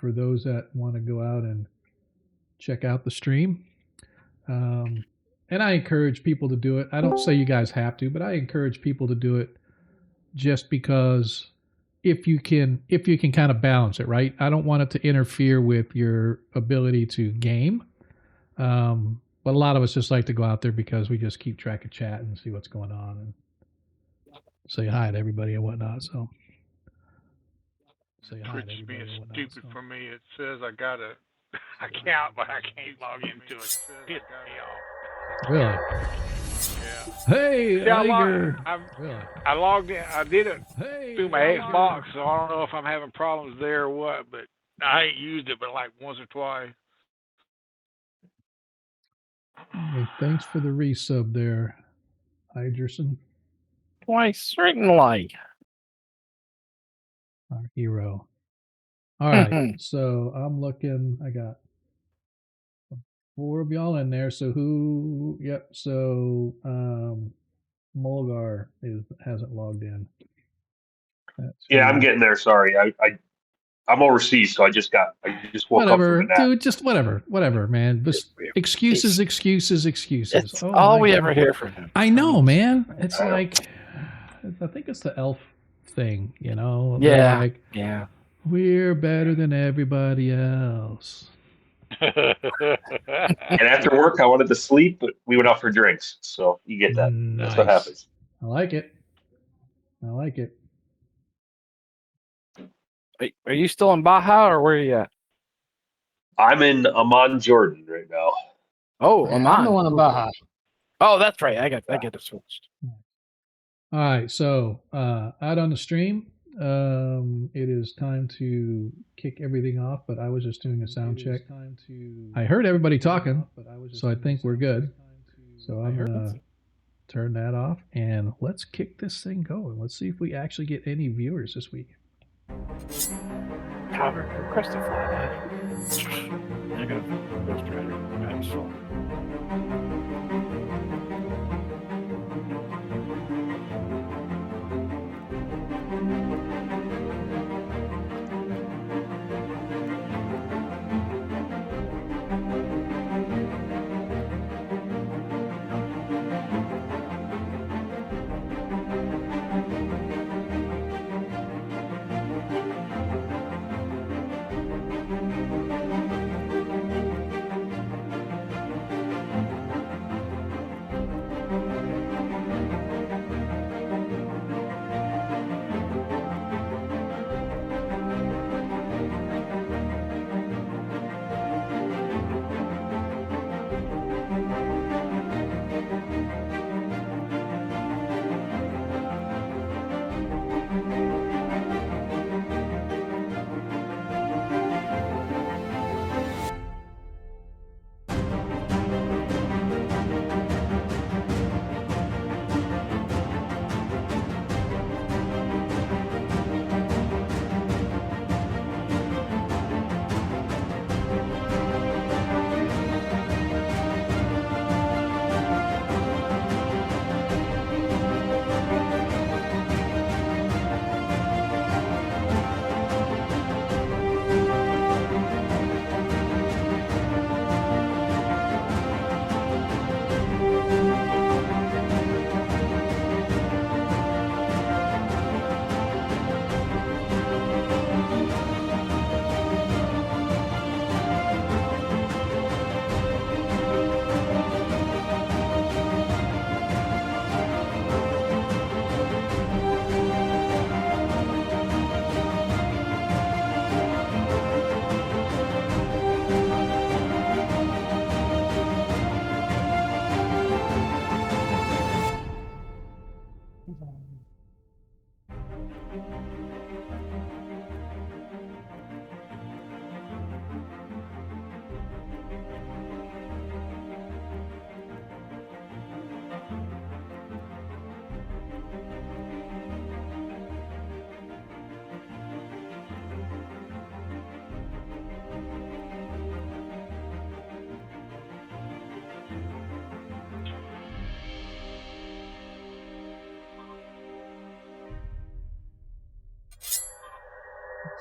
for those that want to go out and check out the stream. And I encourage people to do it. I don't say you guys have to, but I encourage people to do it just because if you can kind of balance it, right? I don't want it to interfere with your ability to game. But a lot of us just like to go out there because we just keep track of chat and see what's going on and say hi to everybody and whatnot. So say hi to everybody and whatnot. Stupid for me. It says I got a account, but I can't log into it. Pissed me off. Really? Yeah. Hey, really? I logged in. I did it through my Xbox, so I don't know if I'm having problems there or what. But I ain't used it, but like once or twice. Hey, thanks for the resub there, Iderson. Why, certainly. Our hero. All right, so I'm looking. I got 4 of y'all in there. So who? Yep. So Mulgar hasn't logged in. Yeah, I'm getting there. Sorry, I'm overseas, so I just woke up from a nap. Dude, just whatever, man. Just excuses. That's all we ever hear from him. I know, man. It's like, I think it's the elf thing, you know? Yeah. Like, yeah. We're better than everybody else. And after work, I wanted to sleep, but we went out for drinks. So you get that. Nice. That's what happens. I like it. Are you still in Baja, or where are you at? I'm in Amman, Jordan right now. Oh, Amman. I'm the one in Baja. Oh, that's right. I get it switched. All right, so out on the stream, it is time to kick everything off, but I was just doing a sound check. I heard everybody talking, so I think we're good. So I'm going to turn that off, and let's kick this thing going. Let's see if we actually get any viewers this week. Cover, request a flyby. I got a Ghost Rider. I'm so.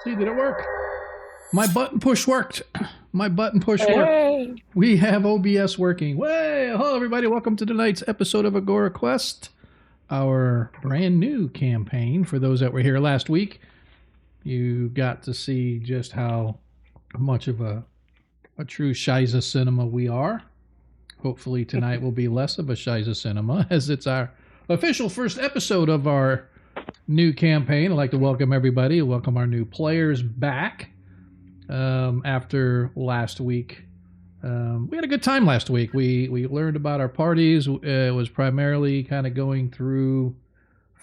See, did it work? My button push worked. My button push worked. Hey. We have OBS working. Way! Hello, everybody. Welcome to tonight's episode of Agora Quest, our brand new campaign. For those that were here last week, you got to see just how much of a true Shiza cinema we are. Hopefully tonight will be less of a Shiza cinema, as it's our official first episode of our new campaign. I'd like to welcome everybody, welcome our new players back. After last week, we had a good time last week. We learned about our parties. It was primarily kind of going through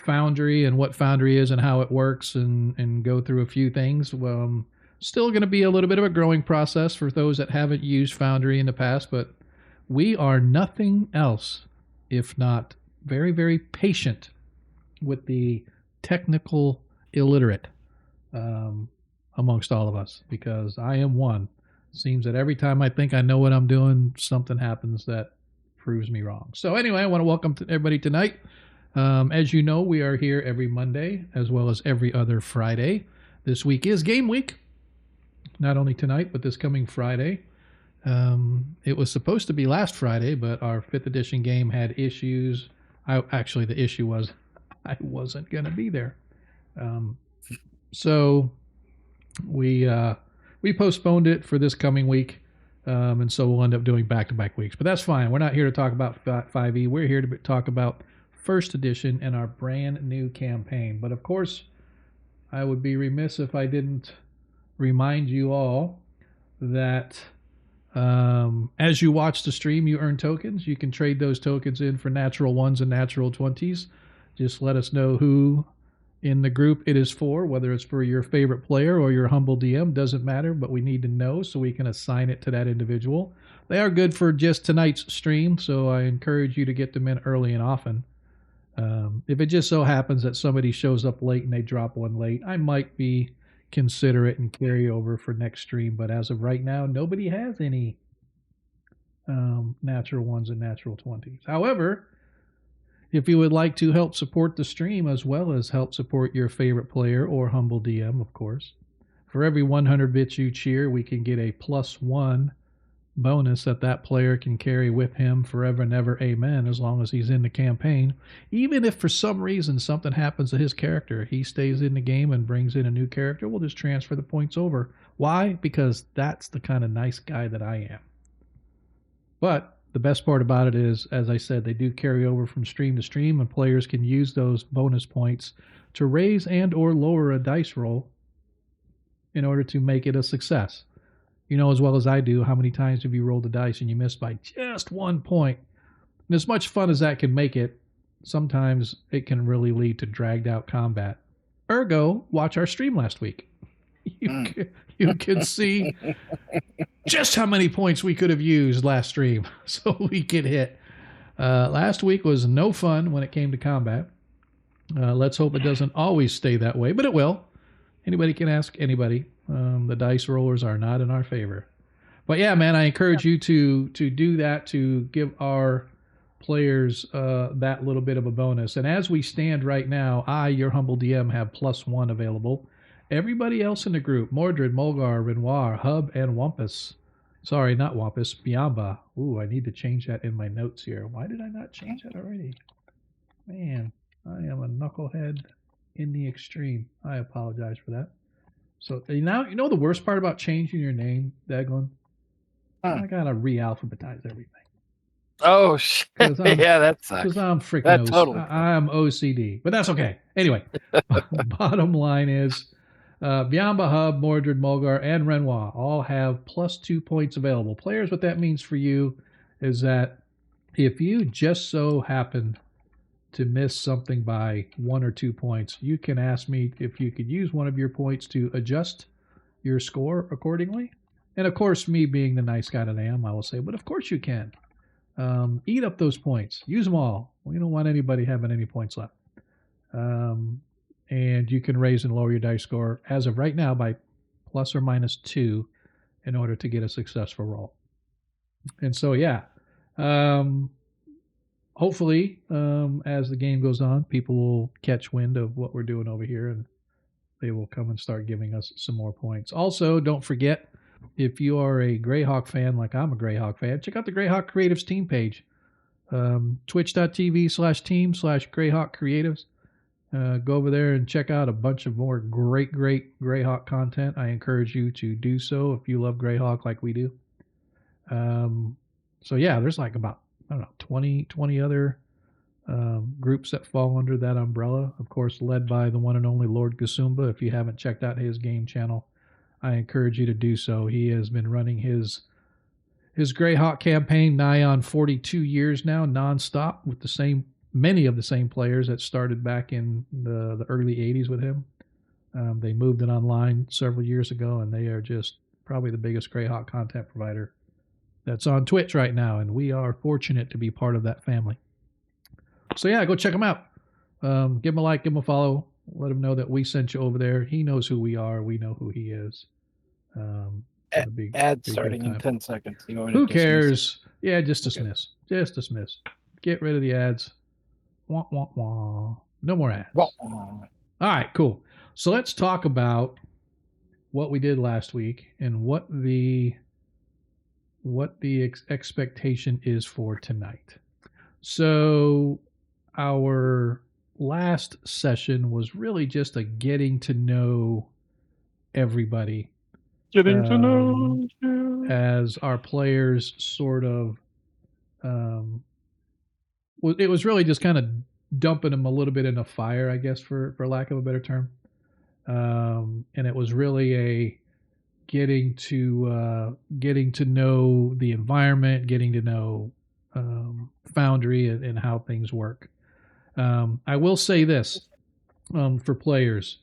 Foundry and what Foundry is and how it works, and go through a few things. Still going to be a little bit of a growing process for those that haven't used Foundry in the past, but we are nothing else if not very, very patient with the technical illiterate amongst all of us, because I am one. Seems that every time I think I know what I'm doing, something happens that proves me wrong. So anyway, I want to welcome everybody tonight. As you know, we are here every Monday as well as every other Friday. This week is game week. Not only tonight, but this coming Friday. It was supposed to be last Friday, but our 5th edition game had issues. Actually, the issue was I wasn't going to be there. So we postponed it for this coming week, and so we'll end up doing back-to-back weeks. But that's fine. We're not here to talk about 5e. We're here to talk about 1st edition and our brand new campaign. But of course, I would be remiss if I didn't remind you all that as you watch the stream, you earn tokens. You can trade those tokens in for natural 1s and natural 20s. Just let us know who in the group it is for, whether it's for your favorite player or your humble DM, doesn't matter, but we need to know so we can assign it to that individual. They are good for just tonight's stream, so I encourage you to get them in early and often. If it just so happens that somebody shows up late and they drop one late, I might be considerate and carry over for next stream, but as of right now, nobody has any natural 1s and natural 20s. However, if you would like to help support the stream as well as help support your favorite player or humble DM, of course, for every 100 bits you cheer, we can get a +1 bonus that player can carry with him forever and ever, amen, as long as he's in the campaign. Even if for some reason something happens to his character, he stays in the game and brings in a new character, we'll just transfer the points over. Why? Because that's the kind of nice guy that I am. But the best part about it is, as I said, they do carry over from stream to stream, and players can use those bonus points to raise and or lower a dice roll in order to make it a success. You know as well as I do, how many times have you rolled the dice and you missed by just 1 point? And as much fun as that can make it, sometimes it can really lead to dragged out combat. Ergo, watch our stream last week. You can see just how many points we could have used last stream so we could hit. Last week was no fun when it came to combat. Let's hope it doesn't always stay that way, but it will. Anybody can ask anybody. The dice rollers are not in our favor. But yeah, man, I encourage you to do that, to give our players that little bit of a bonus. And as we stand right now, I, your humble DM, have +1 available. Everybody else in the group, Modred, Mulgar, Renoir, Hub, and Wampus. Sorry, not Wampus, Biamba. Ooh, I need to change that in my notes here. Why did I not change that already? Man, I am a knucklehead in the extreme. I apologize for that. So now, you know the worst part about changing your name, Daglin? I gotta re-alphabetize everything. Oh, shit. Yeah, that sucks. Because I'm freaking That totally I'm OCD. But that's okay. Anyway, bottom line is Biamba, Hub, Modred, Mulgar, and Renoir all have +2 points available. Players, what that means for you is that if you just so happen to miss something by 1 or 2 points, you can ask me if you could use one of your points to adjust your score accordingly. And of course, me being the nice guy that I am, I will say, but of course you can. Eat up those points. Use them all. We don't want anybody having any points left. And you can raise and lower your dice score as of right now by ±2 in order to get a successful roll. And so, yeah, hopefully, as the game goes on, people will catch wind of what we're doing over here and they will come and start giving us some more points. Also, don't forget, if you are a Greyhawk fan like I'm a Greyhawk fan, check out the Greyhawk Creatives team page. Twitch.tv/team/Greyhawk Creatives. Go over there and check out a bunch of more great Greyhawk content. I encourage you to do so if you love Greyhawk like we do. So yeah, there's like about, I don't know, 20 other groups that fall under that umbrella. Of course, led by the one and only Lord Gasumba. If you haven't checked out his game channel, I encourage you to do so. He has been running his Greyhawk campaign nigh on 42 years now, nonstop, with many of the same players that started back in the early 80s with him. They moved it online several years ago, and they are just probably the biggest Greyhawk content provider that's on Twitch right now, and we are fortunate to be part of that family. So yeah, go check him out. Give him a like, give him a follow. Let him know that we sent you over there. He knows who we are. We know who he is. Ad starting in 10 seconds. Who cares? Yeah, just dismiss. Okay. Just dismiss. Get rid of the ads. Wah, wah, wah. No more ads. Wah, wah. All right, cool. So let's talk about what we did last week and what the expectation is for tonight. So our last session was really just a getting to know everybody. Getting to know you. As our players sort of, it was really just kind of dumping them a little bit in a fire, I guess, for lack of a better term. And it was really a getting to know the environment, getting to know Foundry and how things work. I will say this for players.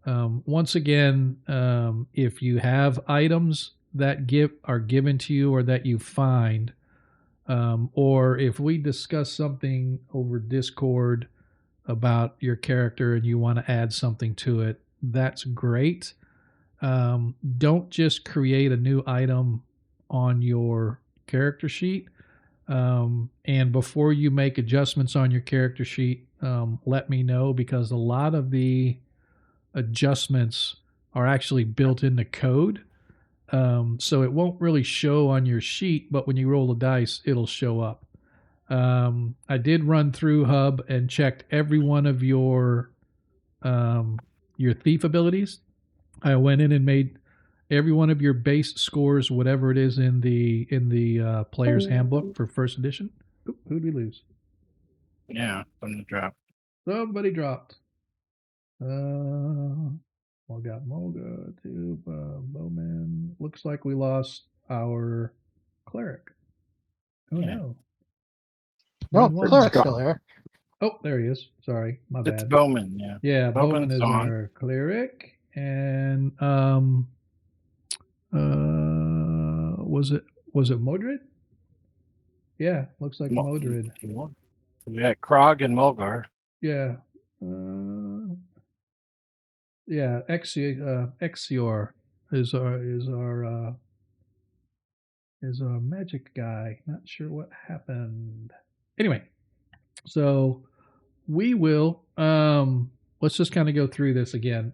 Once again, if you have items that are given to you or that you find, or if we discuss something over Discord about your character and you want to add something to it, that's great. Don't just create a new item on your character sheet. And before you make adjustments on your character sheet, let me know, because a lot of the adjustments are actually built into code. So it won't really show on your sheet, but when you roll the dice, it'll show up. I did run through Hub and checked every one of your thief abilities. I went in and made every one of your base scores, whatever it is in the player's handbook for first edition. Who'd we lose? Yeah, somebody dropped. Somebody dropped. Mulga to Bowman. Looks like we lost our cleric. Oh no. No, cleric's still there. Oh, there he is. Sorry, my bad. It's Bowman, yeah. Yeah, Bowman is our cleric, and was it Modred? Yeah, looks like Modred. We had Krog and Mulgar. Yeah. Yeah, Exior is our magic guy. Not sure what happened. Anyway, so we will let's just kind of go through this again.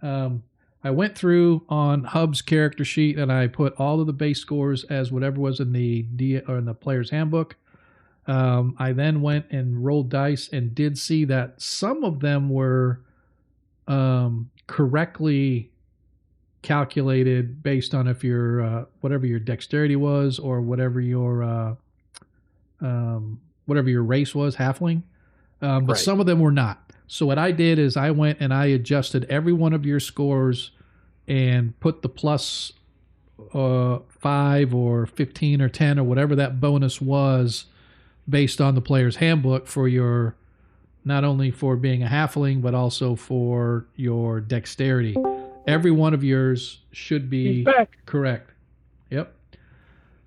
I went through on Hub's character sheet and I put all of the base scores as whatever was in the in the player's handbook. I then went and rolled dice and did see that some of them were correctly calculated based on if your whatever your dexterity was or whatever your race was, halfling. But right. Some of them were not. So what I did is I went and I adjusted every one of your scores and put the plus 5 or 15 or 10 or whatever that bonus was based on the player's handbook for your, not only for being a halfling, but also for your dexterity. Every one of yours should be correct. Yep.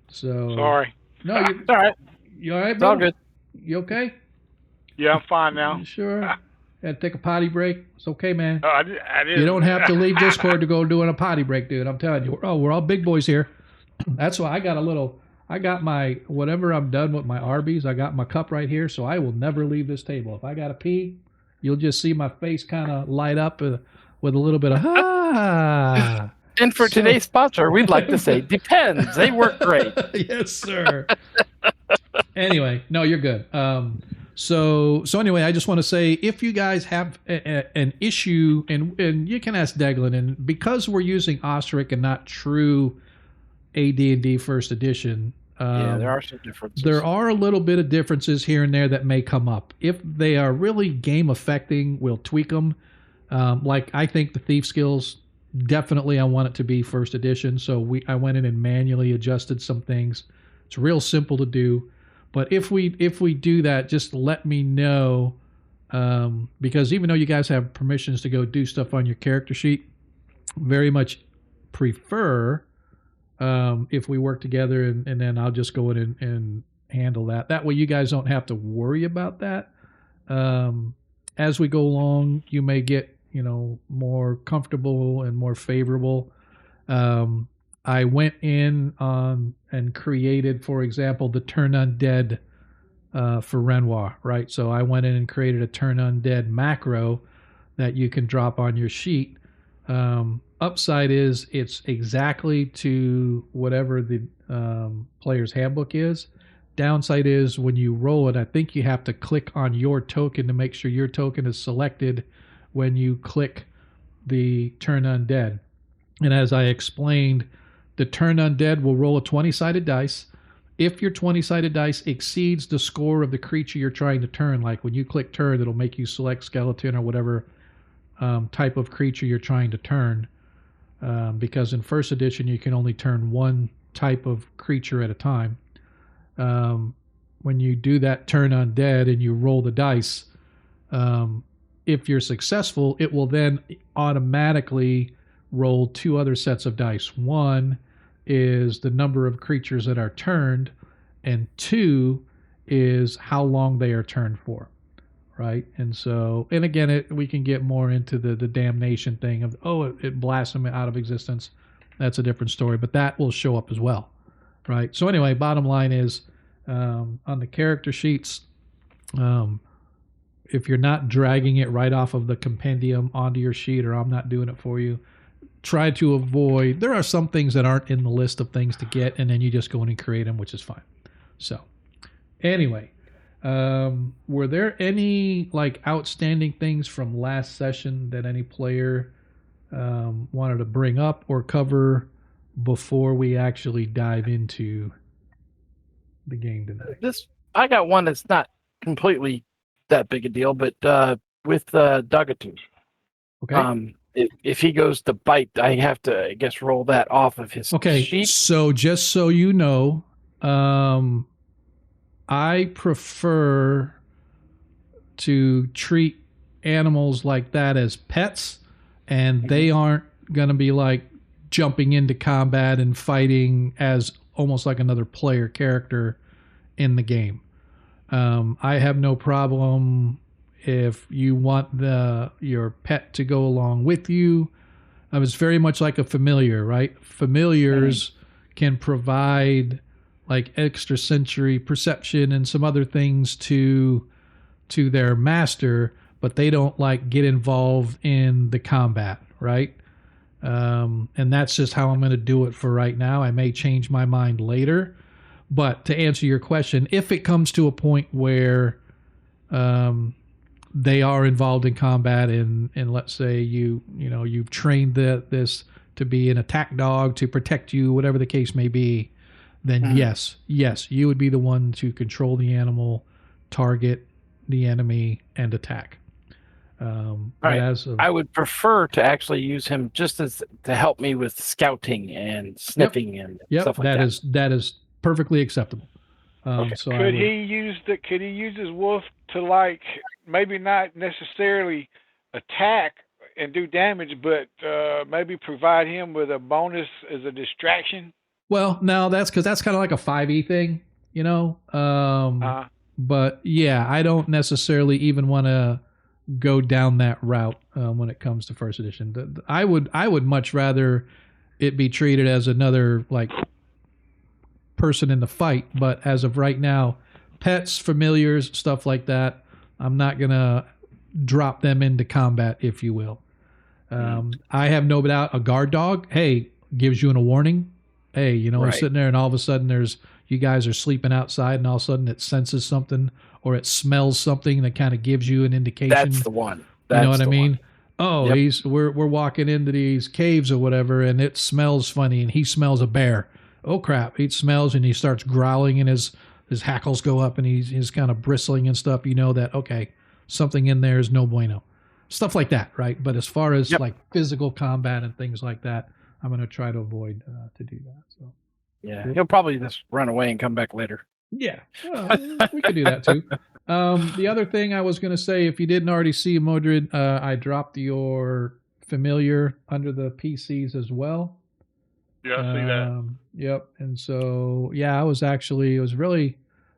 So sorry. No, you all right. You all right, it's all good. You okay? Yeah, I'm fine now. You sure? Had to take a potty break. It's okay, man. I did. You don't have to leave Discord to go doing a potty break, dude. I'm telling you. We're all big boys here. That's why I got my, whatever I'm done with my Arby's, I got my cup right here, so I will never leave this table. If I got to pee, you'll just see my face kind of light up with a little bit of And for today's sponsor, we'd like to say depends. They work great. Yes, sir. Anyway, no, you're good. So anyway, I just want to say, if you guys have an issue, and you can ask Deglin, and because we're using Osric and not true AD&D First Edition, there are some differences. There are a little bit of differences here and there that may come up. If they are really game affecting, we'll tweak them. Like I think the thief skills, definitely I want it to be First Edition, so I went in and manually adjusted some things. It's real simple to do. But if we do that, just let me know, because even though you guys have permissions to go do stuff on your character sheet, very much prefer if we work together, and then I'll just go in and handle that. That way you guys don't have to worry about that. As we go along, you may get more comfortable and more favorable. I went in on and created, for example, the turn undead for Renoir, right? So I went in and created a turn undead macro that you can drop on your sheet. Upside is it's exactly to whatever the player's handbook is. Downside is when you roll it, I think you have to click on your token to make sure your token is selected when you click the turn undead. And as I explained, the turn undead will roll a 20-sided dice. If your 20-sided dice exceeds the score of the creature you're trying to turn, like when you click turn, it'll make you select skeleton or whatever type of creature you're trying to turn. Because in First Edition, you can only turn one type of creature at a time. When you do that turn undead and you roll the dice, if you're successful, it will then automatically roll two other sets of dice. One is the number of creatures that are turned, and two is how long they are turned for, right? And so, and again, we can get more into the damnation thing of, it blasts them out of existence. That's a different story, but that will show up as well, right? So anyway, bottom line is, on the character sheets, if you're not dragging it right off of the compendium onto your sheet, or I'm not doing it for you, try to avoid. There are some things that aren't in the list of things to get, and then you just go in and create them, which is fine. So anyway, were there any outstanding things from last session that any player wanted to bring up or cover before we actually dive into the game tonight? I got one that's not completely that big a deal, but with Dugatu. Okay. If he goes to bite, I have to, I guess, roll that off of his sheet. So just so you know, I prefer to treat animals like that as pets, and they aren't going to be jumping into combat and fighting as almost like another player character in the game. I have no problem if you want your pet to go along with you. It's very much like a familiar, right? Familiars can provide extrasensory perception and some other things to their master, but they don't get involved in the combat, right? And that's just how I'm going to do it for right now. I may change my mind later, but to answer your question, if it comes to a point where they are involved in combat, and let's say you've trained this to be an attack dog to protect you, whatever the case may be, then yes, you would be the one to control the animal, target the enemy, and attack. I would prefer to actually use him just to help me with scouting and sniffing and stuff like that. That is perfectly acceptable. So could he use his wolf to maybe not necessarily attack and do damage, but maybe provide him with a bonus as a distraction? Well, no, that's because that's kind of like a 5e thing, But yeah, I don't necessarily even want to go down that route when it comes to First Edition. I would much rather it be treated as another person in the fight, but as of right now, pets, familiars, stuff like that, I'm not gonna drop them into combat, if you will. I have no doubt a guard dog, hey, gives you a warning. Hey, Right. sitting there and all of a sudden you guys are sleeping outside and all of a sudden it senses something or it smells something that kind of gives you an indication. That's the one. You know what I the mean? one. Oh, Yep. we're walking into these caves or whatever, and it smells funny, and he smells a bear. Oh crap! He smells, and he starts growling, and his hackles go up, and he's kind of bristling and stuff. You know that okay, something in there is no bueno. Stuff like that, right? But as far as Yep. like physical combat and things like that, I'm going to try to avoid to do that. So Yeah, he'll probably just run away and come back later. yeah, well, we could do that too. The other thing I was going to say, if you didn't already see Modred, I dropped your familiar under the PCs as well. Yeah, I see that. Yep. And so, yeah, it was really,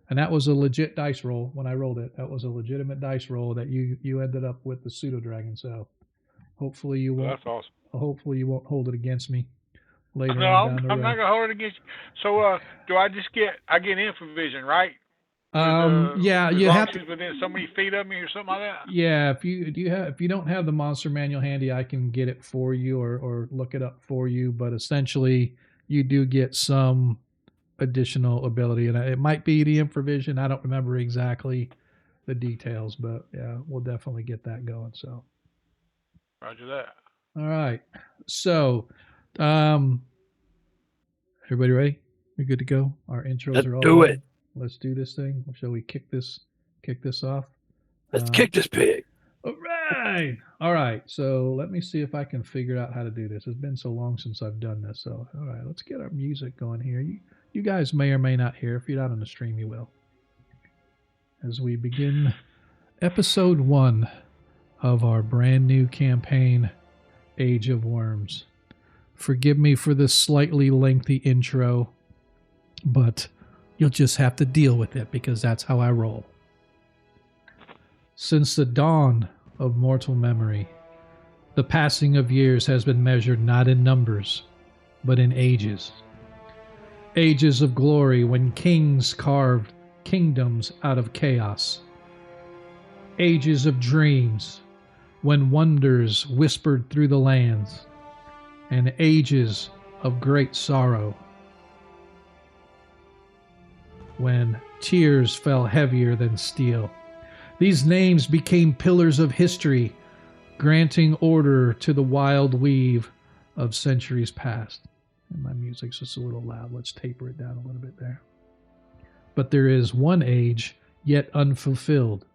and that was a legit dice roll when I rolled it. That was a legitimate dice roll that you ended up with the pseudo dragon. So hopefully you won't. That's awesome. Hopefully you won't hold it against me later No, on down the road. I'm not gonna hold it against you. So, do I just get infrared vision, right? Yeah, as you long have as to. he's within so many feet of me or something like that. Yeah, if you don't have the monster manual handy, I can get it for you or look it up for you. But essentially, you do get some additional ability, and it might be the infravision. I don't remember exactly the details, but yeah, we'll definitely get that going. So, Roger that. all right. So, everybody ready? We good to go? Our intros Let's are all do ready. it. Let's do this thing. Shall we kick this off? Let's kick this pig. All right. All right. So let me see if I can figure out how to do this. It's been so long since I've done this. So, all right, let's get our music going here. You guys may or may not hear. If you're not on the stream, you will. As we begin episode 1 of our brand new campaign, Age of Worms. Forgive me for this slightly lengthy intro, but you'll just have to deal with it because that's how I roll. Since the dawn of mortal memory, the passing of years has been measured not in numbers, but in ages. Ages of glory when kings carved kingdoms out of chaos. Ages of dreams when wonders whispered through the lands. And ages of great sorrow when tears fell heavier than steel. These names became pillars of history, granting order to the wild weave of centuries past. And my music's just a little loud. Let's taper it down a little bit there. But there is one age yet unfulfilled,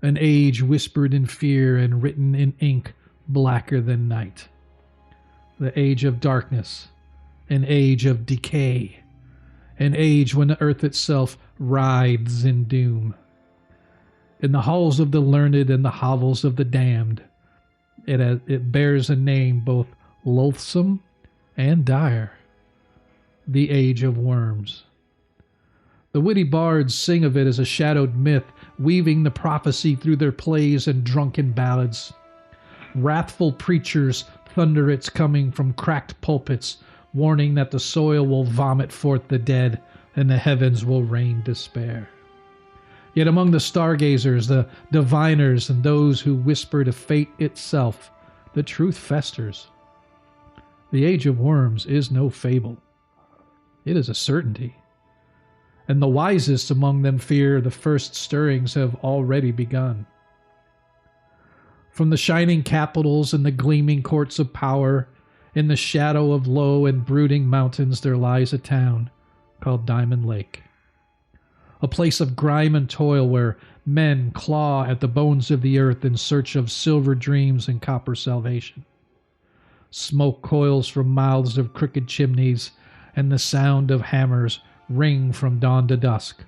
an age whispered in fear and written in ink blacker than night. The age of darkness, an age of decay, an age when the earth itself writhes in doom. In the halls of the learned and the hovels of the damned, it bears a name both loathsome and dire, the Age of Worms. The witty bards sing of it as a shadowed myth, weaving the prophecy through their plays and drunken ballads. Wrathful preachers thunder its coming from cracked pulpits, warning that the soil will vomit forth the dead and the heavens will rain despair. Yet among the stargazers, the diviners, and those who whisper to fate itself, the truth festers. The Age of Worms is no fable. It is a certainty. And the wisest among them fear the first stirrings have already begun. From the shining capitals and the gleaming courts of power, in the shadow of low and brooding mountains there lies a town called Diamond Lake. A place of grime and toil where men claw at the bones of the earth in search of silver dreams and copper salvation. Smoke coils from mouths of crooked chimneys, and the sound of hammers ring from dawn to dusk.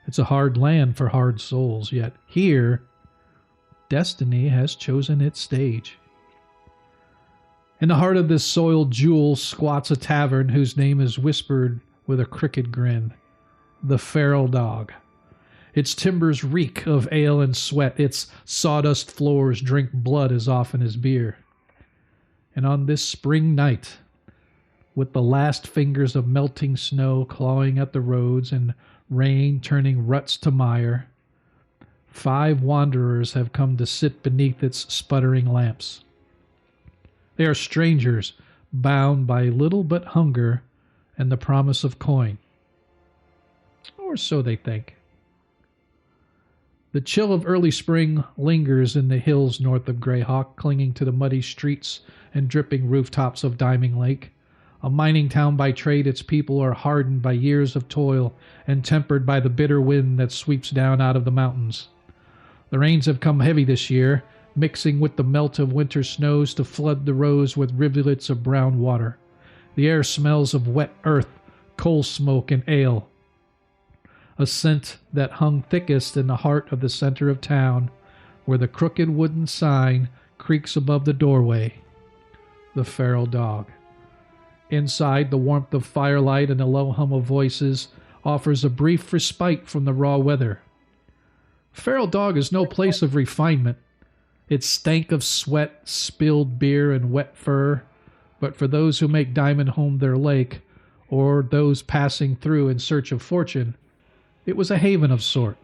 It's a hard land for hard souls, yet here, destiny has chosen its stage. In the heart of this soiled jewel squats a tavern whose name is whispered with a crooked grin. The Feral Dog. Its timbers reek of ale and sweat. Its sawdust floors drink blood as often as beer. And on this spring night, with the last fingers of melting snow clawing at the roads and rain turning ruts to mire, 5 wanderers have come to sit beneath its sputtering lamps. They are strangers, bound by little but hunger and the promise of coin. Or so they think. The chill of early spring lingers in the hills north of Greyhawk, clinging to the muddy streets and dripping rooftops of Diamond Lake. A mining town by trade, its people are hardened by years of toil and tempered by the bitter wind that sweeps down out of the mountains. The rains have come heavy this year, mixing with the melt of winter snows to flood the roads with rivulets of brown water. The air smells of wet earth, coal smoke, and ale. A scent that hung thickest in the heart of the center of town, where the crooked wooden sign creaks above the doorway. The feral dog. Inside, the warmth of firelight and the low hum of voices offers a brief respite from the raw weather. Feral dog is no place of refinement. Its stank of sweat, spilled beer, and wet fur. But for those who make Diamond home their lake, or those passing through in search of fortune, it was a haven of sort.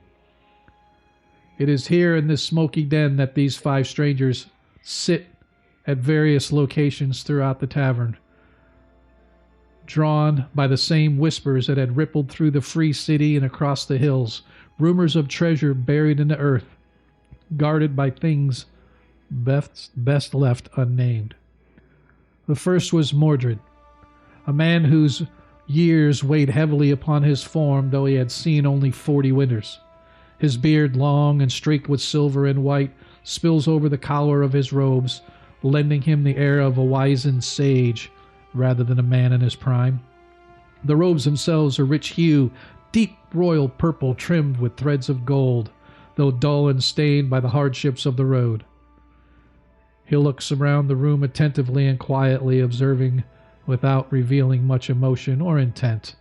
It is here in this smoky den that these 5 strangers sit at various locations throughout the tavern, drawn by the same whispers that had rippled through the free city and across the hills, rumors of treasure buried in the earth, guarded by things best left unnamed. The first was Modred, a man whose years weighed heavily upon his form, though he had seen only 40 winters. His beard, long and streaked with silver and white, spills over the collar of his robes, lending him the air of a wizened sage rather than a man in his prime. The robes themselves are rich hue, deep royal purple trimmed with threads of gold, though dull and stained by the hardships of the road. He looks around the room attentively and quietly, observing without revealing much emotion or intent.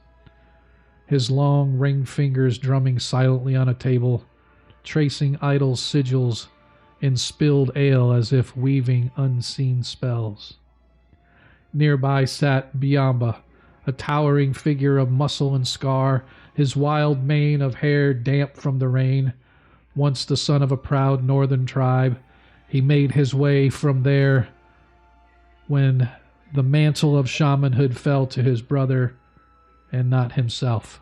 His long ringed fingers drumming silently on a table, tracing idle sigils in spilled ale as if weaving unseen spells. Nearby sat Biamba, a towering figure of muscle and scar, his wild mane of hair damp from the rain. Once the son of a proud northern tribe, he made his way from there when the mantle of shamanhood fell to his brother and not himself.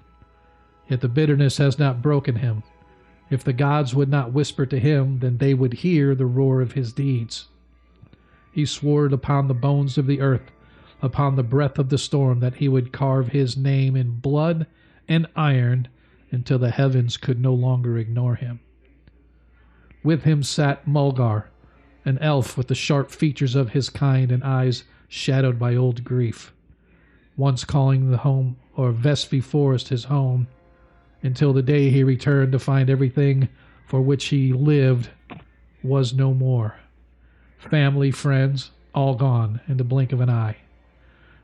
Yet the bitterness has not broken him. If the gods would not whisper to him, then they would hear the roar of his deeds. He swore upon the bones of the earth, upon the breath of the storm, that he would carve his name in blood and iron until the heavens could no longer ignore him. With him sat Mulgar, an elf with the sharp features of his kind and eyes shadowed by old grief, once calling the home or Vespi Forest his home, until the day he returned to find everything for which he lived was no more. Family, friends, all gone in the blink of an eye.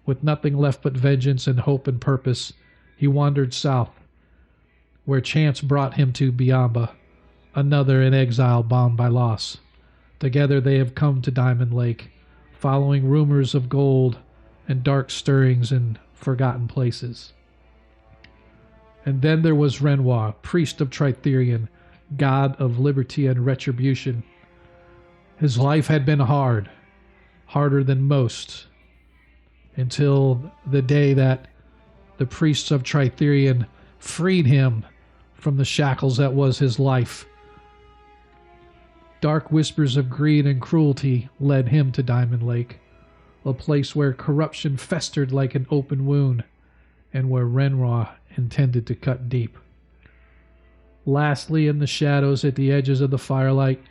With nothing left but vengeance and hope and purpose, he wandered south, where chance brought him to Biamba, another in exile bound by loss. Together they have come to Diamond Lake, following rumors of gold and dark stirrings in forgotten places. And then there was Renoir, priest of Tritherion, god of liberty and retribution. His life had been hard, harder than most, until the day that the priests of Tritherion freed him from the shackles that was his life. Dark whispers of greed and cruelty led him to Diamond Lake, a place where corruption festered like an open wound, and where Renoir intended to cut deep. Lastly, in the shadows at the edges of the firelight,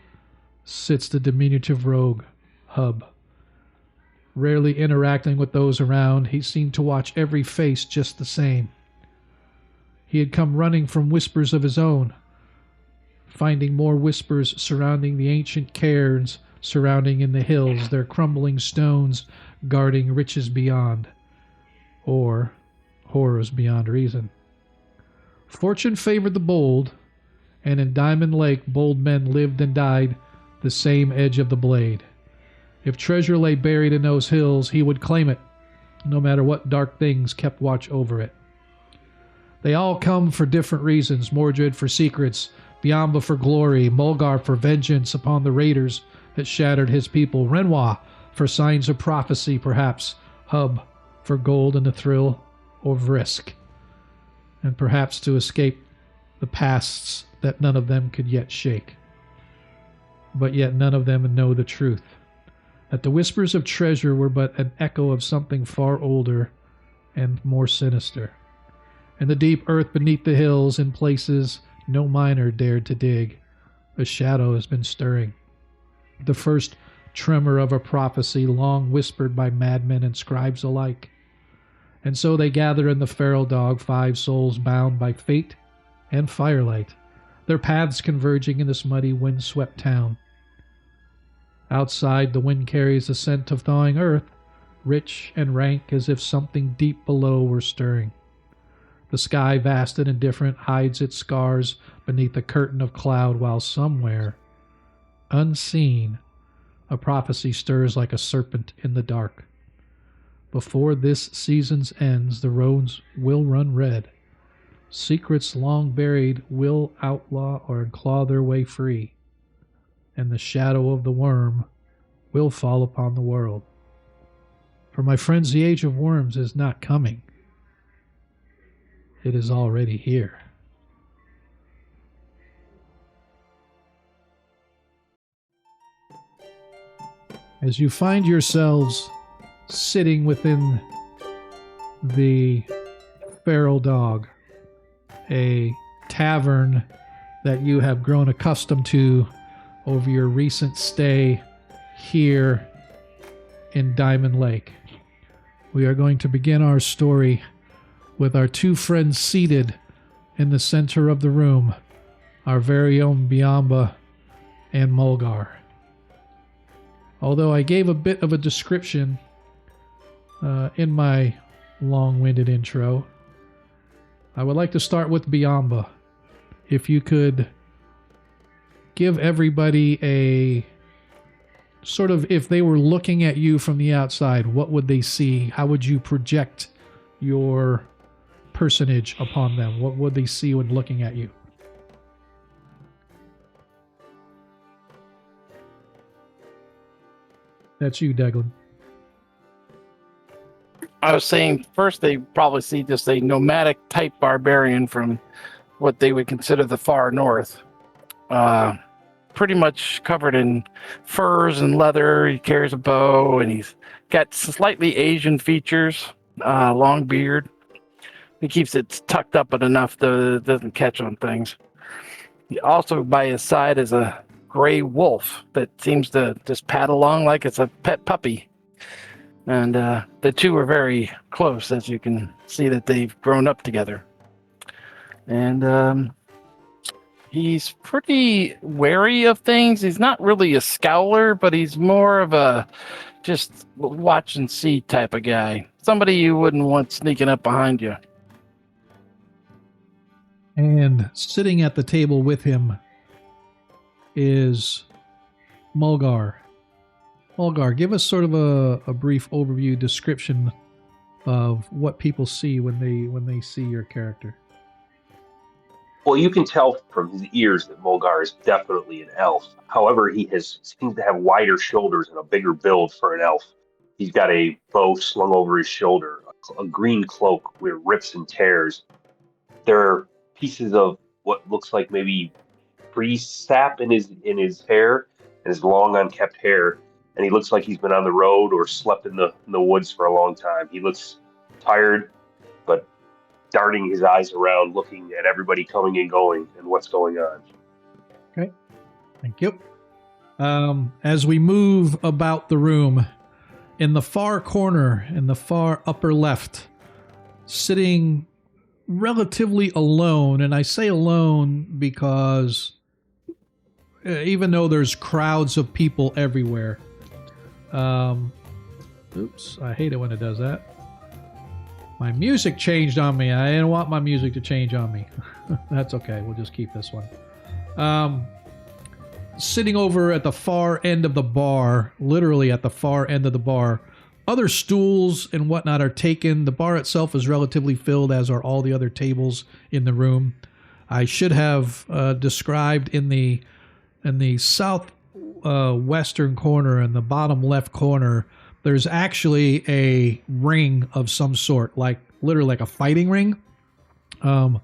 sits the diminutive rogue, Hub. Rarely interacting with those around, he seemed to watch every face just the same. He had come running from whispers of his own, finding more whispers surrounding the ancient cairns surrounding in the hills, their crumbling stones guarding riches beyond, or horrors beyond reason. Fortune favored the bold, and in Diamond Lake bold men lived and died the same edge of the blade. If treasure lay buried in those hills, he would claim it, no matter what dark things kept watch over it. They all come for different reasons. Modred for secrets, Biamba for glory, Mulgar for vengeance upon the raiders that shattered his people, Renoir for signs of prophecy, perhaps, Hub for gold and the thrill of risk, and perhaps to escape the pasts that none of them could yet shake. But yet none of them know the truth, that the whispers of treasure were but an echo of something far older and more sinister. In the deep earth beneath the hills, in places no miner dared to dig, a shadow has been stirring. The first tremor of a prophecy long whispered by madmen and scribes alike. And so they gather in the feral dog, 5 souls bound by fate and firelight, their paths converging in this muddy, wind-swept town. Outside, the wind carries the scent of thawing earth, rich and rank as if something deep below were stirring. The sky, vast and indifferent, hides its scars beneath a curtain of cloud, while somewhere, unseen, a prophecy stirs like a serpent in the dark. Before this season's ends, the roads will run red. Secrets long buried will outlaw or claw their way free, and the shadow of the worm will fall upon the world. For my friends, the age of worms is not coming. It is already here. As you find yourselves sitting within the Feral Dog, a tavern that you have grown accustomed to over your recent stay here in Diamond Lake, we are going to begin our story with our 2 friends seated in the center of the room, our very own Biamba and Mulgar. Although I gave a bit of a description in my long-winded intro, I would like to start with Biamba. If you could give everybody a sort of, if they were looking at you from the outside, what would they see? How would you project your personage upon them? What would they see when looking at you? That's you, Declan. I was saying first they probably see just a nomadic type barbarian from what they would consider the far north. Pretty much covered in furs and leather. He carries a bow and he's got slightly Asian features, long beard. He keeps it tucked up but enough that it doesn't catch on things. He also by his side is a gray wolf that seems to just pad along like it's a pet puppy. And the two are very close, as you can see that they've grown up together. And he's pretty wary of things. He's not really a scowler, but he's more of a just watch and see type of guy. Somebody you wouldn't want sneaking up behind you. And sitting at the table with him is Mulgar. Mulgar, give us sort of a brief overview description of what people see when they see your character. Well, you can tell from his ears that Mulgar is definitely an elf. However, he seems to have wider shoulders and a bigger build for an elf. He's got a bow slung over his shoulder, a green cloak with rips and tears. There are pieces of what looks like maybe tree sap in his hair and his long unkept hair. And he looks like he's been on the road or slept in the woods for a long time. He looks tired, but darting his eyes around, looking at everybody coming and going and what's going on. Okay, thank you. As we move about the room, in the far corner, in the far upper left, sitting relatively alone, and I say alone because even though there's crowds of people everywhere, oops, I hate it when it does that. My music changed on me. I didn't want my music to change on me. That's okay. We'll just keep this one. Sitting over at the far end of the bar, literally at the far end of the bar, other stools and whatnot are taken. The bar itself is relatively filled, as are all the other tables in the room. I should have described in the south western corner, in the bottom left corner, there's actually a ring of some sort, like literally like a fighting ring. And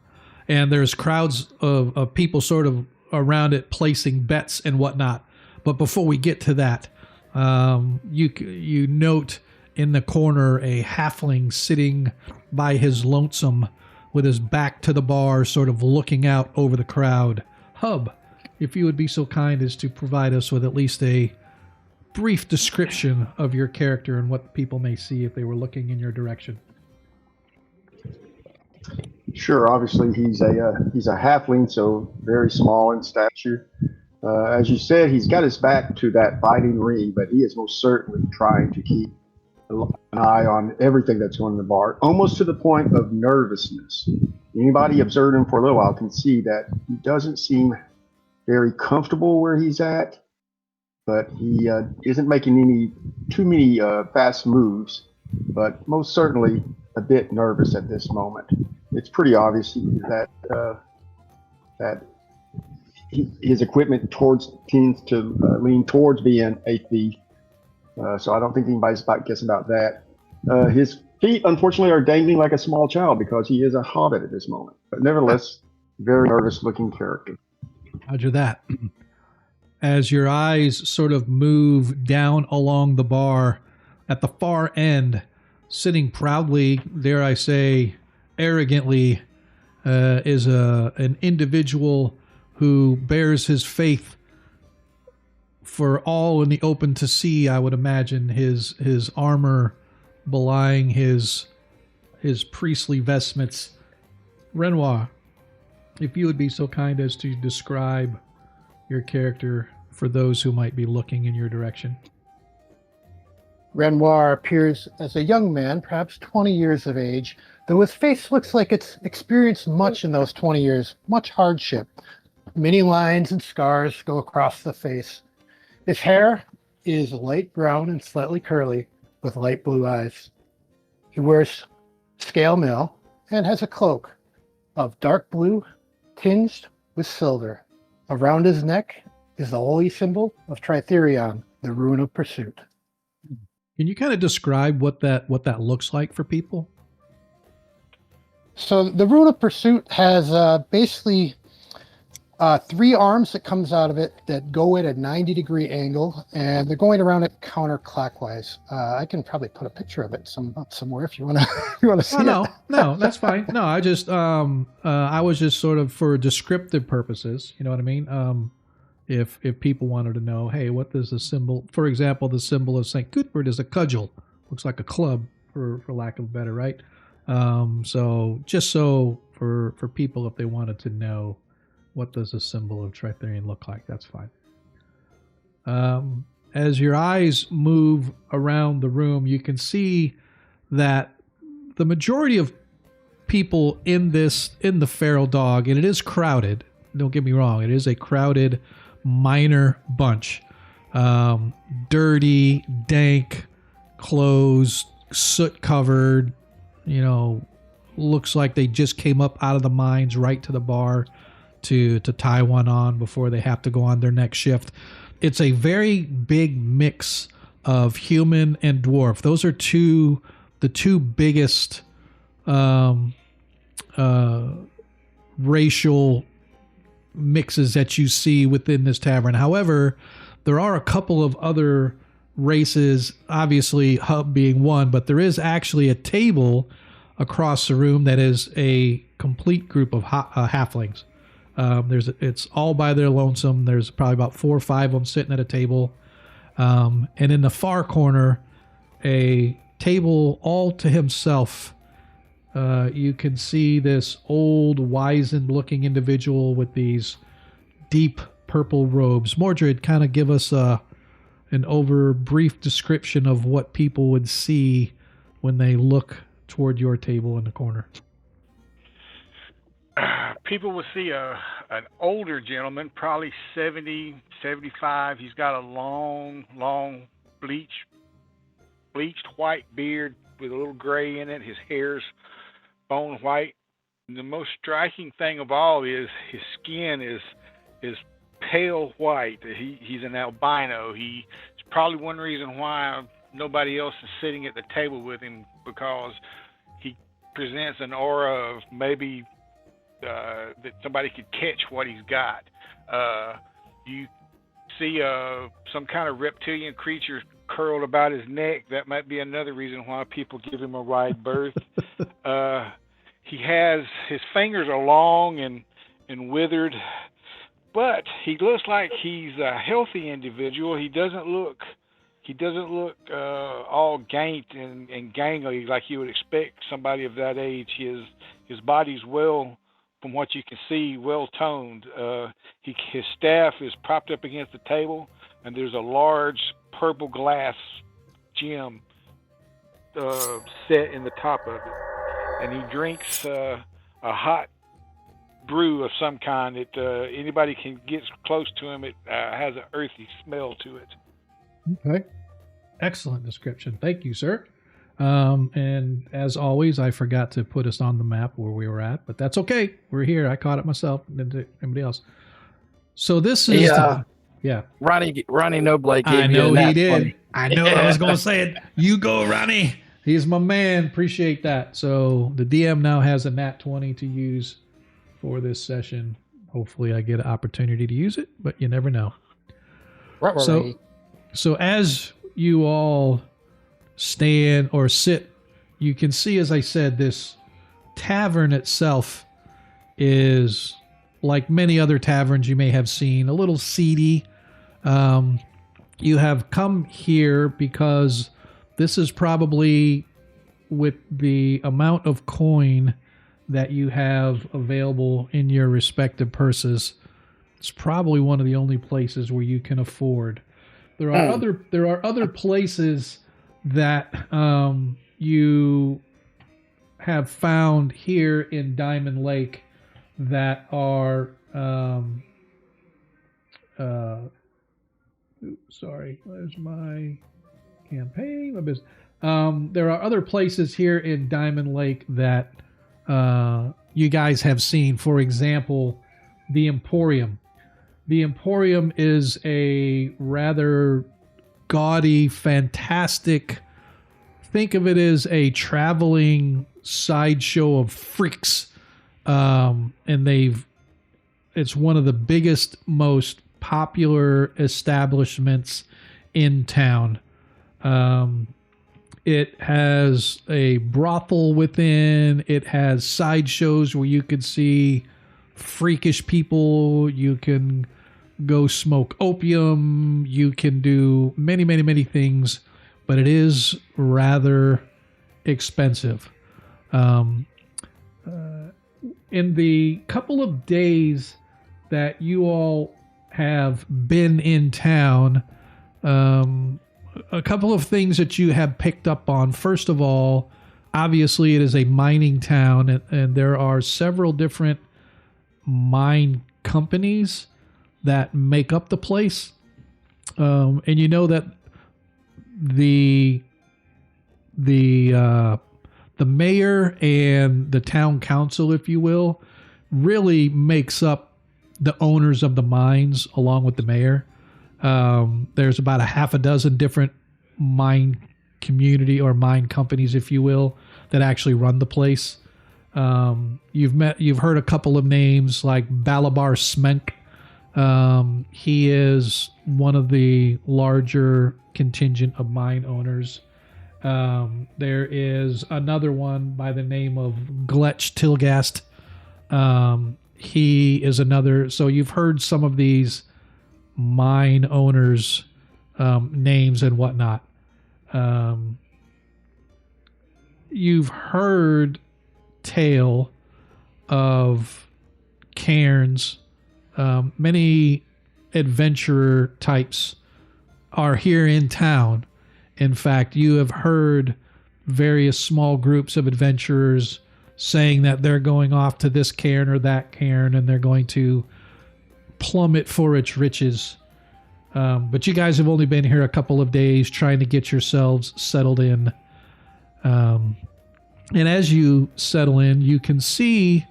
there's crowds of people sort of around it placing bets and whatnot. But before we get to that, you note in the corner a halfling sitting by his lonesome with his back to the bar, sort of looking out over the crowd. Hub, if you would be so kind as to provide us with at least a brief description of your character and what people may see if they were looking in your direction. Sure. Obviously, he's a halfling, so very small in stature. As you said, he's got his back to that fighting ring, but he is most certainly trying to keep an eye on everything that's going in the bar, almost to the point of nervousness. Anybody observed him for a little while can see that he doesn't seem very comfortable where he's at, but he isn't making too many fast moves, but most certainly a bit nervous at this moment. It's pretty obvious that his equipment tends to lean towards being a thief. So I don't think anybody's guessing about that. His feet, unfortunately, are dangling like a small child because he is a hobbit at this moment. But nevertheless, very nervous-looking character. Roger that. As your eyes sort of move down along the bar, at the far end, sitting proudly, dare I say, arrogantly, is an individual who bears his faith for all in the open to see. I would imagine his armor belying his priestly vestments. Renoir, if you would be so kind as to describe your character for those who might be looking in your direction. Renoir appears as a young man, perhaps 20 years of age, though his face looks like it's experienced much in those 20 years, much hardship. Many lines and scars go across the face. His hair is light brown and slightly curly, with light blue eyes. He wears scale mail and has a cloak of dark blue tinged with silver. Around his neck is the holy symbol of Tritherion, the rune of pursuit. Can you kind of describe what that looks like for people? So the rune of pursuit has basically 3 arms that comes out of it that go at a 90-degree angle, and they're going around it counterclockwise. I can probably put a picture of it somewhere if you want to see it. No, that's fine. No, I just I was just sort of for descriptive purposes. You know what I mean? If people wanted to know, hey, what does the symbol? For example, the symbol of St. Cuthbert is a cudgel. Looks like a club, for lack of a better, right? So just so for people, if they wanted to know, what does the symbol of Tritherion look like? That's fine. As your eyes move around the room, you can see that the majority of people in the Feral Dog, and it is crowded, don't get me wrong, it is a crowded minor bunch. Dirty, dank clothes, soot covered, looks like they just came up out of the mines right to the bar to tie one on before they have to go on their next shift. It's a very big mix of human and dwarf. Those are the two biggest racial mixes that you see within this tavern. However, there are a couple of other races, obviously Hub being one, but there is actually a table across the room that is a complete group of halflings. It's all by their lonesome. There's probably about 4 or 5 of them sitting at a table. And in the far corner, a table all to himself. You can see this old, wizened looking individual with these deep purple robes. Modred, kind of give us an brief description of what people would see when they look toward your table in the corner. People will see an older gentleman, probably 70, 75. He's got a long bleached white beard with a little gray in it. His hair's bone white. The most striking thing of all is his skin is pale white. He's an albino. He's probably one reason why nobody else is sitting at the table with him, because he presents an aura of maybe that somebody could catch what he's got. You see some kind of reptilian creature curled about his neck. That might be another reason why people give him a wide berth. His fingers are long and withered, but he looks like he's a healthy individual. He doesn't look all ganked and gangly like you would expect somebody of that age. His body's well, from what you can see, well toned. His staff is propped up against the table, and there's a large purple glass gem set in the top of it. And he drinks a hot brew of some kind that anybody can get close to him. It has an earthy smell to it. Okay. Excellent description. Thank you, sir. And as always, I forgot to put us on the map where we were at, but that's okay. We're here. I caught it myself. And anybody else? So this is yeah. Ronnie Noblake. I know he did. I know. I was going to say it. You go, Ronnie. He's my man. Appreciate that. So the DM now has a nat 20 to use for this session. Hopefully I get an opportunity to use it, but you never know. So as you all stand or sit, you can see, as I said, this tavern itself is like many other taverns you may have seen, a little seedy. You have come here because this is probably, with the amount of coin that you have available in your respective purses, it's probably one of the only places where you can afford. There are other places that you have found here in Diamond Lake that are sorry, where's my campaign? My business. There are other places here in Diamond Lake that you guys have seen. For example, the Emporium. The Emporium is a rather gaudy, fantastic, think of it as a traveling sideshow of freaks. And it's one of the biggest, most popular establishments in town. It has a brothel within. It has sideshows where you can see freakish people. You can go smoke opium. You can do many, many, many things, but it is rather expensive. In the couple of days that you all have been in town, a couple of things that you have picked up on. First of all, obviously it is a mining town, and there are several different mine companies that make up the place. And you know that the mayor and the town council, if you will, really makes up the owners of the mines along with the mayor. There's about a half a dozen different mine community or mine companies, if you will, that actually run the place. You've heard a couple of names like Balabar Smenk. He is one of the larger contingent of mine owners. There is another one by the name of Gletch Tilgast. He is another. So you've heard some of these mine owners' names and whatnot. You've heard tale of cairns. Many adventurer types are here in town. In fact, you have heard various small groups of adventurers saying that they're going off to this cairn or that cairn and they're going to plummet for its riches. But you guys have only been here a couple of days trying to get yourselves settled in. And as you settle in, you can see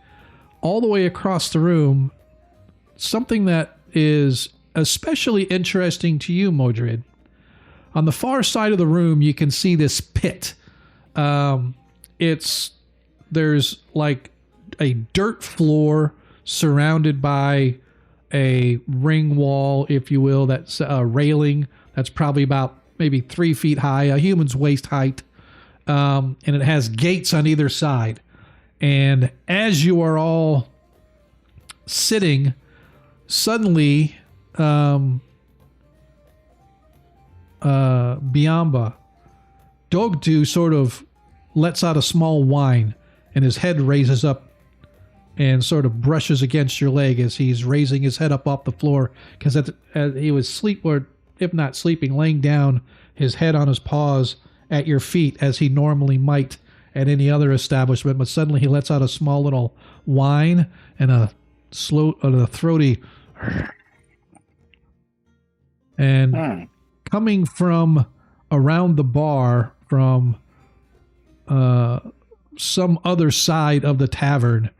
all the way across the room, something that is especially interesting to you, Modred. On the far side of the room, you can see this pit. There's like a dirt floor surrounded by a ring wall, if you will, that's a railing that's probably about maybe 3 feet high, a human's waist height, and it has gates on either side. And as you are all sitting, suddenly Biamba, Dogdu sort of lets out a small whine, and his head raises up and sort of brushes against your leg as he's raising his head up off the floor, because he was asleep, or if not sleeping, laying down, his head on his paws at your feet as he normally might at any other establishment. But suddenly he lets out a small little whine and a throaty, and coming from around the bar from some other side of the tavern,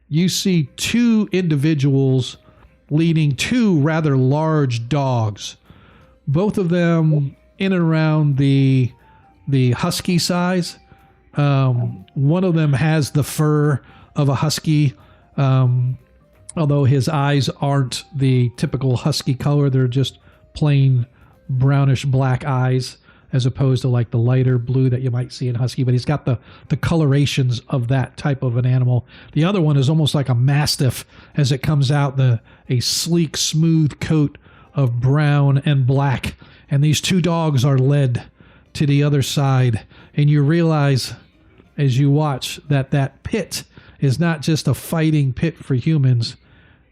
you see 2 individuals leading 2 rather large dogs, both of them in and around the husky size. One of them has the fur of a husky, although his eyes aren't the typical husky color. They're just plain brownish black eyes, as opposed to like the lighter blue that you might see in husky, but he's got the colorations of that type of an animal. The other one is almost like a mastiff as it comes out, a sleek, smooth coat of brown and black. And these 2 dogs are led to the other side. And you realize as you watch that pit is not just a fighting pit for humans.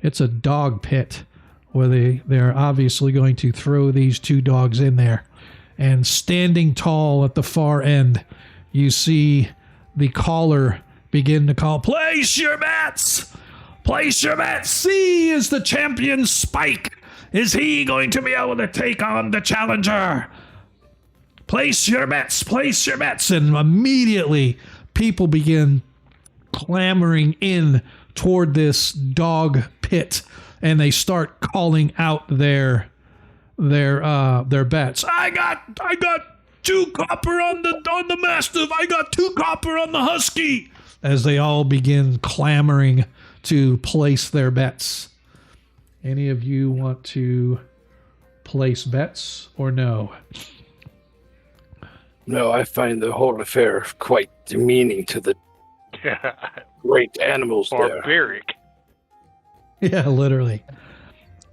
It's a dog pit where they're obviously going to throw these 2 dogs in there. And standing tall at the far end, you see the caller begin to call, "Place your bets! Place your bets! See, is the champion Spike? Is he going to be able to take on the challenger? Place your bets! Place your bets!" And immediately people begin clamoring in toward this dog pit, and they start calling out their bets. I got 2 copper on the mastiff. I got 2 copper on the husky. As they all begin clamoring to place their bets. Any of you want to place bets or no? No, I find the whole affair quite demeaning to the great animals there. Barbaric. Yeah, literally.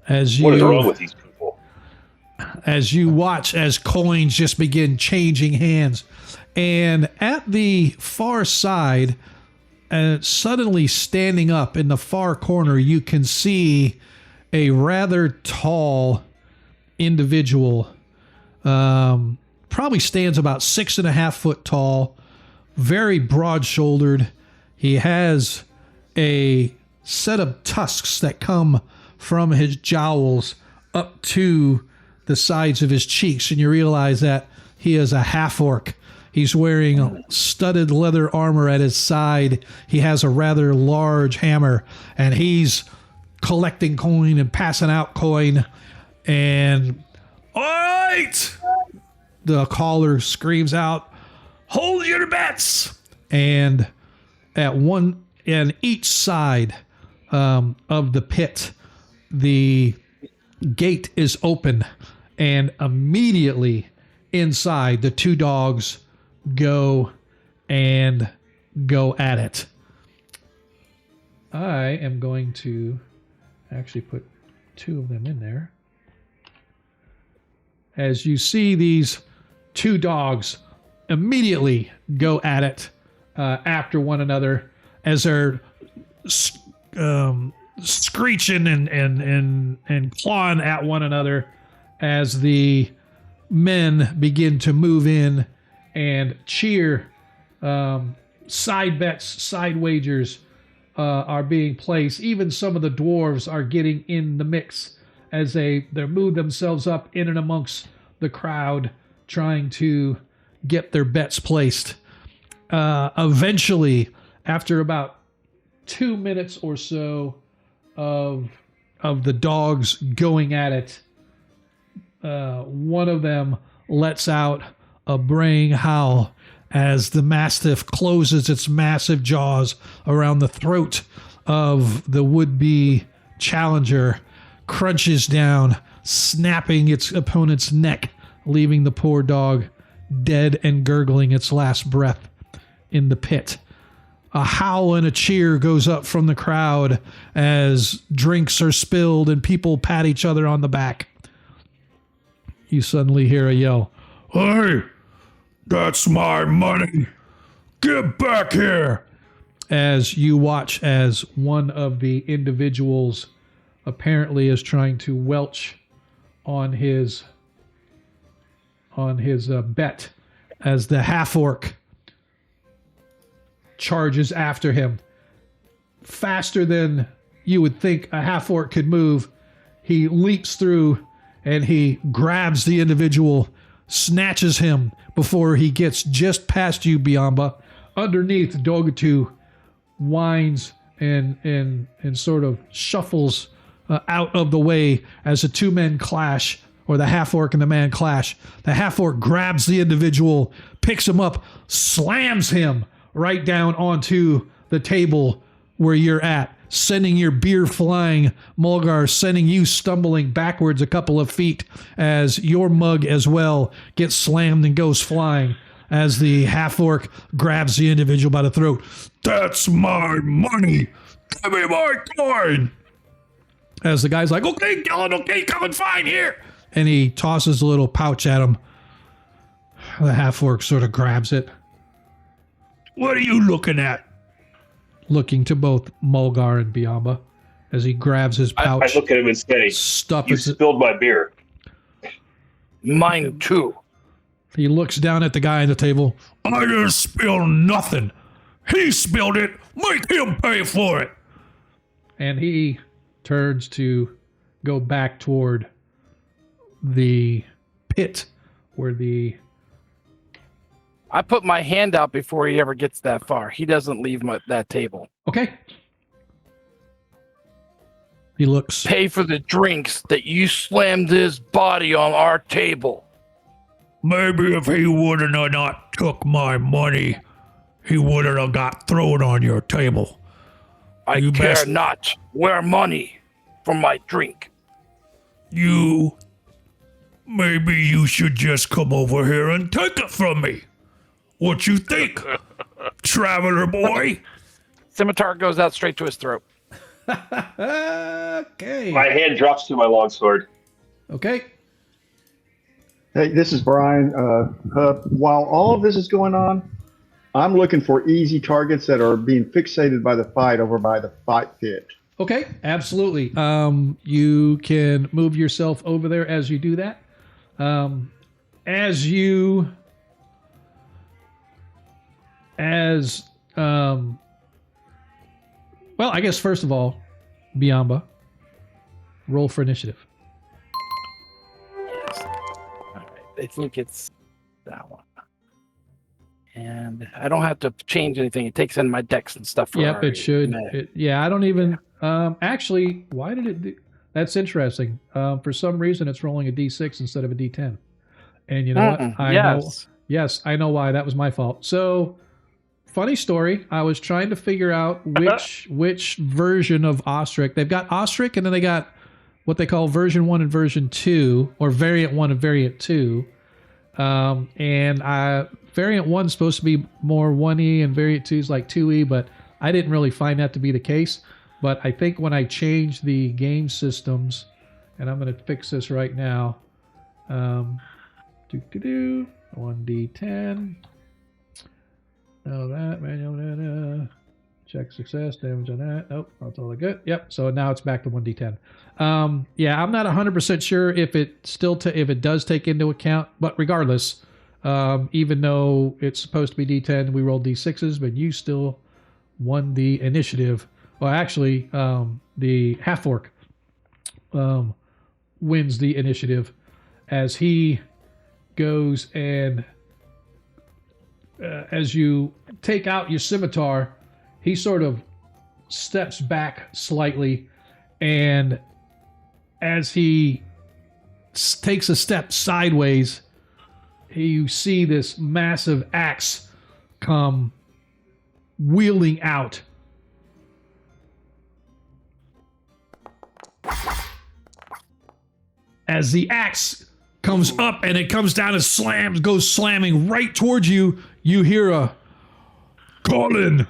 What is wrong with these people? As you watch as coins just begin changing hands. And at the far side, suddenly standing up in the far corner, you can see a rather tall individual. Probably stands about 6.5 foot tall, very broad-shouldered. He has a set of tusks that come from his jowls up to the sides of his cheeks, and you realize that he is a half-orc. He's wearing studded leather armor at his side. He has a rather large hammer, and he's collecting coin and passing out coin. And, "All right!" the caller screams out, "Hold your bets!" And and each side of the pit, the gate is open, and immediately inside, the 2 dogs go at it. I am going to actually put 2 of them in there. As you see these 2 dogs immediately go at it after one another, as they're screeching and clawing at one another, as the men begin to move in and cheer. Side bets, side wagers are being placed. Even some of the dwarves are getting in the mix as they move themselves up in and amongst the crowd, trying to get their bets placed. Eventually, after about 2 minutes or so of the dogs going at it, one of them lets out a braying howl as the mastiff closes its massive jaws around the throat of the would-be challenger, crunches down, snapping its opponent's neck, leaving the poor dog dead and gurgling its last breath in the pit. A howl and a cheer goes up from the crowd as drinks are spilled and people pat each other on the back. You suddenly hear a yell, "Hey, that's my money! Get back here!" As you watch as one of the individuals apparently is trying to welch on his bet as the half-orc charges after him. Faster than you would think a half-orc could move, he leaps through and he grabs the individual, snatches him before he gets just past you, Biamba. Underneath, Dogatu whines and sort of shuffles out of the way as the two men clash, or the half-orc and the man clash. The half-orc grabs the individual, picks him up, slams him right down onto the table where you're at, sending your beer flying, Mulgar, sending you stumbling backwards a couple of feet as your mug as well gets slammed and goes flying as the half-orc grabs the individual by the throat. "That's my money! Give me my coin!" As the guy's like, "Okay, Gillen, okay, coming fine here." And he tosses a little pouch at him. The half-orc sort of grabs it. "What are you looking at?" Looking to both Mulgar and Biamba as he grabs his pouch. I look at him and say, "You spilled my beer." Mine too. He looks down at the guy at the table. "I didn't spill nothing. He spilled it. Make him pay for it." And he turns to go back toward the pit where I put my hand out before he ever gets that far. He doesn't leave that table. Okay. He looks. "Pay for the drinks that you slammed his body on our table." "Maybe if he wouldn't have not took my money, he wouldn't have got thrown on your table." I care not. Where money for my drink? Maybe you should just come over here and take it from me. What you think, traveler boy? Scimitar goes out straight to his throat. Okay. My hand drops to my longsword. Okay. Hey, this is Brian. While all of this is going on, I'm looking for easy targets that are being fixated by the fight over by the fight pit. Okay, absolutely. You can move yourself over there as you do that. Well, I guess first of all, Biamba, roll for initiative. Yes. All right. I think it's that one. And I don't have to change anything. It takes in my decks and stuff. Yep, it should. I don't even... actually, why did it do... That's interesting. For some reason, it's rolling a D6 instead of a D10. And you know what? Yes, I know why. That was my fault. So... Funny story. I was trying to figure out which version of Ostrich. They've got Ostrich, and then they got what they call version 1 and version 2, or variant 1 and variant 2. Variant 1 is supposed to be more 1E, and variant 2 is like 2E, but I didn't really find that to be the case. But I think when I changed the game systems, and I'm going to fix this right now. 1D10. That manual, check success, damage on that. Nope, that's all good. Yep. So now it's back to 1d10. I'm not 100% sure if it if it does take into account, but regardless, even though it's supposed to be d10, we rolled d6s, but you still won the initiative. Well, actually, the half-orc wins the initiative as he goes and as you take out your scimitar, he sort of steps back slightly, and as he takes a step sideways, you see this massive axe come wheeling out. As the axe comes up and it comes down and goes slamming right towards you, you hear a, "Colin,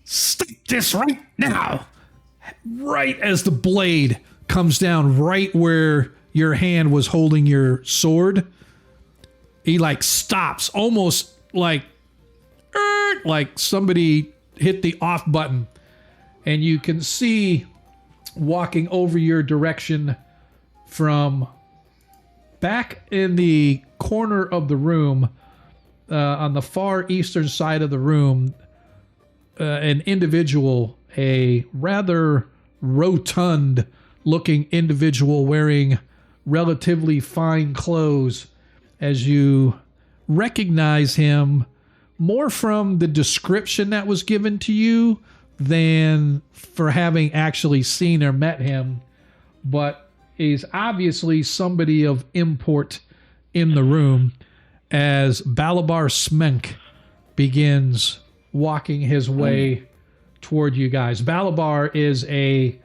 stop this right now!" Right as the blade comes down right where your hand was holding your sword, he like stops, almost like somebody hit the off button, and you can see walking over your direction from back in the corner of the room, on the far eastern side of the room, an individual, a rather rotund looking individual wearing relatively fine clothes, as you recognize him more from the description that was given to you than for having actually seen or met him, but is obviously somebody of import in the room, as Balabar Smenk begins walking his way toward you guys. Balabar is a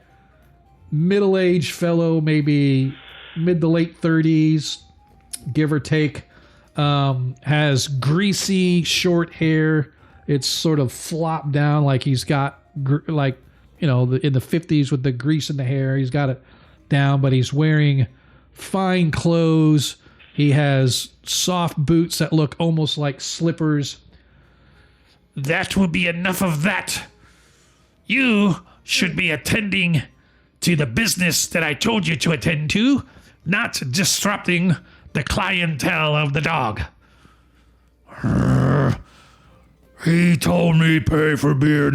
middle-aged fellow, maybe mid to late 30s, give or take. Has greasy short hair. It's sort of flopped down like he's got in the 50s with the grease in the hair. He's got it down, but he's wearing fine clothes. He has soft boots that look almost like slippers. "That will be enough of that. You should be attending to the business that I told you to attend to, not disrupting the clientele of the dog." "He told me pay for beer,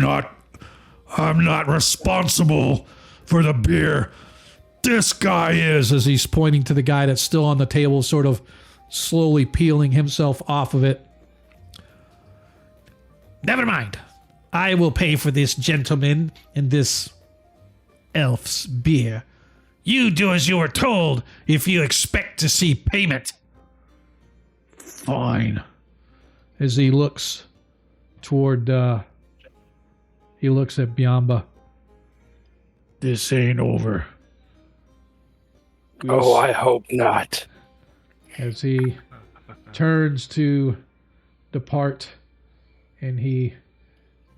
I'm not responsible for the beer. This guy is," as he's pointing to the guy that's still on the table, sort of slowly peeling himself off of it. "Never mind. I will pay for this gentleman and this elf's beer. You do as you were told if you expect to see payment." "Fine." As he looks toward, he looks at Biamba. "This ain't over." Oh, I hope not. As he turns to depart, and he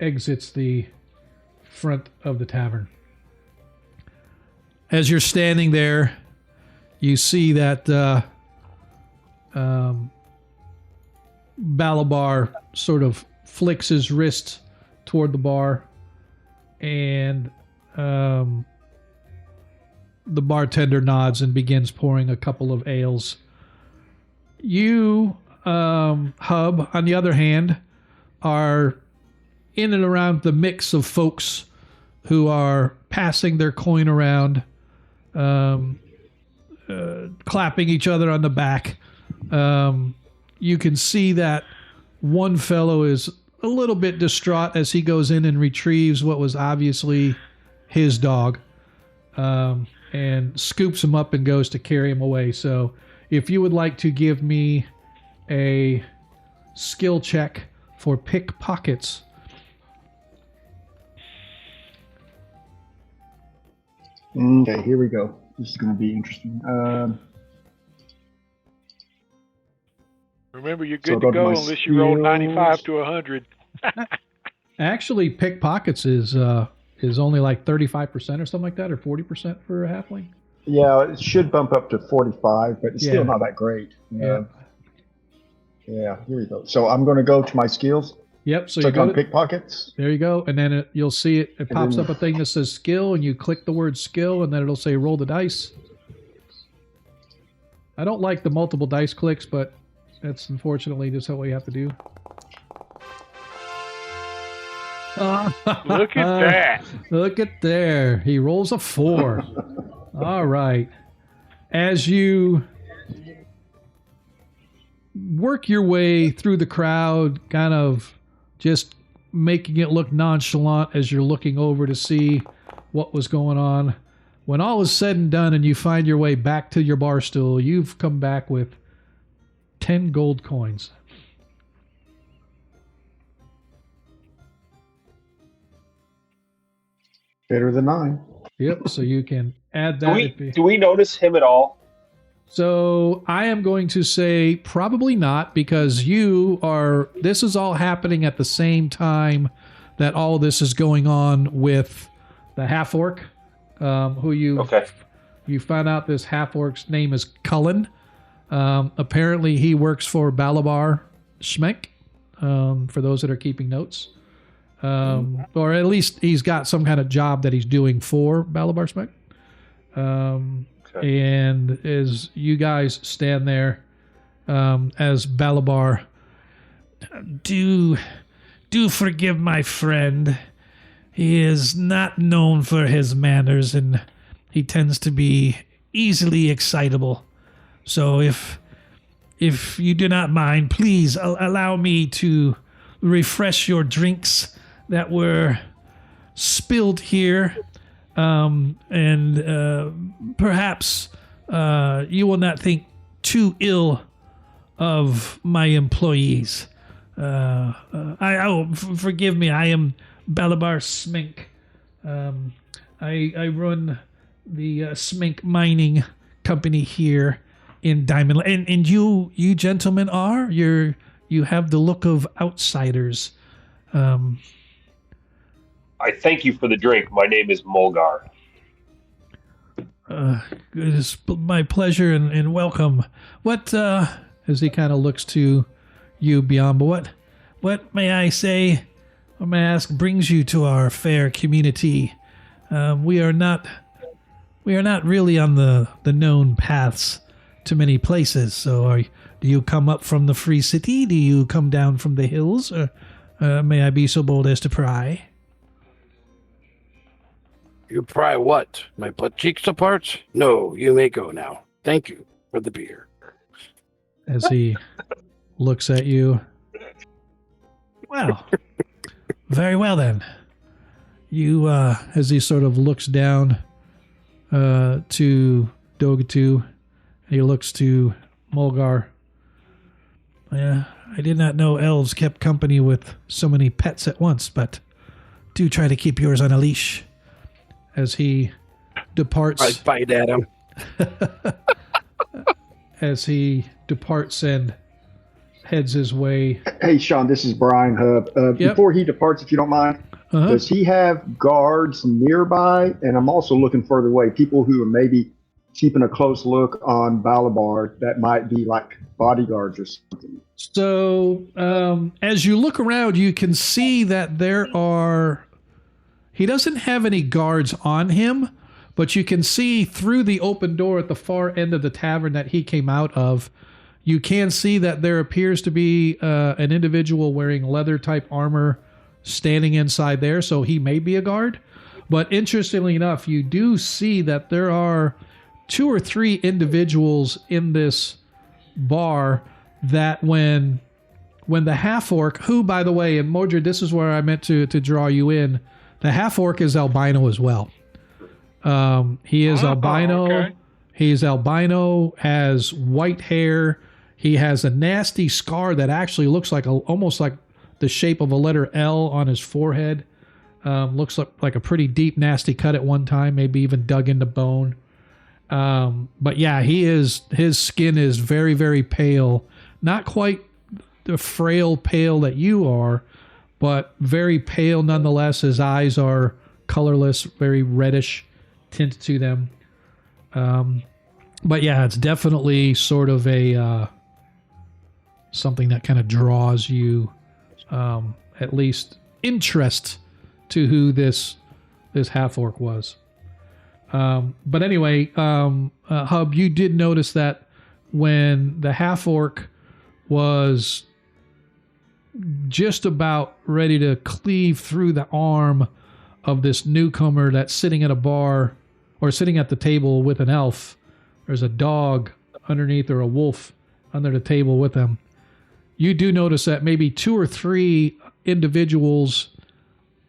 exits the front of the tavern. As you're standing there, you see that Balabar sort of flicks his wrist toward the bar, and the bartender nods and begins pouring a couple of ales. You, Hub, on the other hand, are in and around the mix of folks who are passing their coin around, clapping each other on the back. You can see that one fellow is a little bit distraught as he goes in and retrieves what was obviously his dog, and scoops him up and goes to carry him away. So if you would like to give me a skill check for pickpockets. Okay, here we go. This is going to be interesting. Remember, you're So good I'll to go go to my unless you roll skills. 95 to 100. Actually, pickpockets is only like 35% or something like that, or 40% for a halfling. Yeah, it should bump up to 45, but it's Yeah. still not that great. Yeah. Yeah, here we go. So I'm going to go to my skills. Yep. So you Click go on to, pickpockets. there you go, and then you'll see it. It pops then- up a thing that says skill, and you click the word skill, and then it'll say roll the dice. I don't like the multiple dice clicks, but that's unfortunately just what we have to do. Look at that. Look at there. He rolls a 4. All right. As you work your way through the crowd, kind of just making it look nonchalant as you're looking over to see what was going on. When all is said and done and you find your way back to your bar stool, you've come back with 10 gold coins. Better than 9. Yep, so you can add that. Do we notice him at all? So I am going to say probably not, because this is all happening at the same time that all this is going on with the half-orc, who you found out this half-orc's name is Cullen. Apparently he works for Balabar Schmeck, for those that are keeping notes. Or at least he's got some kind of job that he's doing for Balabar Schmeck. And as you guys stand there, as Balabar, do forgive my friend. He is not known for his manners, and he tends to be easily excitable. So if you do not mind, please allow me to refresh your drinks that were spilled here. And perhaps you will not think too ill of my employees. Forgive me. I am Balabar Smink. I run the Smink mining company here in Diamond. And you gentlemen you have the look of outsiders. I thank you for the drink. My name is Mulgar. It's my pleasure and welcome. What, as he kind of looks to you, Biamba, what may I say, or may I ask, brings you to our fair community? We are not really on the known paths to many places. So do you come up from the Free City? Do you come down from the hills? Or may I be so bold as to pry? You pry what? My butt cheeks apart? No, you may go now. Thank you for the beer. As he looks at you. Well, very well then. You, as he sort of looks down to Dogatu, he looks to Mulgar. I did not know elves kept company with so many pets at once, but do try to keep yours on a leash. As he departs, I bite at him. As he departs and heads his way. Hey, Sean, this is Brian Hub. Yep. Before he departs, if you don't mind, does he have guards nearby? And I'm also looking further away, people who are maybe keeping a close look on Balabar that might be like bodyguards or something. So as you look around, you can see that he doesn't have any guards on him, but you can see through the open door at the far end of the tavern that he came out of, you can see that there appears to be an individual wearing leather-type armor standing inside there, so he may be a guard. But interestingly enough, you do see that there are 2 or 3 individuals in this bar that when the half-orc, who, by the way, and Modred, this is where I meant to draw you in, the half-orc is albino as well. He is albino. Okay. He's albino, has white hair. He has a nasty scar that actually looks like almost like the shape of a letter L on his forehead. Looks like a pretty deep, nasty cut at one time, maybe even dug into bone. But yeah, his skin is very, very pale. Not quite the frail pale that you are, but very pale nonetheless. His eyes are colorless, very reddish tint to them. But yeah, it's definitely sort of a something that kind of draws you at least interest to who this half-orc was. But anyway, Hub, you did notice that when the half-orc was just about ready to cleave through the arm of this newcomer that's sitting at a bar or sitting at the table with an elf, there's a dog underneath or a wolf under the table with him. You do notice that maybe 2 or 3 individuals,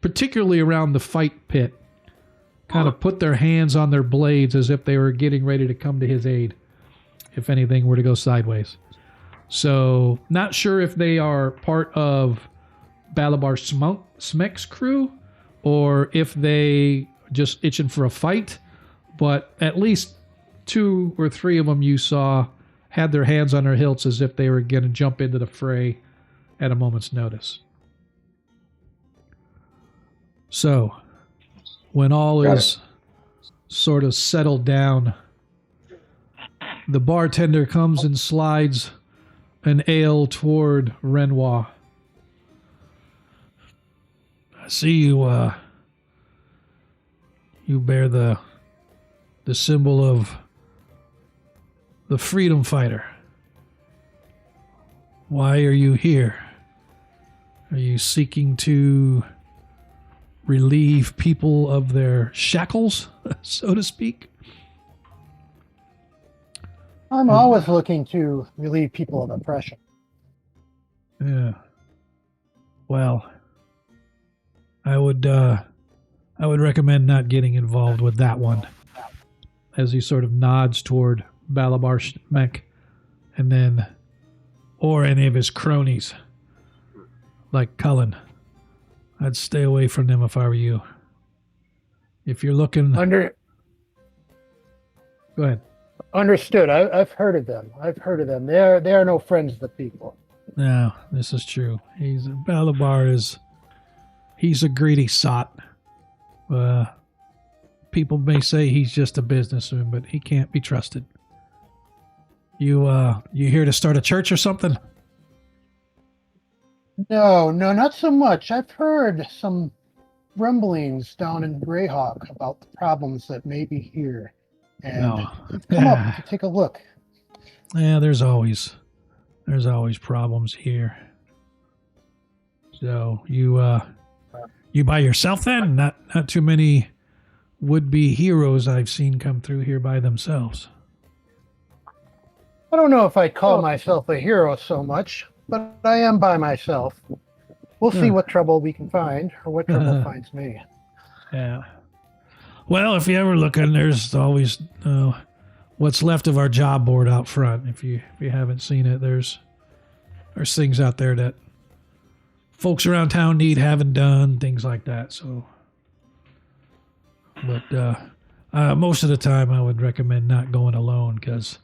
particularly around the fight pit, kind of put their hands on their blades as if they were getting ready to come to his aid if anything were to go sideways. So, not sure if they are part of Balabar Smek's crew or if they just itching for a fight, but at least 2 or 3 of them you saw had their hands on their hilts as if they were going to jump into the fray at a moment's notice. So, when all is sort of settled down, the bartender comes and slides an ale toward Renoir. I see you, you bear the symbol of the freedom fighter. Why are you here? Are you seeking to relieve people of their shackles, so to speak? I'm always looking to relieve people of oppression. Yeah. Well, I would recommend not getting involved with that one. As he sort of nods toward Balabar Shmek, and then, or any of his cronies, like Cullen. I'd stay away from them if I were you. If you're looking... Go ahead. Understood. I've heard of them. They are no friends of the people. No, this is true. Balabar he's a greedy sot. People may say he's just a businessman, but he can't be trusted. You here to start a church or something? No, not so much. I've heard some rumblings down in Greyhawk about the problems that may be here. And I've come up to take a look. Yeah, there's always problems here. So you by yourself then? Not too many would-be heroes I've seen come through here by themselves. I don't know if I'd call myself a hero so much, but I am by myself. We'll see what trouble we can find, or what trouble finds me. Yeah. Well, if you're ever looking, there's always what's left of our job board out front. If you haven't seen it, there's things out there that folks around town need having done, things like that. So, but most of the time, I would recommend not going alone, because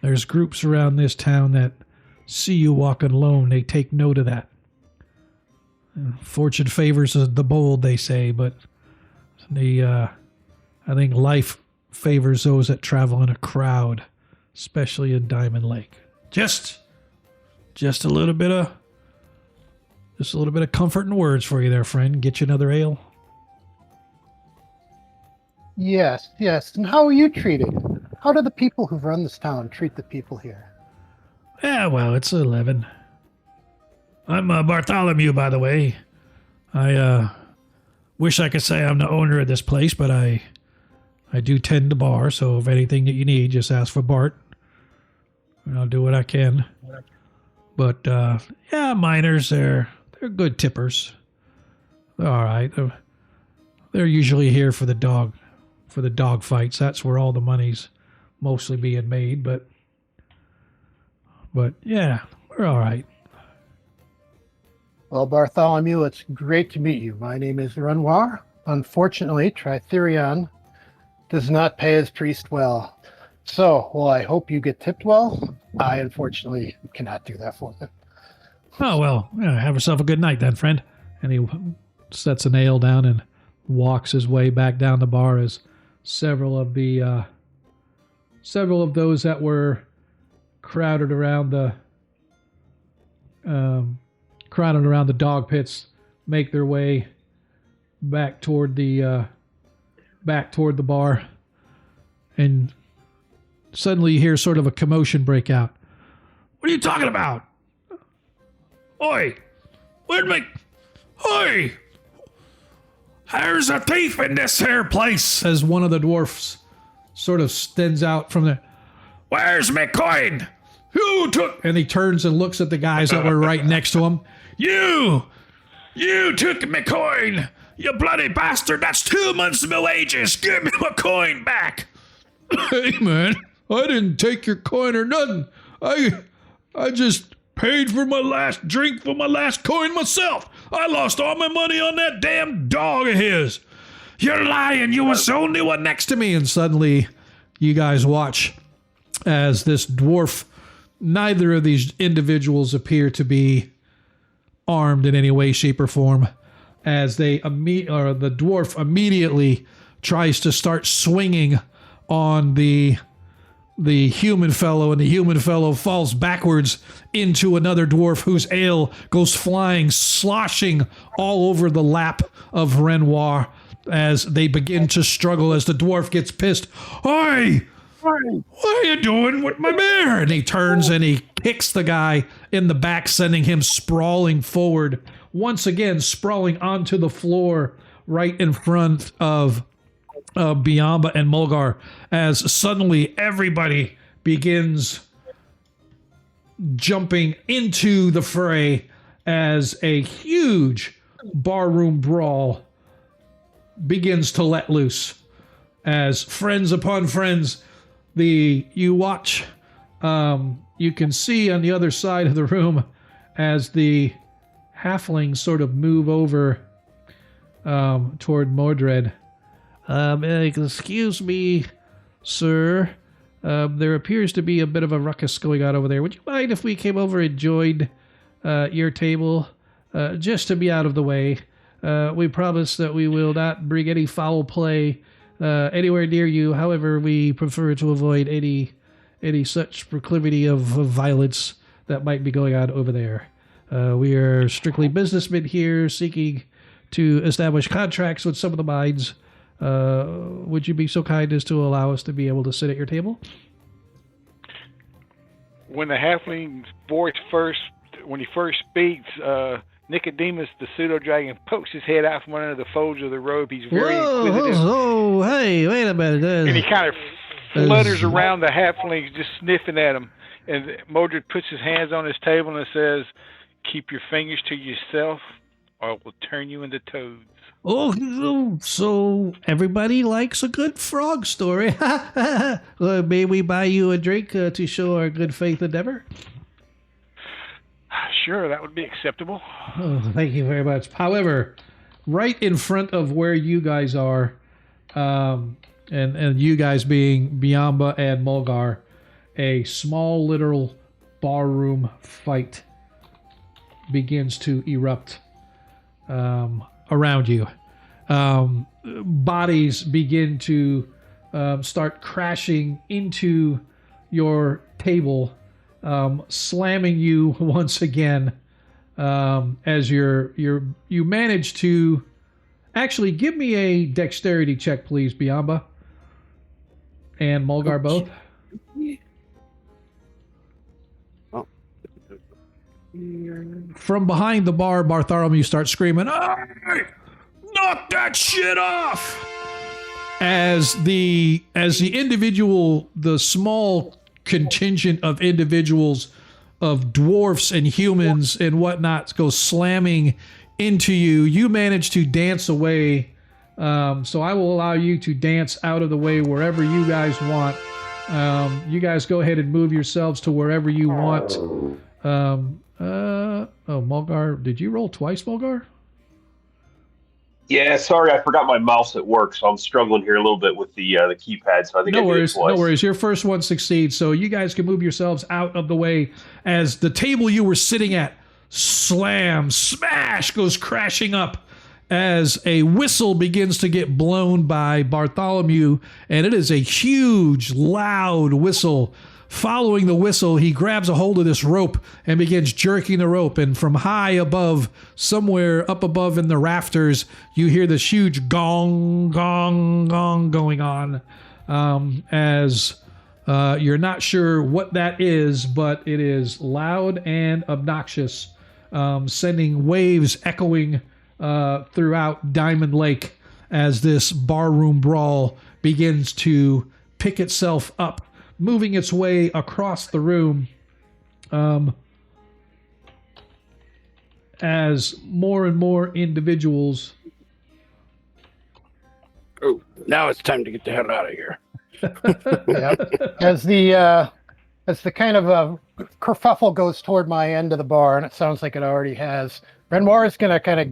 there's groups around this town that see you walking alone. They take note of that. Fortune favors the bold, they say, but I think life favors those that travel in a crowd, especially in Diamond Lake. Just a little bit of comfort and words for you there, friend. Get you another ale. Yes. And how are you treated? How do the people who run this town treat the people here? Yeah, well, it's 11. I'm Bartholomew, by the way. I wish I could say I'm the owner of this place, but I do tend the bar, so if anything that you need, just ask for Bart. And I'll do what I can. But, yeah, miners, they're good tippers. They're all right. They're usually here for the dog fights. That's where all the money's mostly being made, but yeah, we're all right. Well, Bartholomew, it's great to meet you. My name is Renoir. Unfortunately, Tritherion does not pay his priest well. So, while I hope you get tipped well, I unfortunately cannot do that for them. Oh, well, yeah, have yourself a good night then, friend. And he sets a nail down and walks his way back down the bar as several of those that were crowded around the dog pits make their way back toward the bar, and suddenly you hear sort of a commotion break out. What are you talking about? Oi! Oi! There's a thief in this here place, as one of the dwarfs sort of stands out from there. Where's my coin? Who took... And he turns and looks at the guys that were right next to him. You! You took my coin! You bloody bastard! That's 2 months of my wages! Give me my coin back! Hey, man, I didn't take your coin or nothing. I just paid for my last drink for my last coin myself. I lost all my money on that damn dog of his. You're lying. You was the only one next to me. And suddenly, you guys watch as this dwarf, neither of these individuals appear to be armed in any way, shape, or form, as the dwarf immediately tries to start swinging on the human fellow, and the human fellow falls backwards into another dwarf whose ale goes flying, sloshing all over the lap of Renoir as they begin to struggle, as the dwarf gets pissed. Oi! What are you doing with my mare? And he turns and he kicks the guy in the back, sending him sprawling forward, once again sprawling onto the floor right in front of Biamba and Mulgar, as suddenly everybody begins jumping into the fray as a huge barroom brawl begins to let loose. As friends upon friends, you watch, you can see on the other side of the room as the halflings sort of move over toward Modred. Excuse me, sir. There appears to be a bit of a ruckus going on over there. Would you mind if we came over and joined your table, just to be out of the way? We promise that we will not bring any foul play anywhere near you. However, we prefer to avoid any such proclivity of violence that might be going on over there. We are strictly businessmen here, seeking to establish contracts with some of the mines. Would you be so kind as to allow us to be able to sit at your table? When the halfling's voice when he first speaks, Nicodemus, the pseudo-dragon, pokes his head out from under the folds of the robe. He's very inquisitive. Oh, hey, wait a minute. And he kind of flutters around the halflings, just sniffing at him. And Modred puts his hands on his table and says, "Keep your fingers to yourself, or it will turn you into toads." Oh, so everybody likes a good frog story. May we buy you a drink to show our good faith endeavor? Sure, that would be acceptable. Oh, thank you very much. However, right in front of where you guys are, and you guys being Biamba and Mulgar, a small literal barroom fight begins to erupt around you. Bodies begin to start crashing into your table, slamming you once again, as you manage to actually give me a dexterity check, please, Biamba and Mulgar both. From behind the bar, Bartholomew starts screaming, "Hey, knock that shit off!" As the individual, the small contingent of individuals, of dwarfs and humans and whatnot, go slamming into you. You manage to dance away, so I will allow you to dance out of the way wherever you guys want. You guys go ahead and move yourselves to wherever you want. Mulgar, did you roll twice, Mulgar? Yeah, sorry, I forgot my mouse at work, so I'm struggling here a little bit with the keypad. So I think no worries. Your first one succeeds, so you guys can move yourselves out of the way as the table you were sitting at, slam, smash, goes crashing up as a whistle begins to get blown by Bartholomew, and it is a huge, loud whistle. Following the whistle, he grabs a hold of this rope and begins jerking the rope. And from high above, somewhere up above in the rafters, you hear this huge gong, gong, gong going on. As you're not sure what that is, but it is loud and obnoxious, sending waves echoing throughout Diamond Lake as this barroom brawl begins to pick itself up, moving its way across the room, as more and more individuals. Oh, now it's time to get the hell out of here. Yep. As the kind of kerfuffle goes toward my end of the bar, and it sounds like it already has, Renoir is going to kind of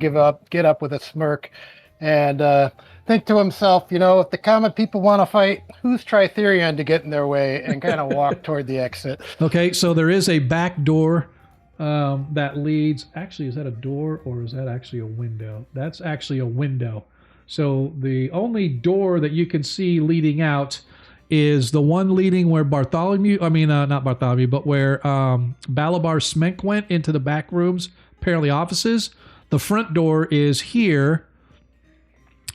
get up with a smirk, and think to himself, if the common people want to fight, who's Tritherion to get in their way, and kind of walk toward the exit. Okay, so there is a back door that leads. Actually, is that a door or is that actually a window? That's actually a window. So the only door that you can see leading out is the one leading where not Bartholomew, but where Balabar Smenk went into the back rooms, apparently offices. The front door is here,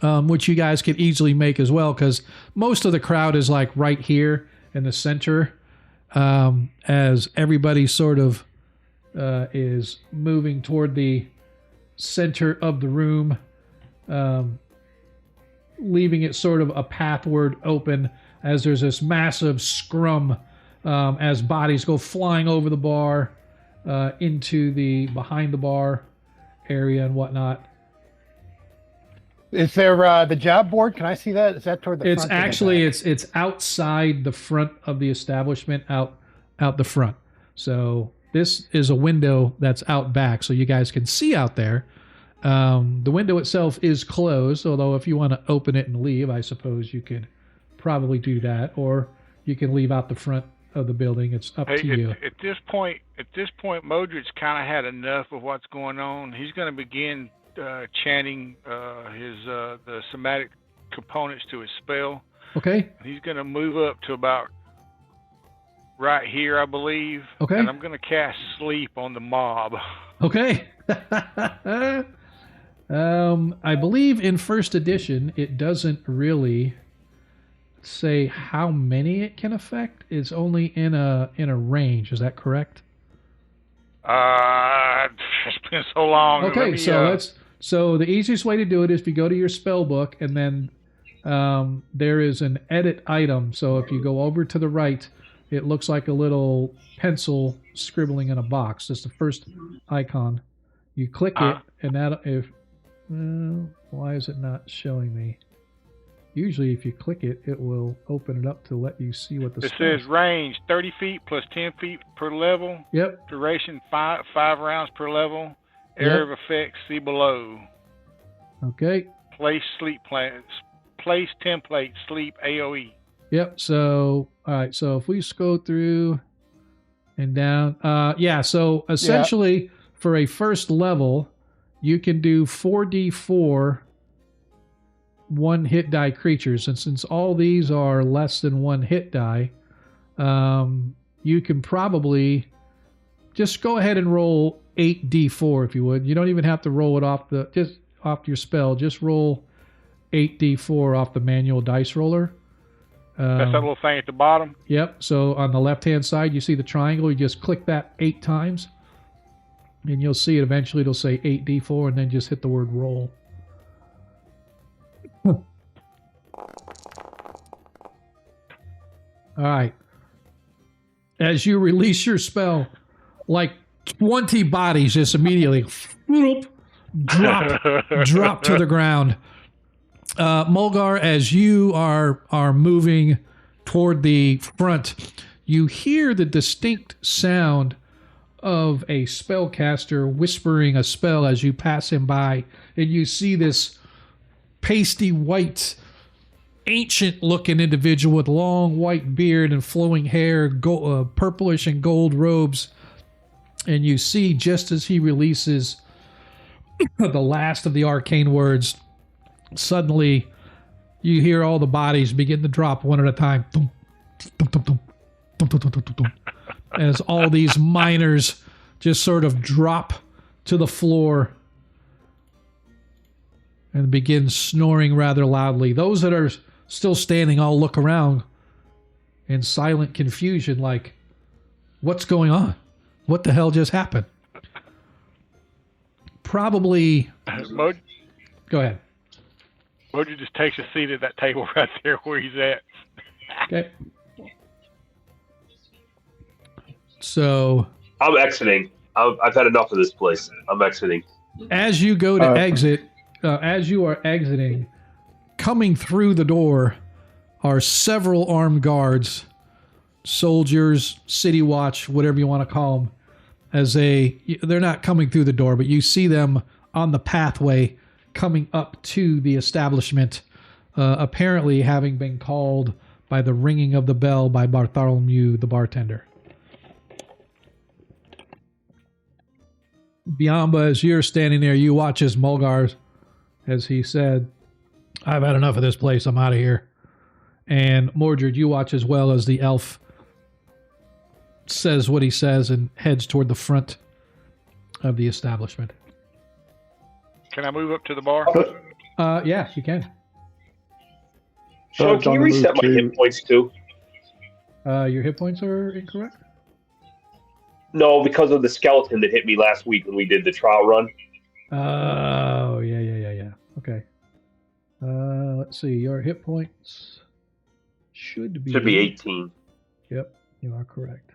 which you guys could easily make as well, because most of the crowd is like right here in the center, as everybody sort of is moving toward the center of the room, leaving it sort of a pathward open as there's this massive scrum as bodies go flying over the bar into the behind the bar area and whatnot. Is there the job board? Can I see that? Is that toward the It's front? actually it's outside the front of the establishment, out the front. So this is a window that's out back, so you guys can see out there. The window itself is closed, although if you want to open it and leave, I suppose you could probably do that, or you can leave out the front of the building. It's up to you. At this point, Modred's kind of had enough of what's going on. He's going to begin chanting the somatic components to his spell. Okay. He's going to move up to about right here, I believe. Okay. And I'm going to cast sleep on the mob. Okay. I believe in first edition it doesn't really say how many it can affect. It's only in a range. Is that correct? It's been so long. Okay, so the easiest way to do it is if you go to your spell book, and then there is an edit item. So if you go over to the right, it looks like a little pencil scribbling in a box. That's the first icon. You click it, and that why is it not showing me? Usually if you click it, it will open it up to let you see what the It says range 30 feet plus 10 feet per level. Yep. Duration 5 rounds per level. Area of effect, see below. Okay. Place template, sleep, AoE. Yep. So, all right. So if we scroll through and down, so essentially for a first level, you can do 4d4 one hit die creatures. And since all these are less than one hit die, you can probably just go ahead and roll 8d4 if you would. You don't even have to roll it off your spell. Just roll 8d4 off the manual dice roller. That's that little thing at the bottom? Yep. So on the left-hand side, you see the triangle. You just click that 8 times, and you'll see it eventually. It'll say 8d4, and then just hit the word roll. All right. As you release your spell, like 20 bodies just immediately drop to the ground. Mulgar, as you are moving toward the front, you hear the distinct sound of a spellcaster whispering a spell as you pass him by, and you see this pasty white, ancient-looking individual with long white beard and flowing hair, purplish and gold robes, and you see just as he releases the last of the arcane words, suddenly you hear all the bodies begin to drop one at a time. As all these miners just sort of drop to the floor and begin snoring rather loudly. Those that are still standing all look around in silent confusion, like, what's going on? What the hell just happened? Probably... Go ahead. Modred just takes a seat at that table right there where he's at. Okay. So... I'm exiting. I've had enough of this place. I'm exiting. As you go to exit, as you are exiting, coming through the door are several armed guards, soldiers, city watch, whatever you want to call them. They're not coming through the door, but you see them on the pathway coming up to the establishment, apparently having been called by the ringing of the bell by Bartholomew, the bartender. Biamba, as you're standing there, you watch as Mulgar, as he said, I've had enough of this place, I'm out of here. And Modred, you watch as well as the elf says what he says and heads toward the front of the establishment. Can I move up to the bar? Yeah, you can. Sean, can you reset my hit points too? Your hit points are incorrect? No, because of the skeleton that hit me last week when we did the trial run. Oh, yeah. Okay. Let's see. Your hit points should be 18. Yep, you are correct.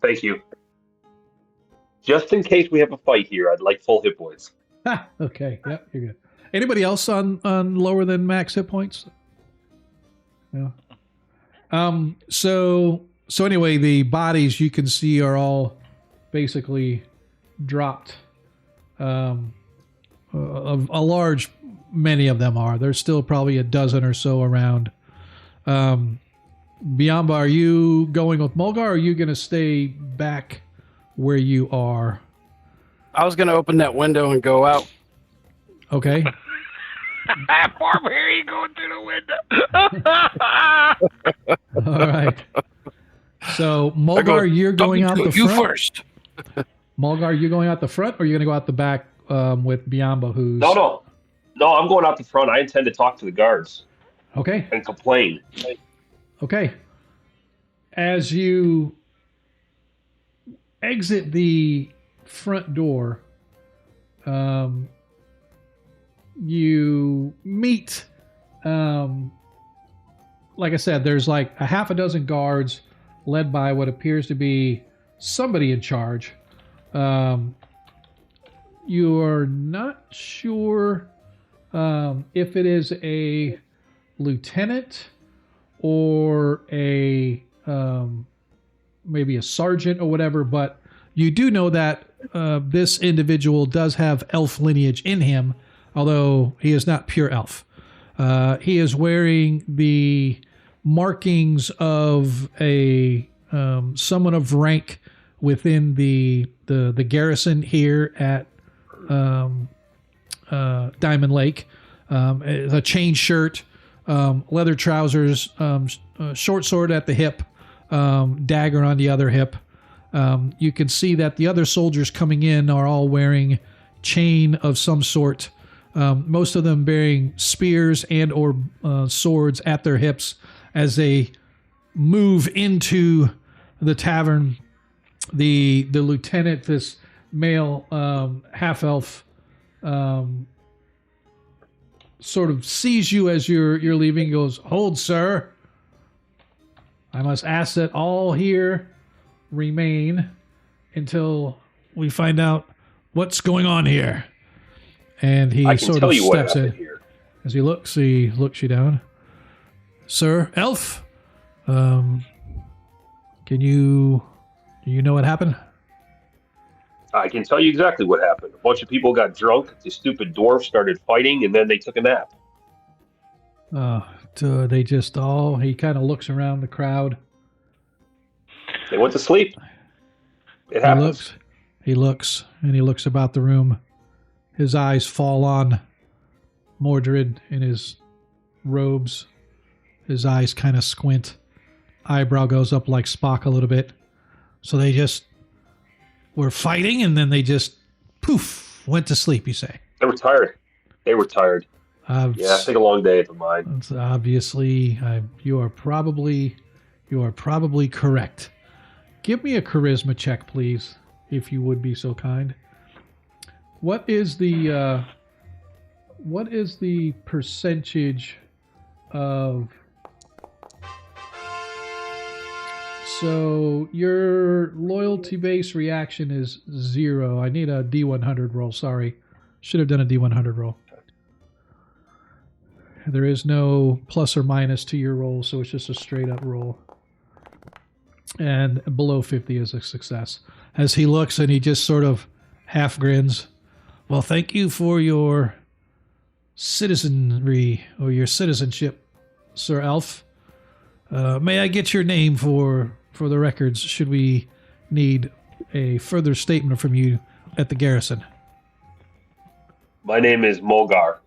Thank you. Just in case we have a fight here, I'd like full hit points. Okay. Yep, you're good. Anybody else on lower than max hit points? No. So anyway, the bodies you can see are all basically dropped. A large many of them are. There's still probably a dozen or so around. Biamba, are you going with Mulgar, or are you going to stay back where you are? I was going to open that window and go out. Okay. Barbarian going through the window. All right. So, Mulgar, you're going out the front? You first. Mulgar, you going out the front, or are you going to go out the back with Biamba, who's... No, I'm going out the front. I intend to talk to the guards. Okay. And complain. Okay. As you exit the front door, you meet, like I said, there's like a half a dozen guards led by what appears to be somebody in charge. You're not sure if it is a lieutenant or a maybe a sergeant or whatever, but you do know that this individual does have elf lineage in him, although he is not pure elf. He is wearing the markings of a someone of rank within the garrison here at Diamond Lake. A chain shirt, leather trousers, short sword at the hip, dagger on the other hip. You can see that the other soldiers coming in are all wearing chain of some sort, most of them bearing spears and or swords at their hips as they move into the tavern. The lieutenant, this male half-elf, sort of sees you as you're leaving. He goes, "Hold, sir. I must ask that all here remain until we find out what's going on here." And he sort of steps in. Here. As he looks you down. "Sir, elf, do you know what happened?" I can tell you exactly what happened. A bunch of people got drunk. The stupid dwarf started fighting, and then they took a nap. They just all... He kind of looks around the crowd. They went to sleep. It happens. He looks about the room. His eyes fall on Modred in his robes. His eyes kind of squint. Eyebrow goes up like Spock a little bit. So they just were fighting, and then they just, poof, went to sleep, you say? They were tired. Yeah, take a long day at the mine. That's obviously, you are probably correct. Give me a charisma check, please, if you would be so kind. What is the percentage of So your loyalty base reaction is 0. I need a D100 roll. Sorry. Should have done a D100 roll. There is no plus or minus to your roll, so it's just a straight up roll. And below 50 is a success. As he looks and he just sort of half grins. Well, thank you for your citizenry or your citizenship, Sir Elf. May I get your name for the records should we need a further statement from you at the garrison? My name is Mulgar.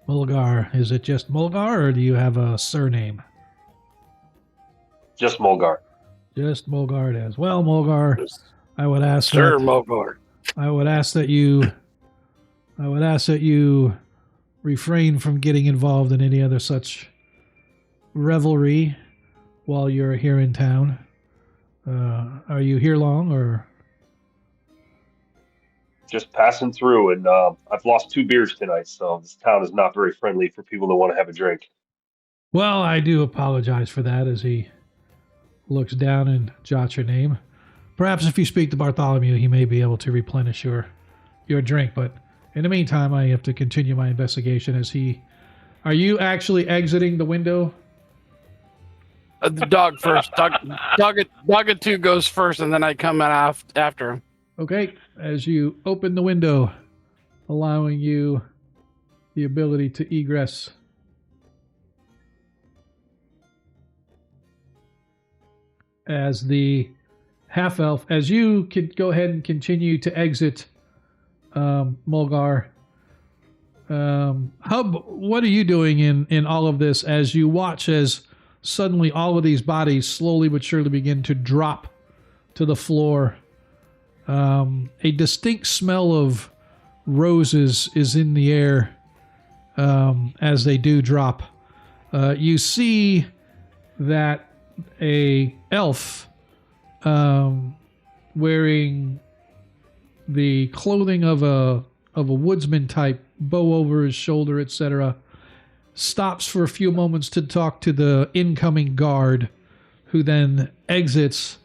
Mulgar. Is it just Mulgar or do you have a surname? Just Mulgar. Just Mulgar it is. Well, Mulgar, I would ask Sir that, Mogor. I would ask that you refrain from getting involved in any other such revelry while you're here in town. Are you here long or? Just passing through, and I've lost 2 beers tonight, so this town is not very friendly for people that want to have a drink. Well, I do apologize for that as he looks down and jots your name. Perhaps if you speak to Bartholomew, he may be able to replenish your drink, but in the meantime, I have to continue my investigation as he... Are you actually exiting the window? The dog first. Dog 2 goes first, and then I come out after him. Okay, as you open the window, allowing you the ability to egress. As the half-elf, as you could go ahead and continue to exit, Mulgar, Hub, what are you doing in all of this as you watch as suddenly all of these bodies slowly but surely begin to drop to the floor? A distinct smell of roses is in the air as they do drop. You see that a elf wearing the clothing of a woodsman type, bow over his shoulder, etc., stops for a few moments to talk to the incoming guard, who then exits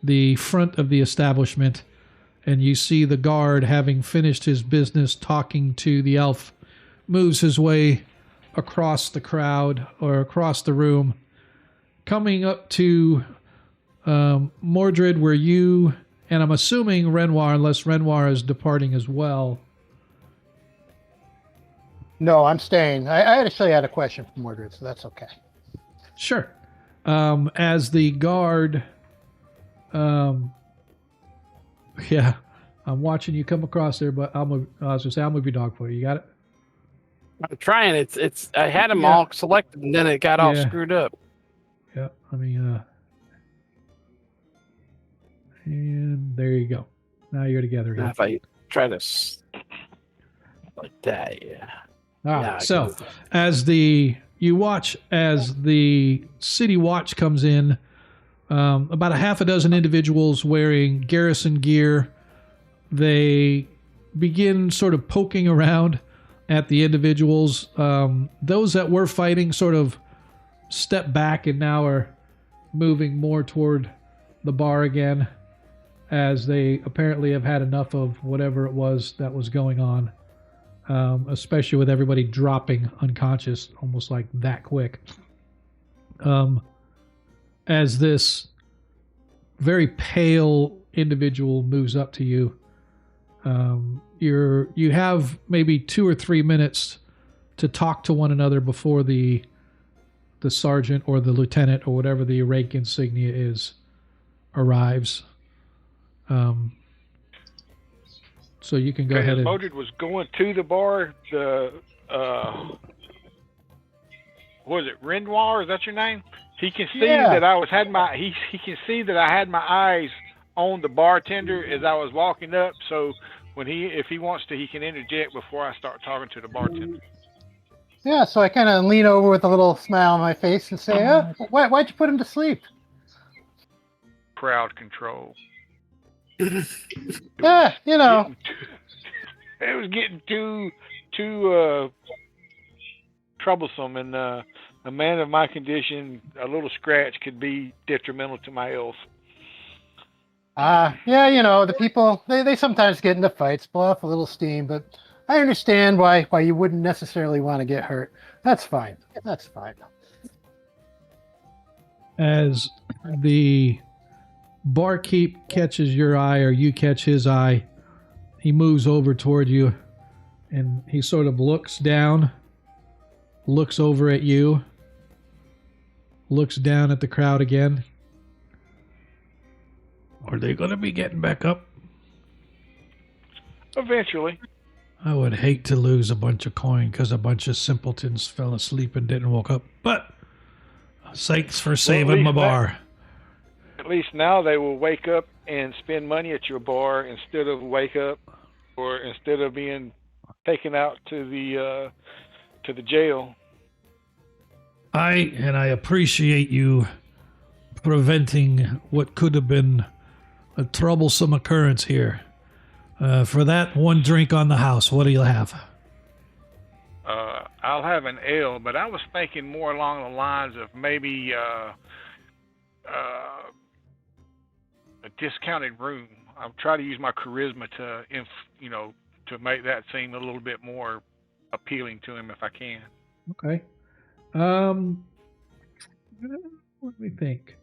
the front of the establishment, and you see the guard, having finished his business talking to the elf, moves his way across the crowd or across the room, coming up to Modred, where you, and I'm assuming Renoir, unless Renoir is departing as well. No, I'm staying. I actually had a question for Modred, so that's okay. Sure. As the guard... yeah, I'm watching you come across there, but I was gonna say I'll move your dog for you. You got it? I'm trying. It's. I had them all selected, and then it got all screwed up. Yeah. Let me. And there you go. Now you're together again. Now if I try to like that, yeah. All right. So as you watch as the city watch comes in. About a half a dozen individuals wearing garrison gear. They begin sort of poking around at the individuals. Those that were fighting sort of step back and now are moving more toward the bar again, as they apparently have had enough of whatever it was that was going on, especially with everybody dropping unconscious almost like that quick. As this very pale individual moves up to you, you have maybe 2 or 3 minutes to talk to one another before the sergeant or the lieutenant or whatever the rank insignia is arrives. So you can go ahead and... Modred was going to the bar. Was it Renoir? Is that your name? He can see that I he can see that I had my eyes on the bartender as I was walking up. So if he wants to, he can interject before I start talking to the bartender. Yeah, so I kind of lean over with a little smile on my face and say, why'd you put him to sleep? Crowd control. Yeah, you know. It was getting too troublesome, and a man of my condition, a little scratch could be detrimental to my health. Yeah, the people, they sometimes get into fights, blow off a little steam, but I understand why you wouldn't necessarily want to get hurt. That's fine. That's fine. As the barkeep catches your eye or you catch his eye, he moves over toward you and he sort of looks down, looks over at you, looks down at the crowd again. Are they going to be getting back up? Eventually. I would hate to lose a bunch of coin because a bunch of simpletons fell asleep and didn't woke up. But thanks for saving my bar. At least now they will wake up and spend money at your bar instead of being taken out to the jail. I appreciate you preventing what could have been a troublesome occurrence here. For that, one drink on the house. What do you have? I'll have an ale, but I was thinking more along the lines of maybe a discounted room. I'll try to use my charisma to make that seem a little bit more appealing to him if I can. Okay. Let me think.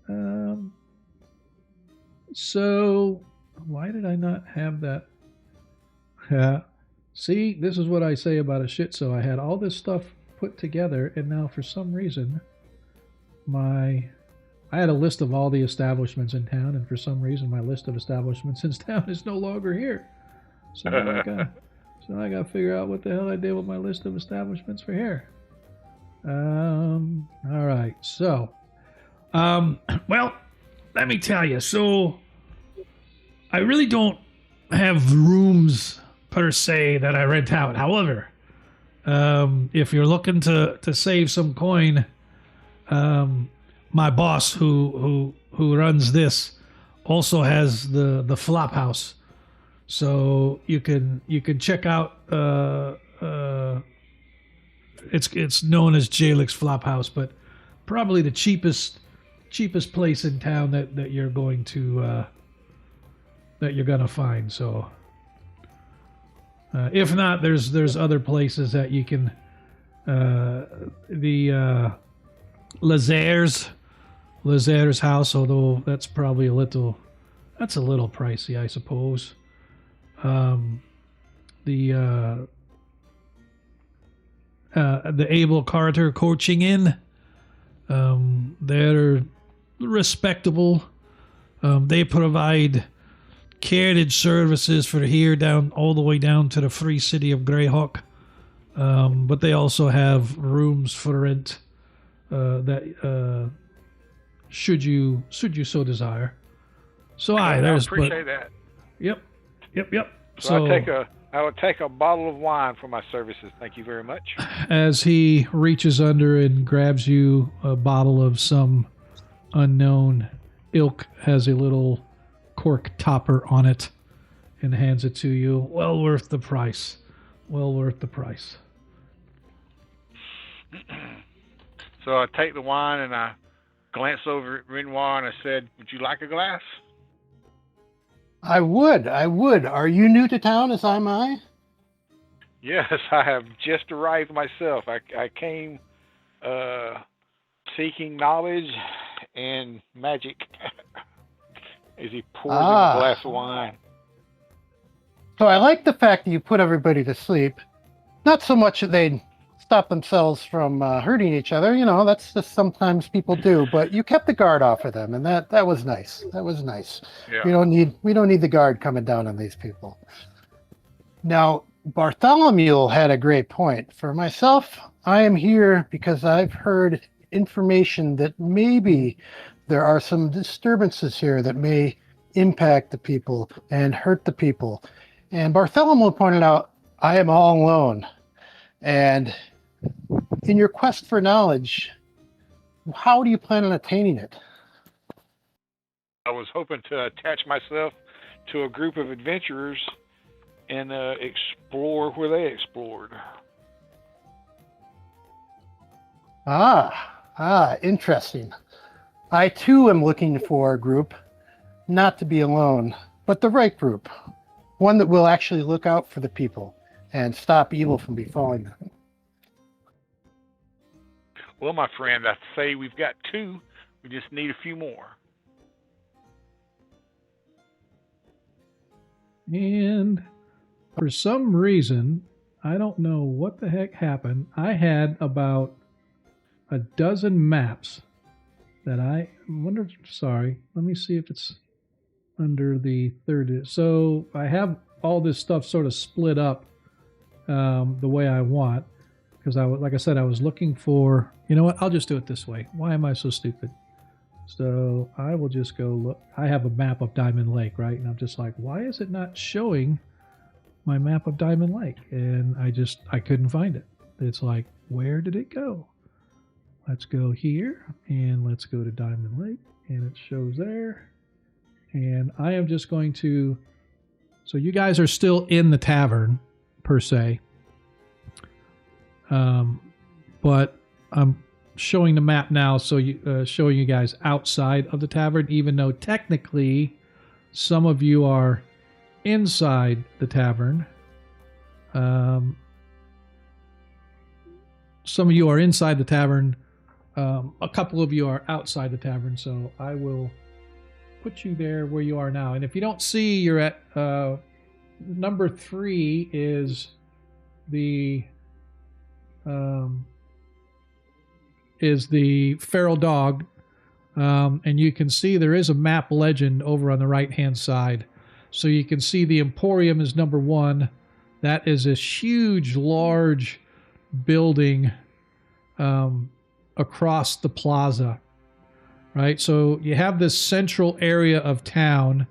So why did I not have that? See, this is what I say about a shit. So I had all this stuff put together, and now for some reason, I had a list of all the establishments in town, and for some reason, my list of establishments in town is no longer here. So now I got to figure out what the hell I did with my list of establishments for here. All right. So, well, let me tell you. So, I really don't have rooms per se that I rent out. However, if you're looking to save some coin, my boss who runs this also has the flop house, so you can check out. It's known as Jalek's Flop House, but probably the cheapest place in town that you're going to find. So. If not, there's other places that you can. The Lazaire's house, although that's probably a little pricey, I suppose. The Abel Carter Coaching Inn, they're respectable. They provide carriage services for here down all the way down to the free city of Greyhawk, but they also have rooms for rent that should you so desire. So I appreciate that. Yep. So I would take a bottle of wine for my services. Thank you very much. As he reaches under and grabs you a bottle of some unknown ilk, has a little cork topper on it, and hands it to you. Well worth the price. So I take the wine and I glance over at Renoir and I said, "Would you like a glass?" I would. Are you new to town as am I? Yes, I have just arrived myself. I came seeking knowledge and magic. As he pours in a glass of wine. So I like the fact that you put everybody to sleep. Not so much that they'd stop themselves from hurting each other. That's just sometimes people do. But you kept the guard off of them, and that was nice. That was nice. Yeah. We don't need the guard coming down on these people. Now, Bartholomew had a great point. For myself, I am here because I've heard information that maybe there are some disturbances here that may impact the people and hurt the people. And Bartholomew pointed out, I am all alone. And in your quest for knowledge, how do you plan on attaining it? I was hoping to attach myself to a group of adventurers and explore where they explored. Interesting. I too am looking for a group, not to be alone, but the right group. One that will actually look out for the people and stop evil from befalling them. Well, my friend, I say we've got two. We just need a few more. And for some reason, I don't know what the heck happened. I had about a dozen maps that I wonder. Sorry, let me see if it's under the third. So I have all this stuff sort of split up the way I want, because like I said, I was looking for. You know what? I'll just do it this way. Why am I so stupid? So I will just go look. I have a map of Diamond Lake, right? And I'm just like, why is it not showing my map of Diamond Lake? And I couldn't find it. It's like, where did it go? Let's go here and let's go to Diamond Lake, and it shows there. And I am just going to, so you guys are still in the tavern per se. But I'm showing the map now, so showing you guys outside of the tavern, even though technically some of you are inside the tavern. Some of you are inside the tavern. A couple of you are outside the tavern, so I will put you there where you are now. And if you don't see, you're at number 3 is the feral dog, and you can see there is a map legend over on the right hand side. So you can see the Emporium is number 1. That is a huge, large building across the plaza, right? So you have this central area of town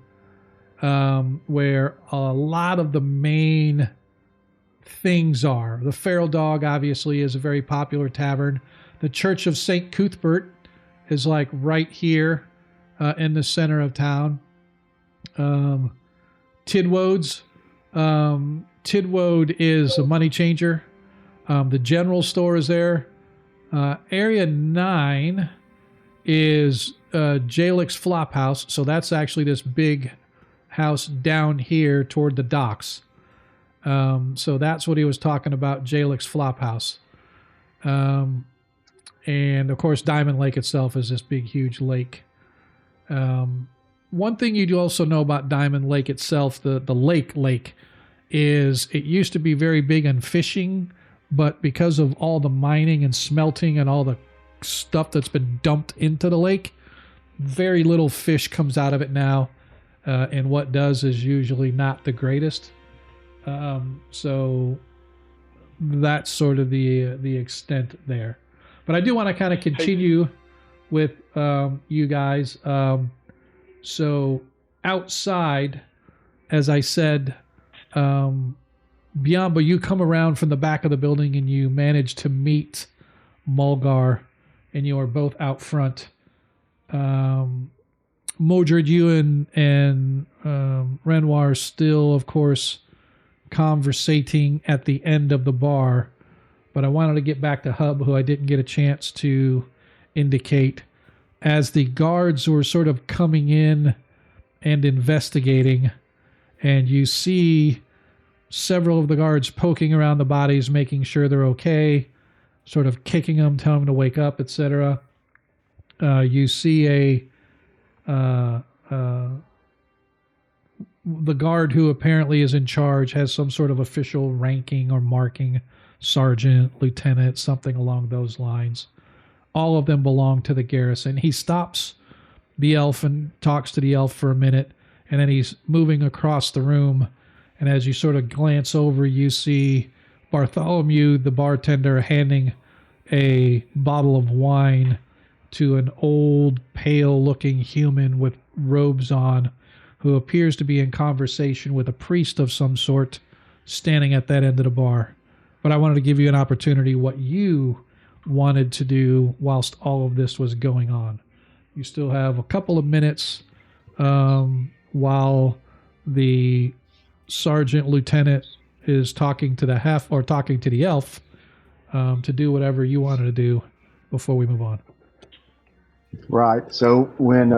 where a lot of the main things are. The Feral Dog obviously is a very popular tavern. The Church of St. Cuthbert is like right here in the center of town. Tidwode's. Tidwode is a money changer. The general store is there. Area 9 is Jalek's Flophouse. So that's actually this big house down here toward the docks. So that's what he was talking about, Jalek's Flophouse. And of course, Diamond Lake itself is this big, huge lake. One thing you do also know about Diamond Lake itself, the lake, is it used to be very big on fishing, but because of all the mining and smelting and all the stuff that's been dumped into the lake, very little fish comes out of it now. And what does is usually not the greatest. So that's sort of the extent there. But I do want to kind of continue with you guys. So outside, as I said, Biamba, you come around from the back of the building and you manage to meet Mulgar, and you are both out front. Modred, you and Renoir still, of course, conversating at the end of the bar. But I wanted to get back to Hub, who I didn't get a chance to indicate. As the guards were sort of coming in and investigating, and you see several of the guards poking around the bodies, making sure they're okay, sort of kicking them, telling them to wake up, etc. You see the guard who apparently is in charge has some sort of official ranking or marking, sergeant, lieutenant, something along those lines. All of them belong to the garrison. He stops the elf and talks to the elf for a minute, and then he's moving across the room. And as you sort of glance over, you see Bartholomew, the bartender, handing a bottle of wine to an old, pale-looking human with robes on, who appears to be in conversation with a priest of some sort standing at that end of the bar. But I wanted to give you an opportunity what you wanted to do whilst all of this was going on. You still have a couple of minutes while the sergeant lieutenant is talking to the elf to do whatever you wanted to do. before we move on. Right. So when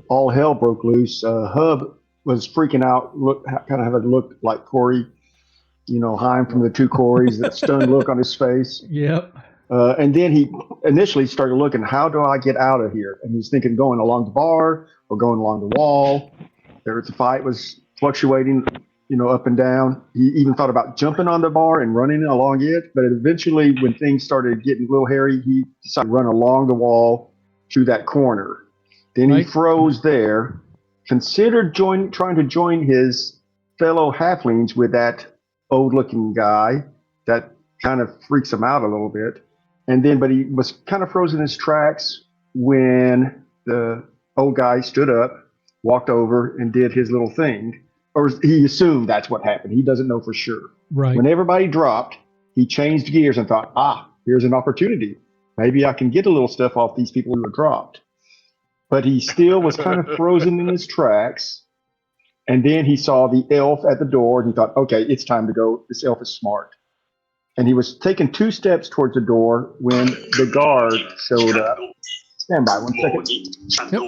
all hell broke loose, Hub was freaking out. Kind of had a look like Corey, Heim from the two Corys, that stunned look on his face. Yep. And then he initially started looking, how do I get out of here? And he's thinking going along the bar or going along the wall. The fight was fluctuating, up and down. He even thought about jumping on the bar and running along it. But eventually, when things started getting a little hairy, he decided to run along the wall through that corner. Then he froze there, considered trying to join his fellow halflings with that old-looking guy. That kind of freaks him out a little bit. But he was kind of frozen in his tracks when the old guy stood up, walked over, and did his little thing. Or he assumed that's what happened. He doesn't know for sure. Right. When everybody dropped, he changed gears and thought, here's an opportunity. Maybe I can get a little stuff off these people who were dropped. But he still was kind of frozen in his tracks. And then he saw the elf at the door, and he thought, okay, it's time to go. This elf is smart. And he was taking 2 steps towards the door when the guard showed up. Stand by 1 second. Yep.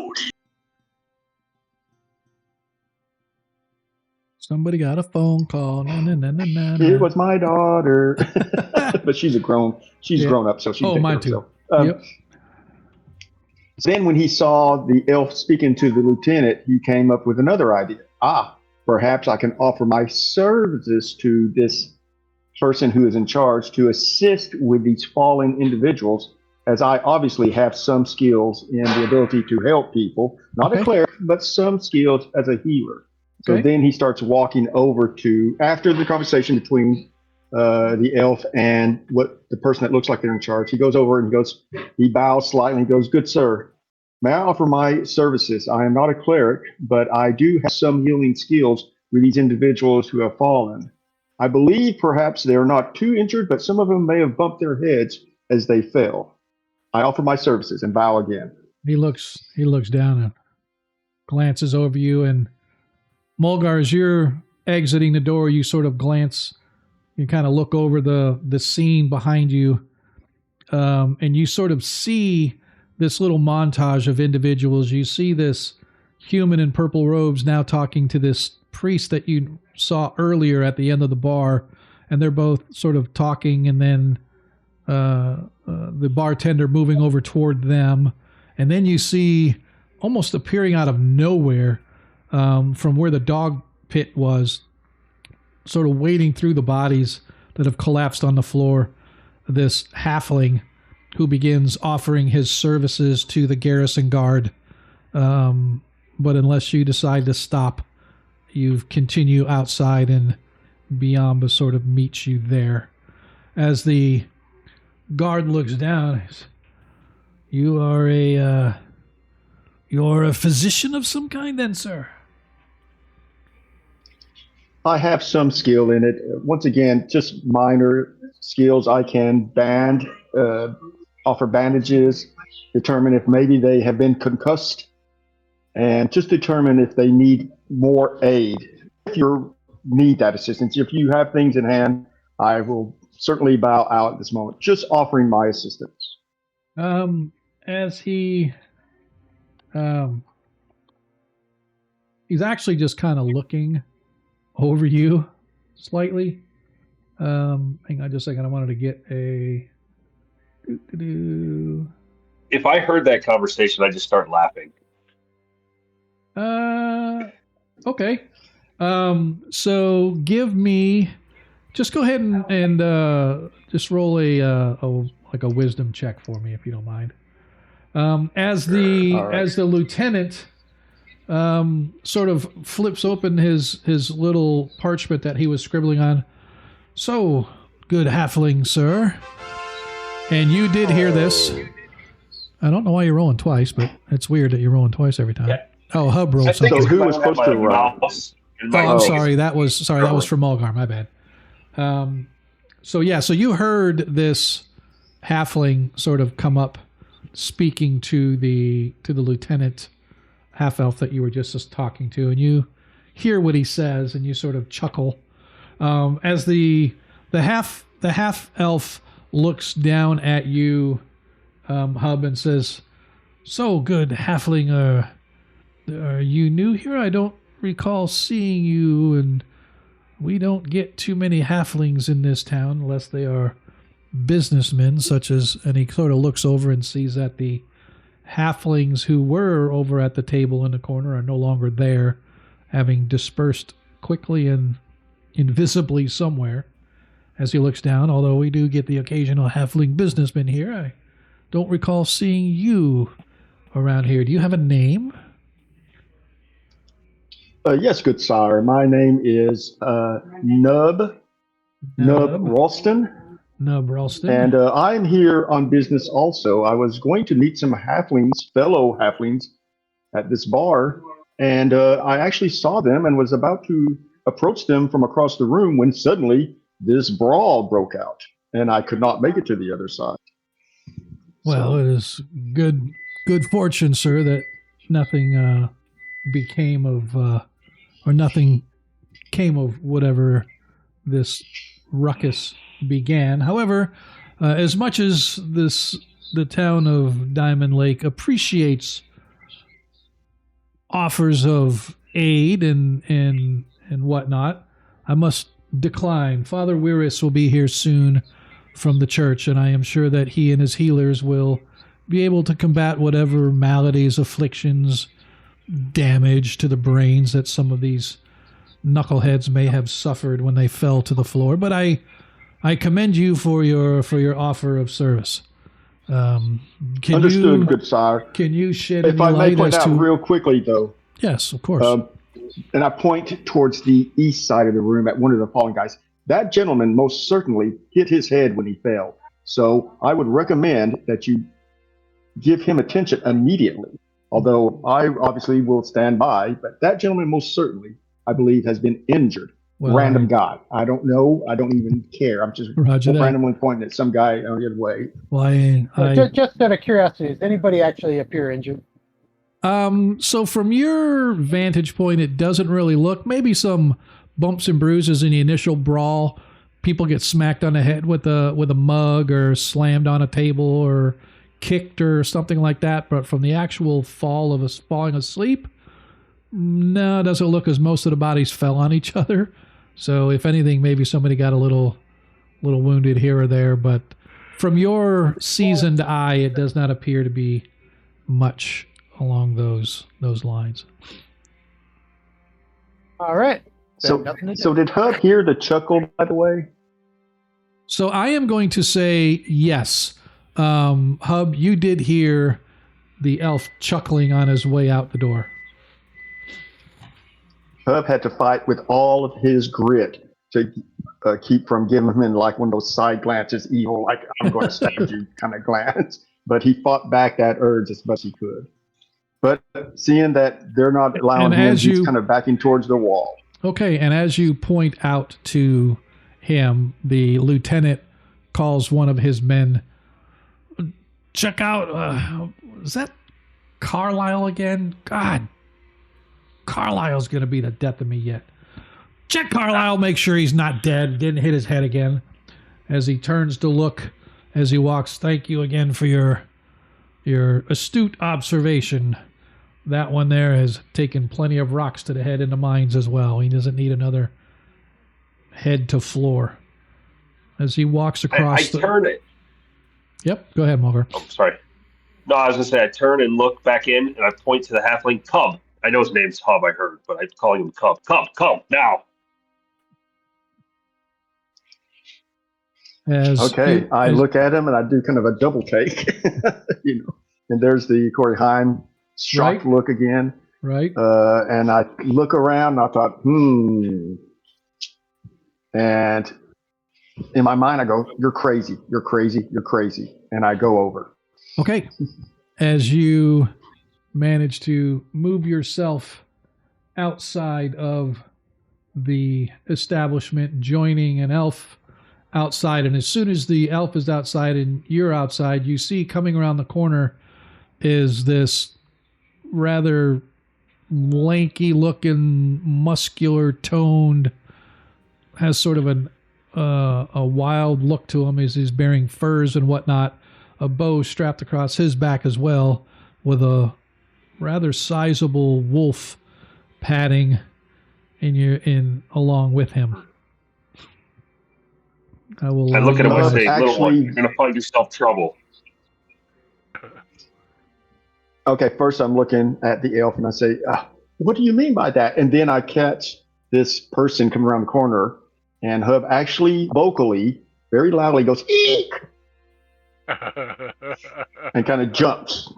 Somebody got a phone call. It was my daughter. But she's grown up, so she's mine too. Yep. Then when he saw the elf speaking to the lieutenant, he came up with another idea. Perhaps I can offer my services to this person who is in charge to assist with these fallen individuals, as I obviously have some skills in the ability to help people, not a cleric, but some skills as a healer. So then he starts walking over after the conversation between the elf and the person that looks like they're in charge, he goes over and he bows slightly and goes, "Good sir, may I offer my services? I am not a cleric, but I do have some healing skills with these individuals who have fallen. I believe perhaps they are not too injured, but some of them may have bumped their heads as they fell. I offer my services," and bow again. He looks down and glances over you, and Mulgar, as you're exiting the door, you sort of glance, you kind of look over the scene behind you, and you sort of see this little montage of individuals. You see this human in purple robes now talking to this priest that you saw earlier at the end of the bar, and they're both sort of talking, and then the bartender moving over toward them, and then you see, almost appearing out of nowhere, from where the dog pit was, sort of wading through the bodies that have collapsed on the floor, this halfling who begins offering his services to the garrison guard. But unless you decide to stop, you continue outside, and Biamba sort of meets you there. As the guard looks down, you're a physician of some kind then, sir? I have some skill in it. Once again, just minor skills. I can offer bandages, determine if maybe they have been concussed, and just determine if they need more aid. If you need that assistance, if you have things in hand, I will certainly bow out at this moment, just offering my assistance. As he's actually just kind of looking over you slightly. Hang on just a second. I wanted to get a... If I heard that conversation, I just start laughing. Okay. So give me... Just go ahead and just roll a wisdom check for me, if you don't mind. As the lieutenant sort of flips open his little parchment that he was scribbling on. "So, good halfling, sir. And you did hear this." I don't know why you're rolling twice, but it's weird that you're rolling twice every time. Yeah. Oh, Hub rolled something. So who was supposed to roll? I'm sorry. That was for Mulgar. My bad. So you heard this halfling sort of come up, speaking to the lieutenant half elf that you were just talking to, and you hear what he says, and you sort of chuckle as the half elf looks down at you Hub and says, "So good, halfling. Are you new here? I don't recall seeing you, and we don't get too many halflings in this town unless they are businessmen, such as." And he sort of looks over and sees that the halflings who were over at the table in the corner are no longer there, having dispersed quickly and invisibly somewhere. As he looks down, although we do get the occasional halfling businessman here, I don't recall seeing you around here. Do you have a name? Yes, good sire. My name is Nub Ralston. Nub Ralston. And I'm here on business also. I was going to meet some halflings, fellow halflings, at this bar, and I actually saw them and was about to approach them from across the room when suddenly this brawl broke out, and I could not make it to the other side. Well, it is good fortune, sir, that nothing became of, or nothing came of whatever this ruckus began. However, as much as the town of Diamond Lake appreciates offers of aid and whatnot, I must decline. Father Wirris will be here soon from the church, and I am sure that he and his healers will be able to combat whatever maladies, afflictions, damage to the brains that some of these knuckleheads may have suffered when they fell to the floor. But I commend you for your offer of service. Understood, good sire. Can you shed if any I may light point as out to? real quickly, though. Yes, of course. And I point towards the east side of the room at one of the fallen guys. That gentleman most certainly hit his head when he fell. So I would recommend that you give him attention immediately. Although I obviously will stand by, but that gentleman most certainly, I believe, has been injured. Well, Random guy. I don't know. I don't even care. I'm just randomly pointing at some guy on the other way. Well, just out of curiosity, does anybody actually appear injured? So from your vantage point, it doesn't really look. Maybe some bumps and bruises in the initial brawl. People get smacked on the head with a mug, or slammed on a table, or kicked, or something like that. But from the actual falling asleep, no, it doesn't look as most of the bodies fell on each other. So if anything, maybe somebody got a little wounded here or there. But from your seasoned eye, it does not appear to be much along those lines. All right. So did Hub hear the chuckle, by the way? So I am going to say yes. Hub, you did hear the elf chuckling on his way out the door. Hub had to fight with all of his grit to keep from giving him like one of those side glances, evil, like I'm going to stab you kind of glance. But he fought back that urge as much as he could. But seeing that they're not allowing him, he's kind of backing towards the wall. Okay, and as you point out to him, the lieutenant calls one of his men. Check out, is that Carlisle again? God, Carlisle's going to be the death of me yet. Check Carlisle, make sure he's not dead, didn't hit his head again. As he turns to look, as he walks, thank you again for your astute observation. That one there has taken plenty of rocks to the head in the mines as well. He doesn't need another head to floor. As he walks across turn it. Yep, go ahead, Mulgar. Oh, sorry. No, I was going to say I turn and look back in, and I point to the halfling Cub. I know his name's Hub, I heard, but I'm calling him Cub. Cub, come, now. I look at him, and I do kind of a double take, and there's the Corey Haim shocked look again. Right. And I look around, and I thought, And in my mind, I go, you're crazy, you're crazy, you're crazy. And I go over. Okay. As you manage to move yourself outside of the establishment, joining an elf outside. And as soon as the elf is outside and you're outside, you see coming around the corner is this rather lanky looking, muscular toned, has sort of a wild look to him as he's bearing furs and whatnot. a bow strapped across his back as well, with a rather sizable wolf padding in along with him. I will. I look at him and say, Actually- "Little one, you're going to find yourself trouble." Okay, first I'm looking at the elf and I say, what do you mean by that? And then I catch this person come around the corner, and Hub actually vocally, very loudly goes, "Eek!" and kind of jumps.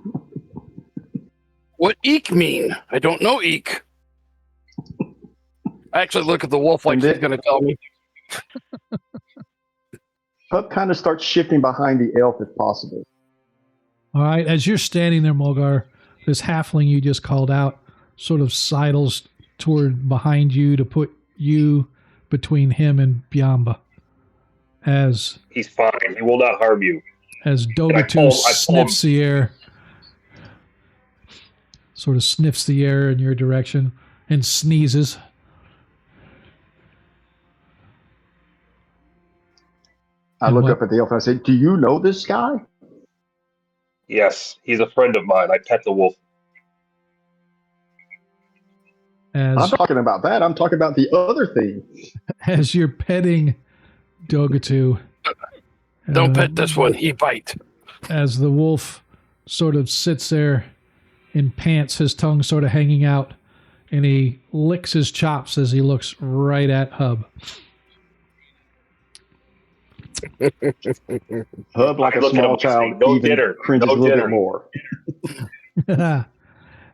What eek mean? I don't know eek. I actually look at the wolf like And then- she's going to tell me. Hub kind of starts shifting behind the elf if possible. All right, as you're standing there, Mulgar, this halfling you just called out sort of sidles toward behind you to put you between him and Biamba. As He's fine. He will not harm you. Dogatu I pull him. sniffs the air, sort of sniffs the air in your direction and sneezes. I And look what- up at the elf and I say, "Do you know this guy?" Yes, he's a friend of mine. I pet the wolf. I'm As talking about that. I'm talking about the other thing. as you're petting Dogatu, Don't pet this one. He bite. as the wolf sort of sits there in pants, his tongue sort of hanging out, and he licks his chops as he looks right at Hub. Hub, like I a look at him small and say, child, "No even dinner. cringes No a little dinner." bit more.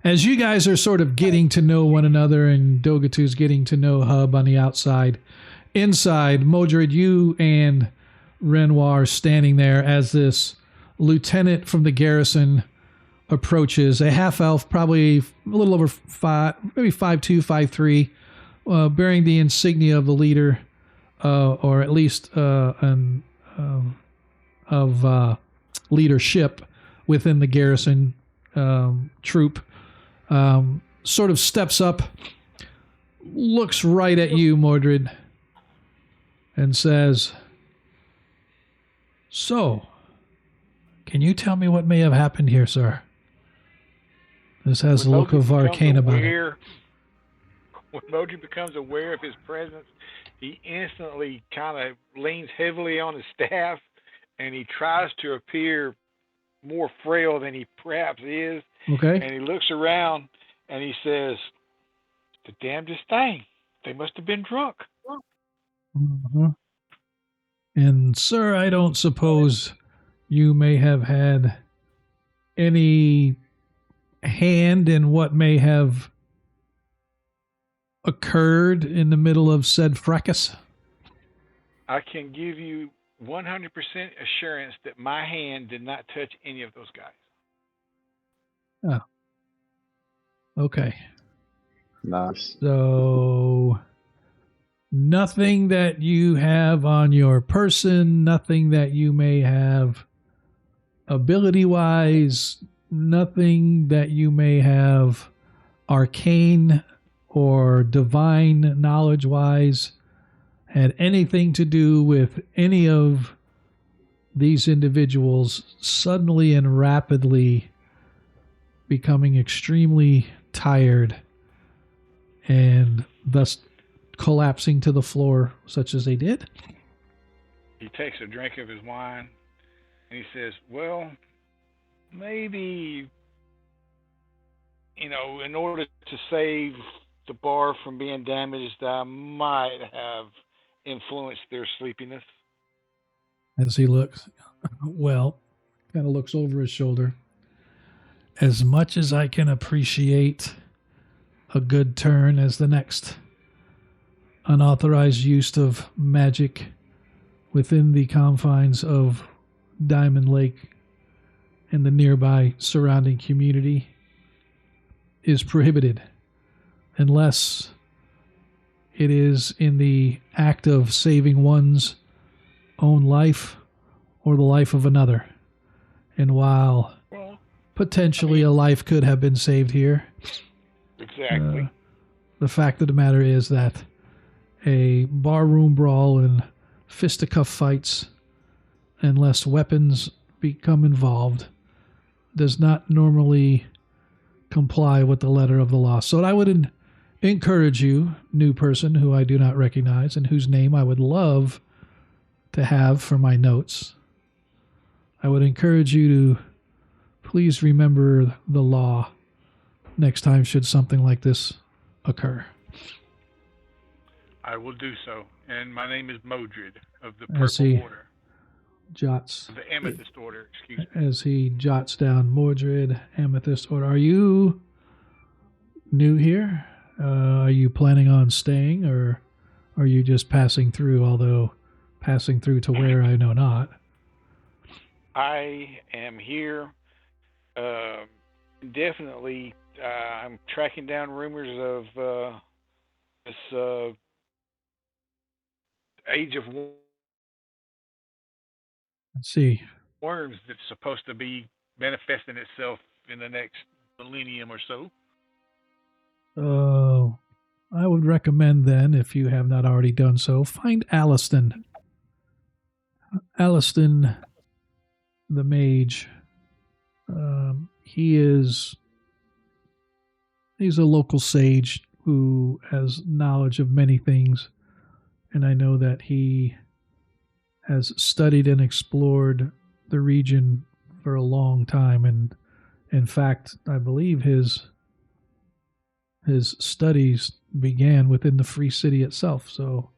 As you guys are sort of getting to know one another and Dogatu's getting to know Hub on the outside, inside, Modred, you and Renoir are standing there as this lieutenant from the garrison approaches, a half-elf, probably a little over 5, maybe 5'2", 5'3", bearing the insignia of the leader, or at least of leadership within the garrison troop. Sort of steps up, looks right at you, Modred, and says, "So, can you tell me what may have happened here, sir?" This has a When look of Mowgli arcane becomes about it. aware- When Mowgli becomes aware of his presence, he instantly kind of leans heavily on his staff, and he tries to appear more frail than he perhaps is. Okay. And he looks around and he says, "The damnedest thing. They must have been drunk." Mm-hmm. And, sir, I don't suppose you may have had any hand in what may have occurred in the middle of said fracas? I can give you 100% assurance that my hand did not touch any of those guys. Okay. Nice. So, nothing that you have on your person, nothing that you may have ability-wise, nothing that you may have arcane or divine knowledge-wise had anything to do with any of these individuals suddenly and rapidly becoming extremely tired and thus collapsing to the floor such as they did? He takes a drink of his wine and he says, "Well, maybe, in order to save the bar from being damaged, I might have influenced their sleepiness." As he looks, well, kind of looks over his shoulder. As much as I can appreciate a good turn as the next unauthorized use of magic within the confines of Diamond Lake and the nearby surrounding community is prohibited unless it is in the act of saving one's own life or the life of another. And while Well, potentially a life could have been saved here, exactly. the fact of the matter is that a barroom brawl and fisticuff fights, unless weapons become involved does not normally comply with the letter of the law. So I would encourage you, new person who I do not recognize and whose name I would love to have for my notes, I would encourage you to please remember the law next time should something like this occur. I will do so. And my name is Modred of the As he Purple Order. jots, The Amethyst Order, excuse me. as he jots down Modred, Amethyst Order. Are you new here? Are you planning on staying, or are you just passing through, although passing through to where I know not? I am here. Definitely, I'm tracking down rumors of this age of Let's see. worms that's supposed to be manifesting itself in the next millennium or so. I would recommend then, if you have not already done so, find Allistun. Allistun, the mage. He's a local sage who has knowledge of many things, and I know that he has studied and explored the region for a long time, and in fact, I believe his studies began within the Free City itself. So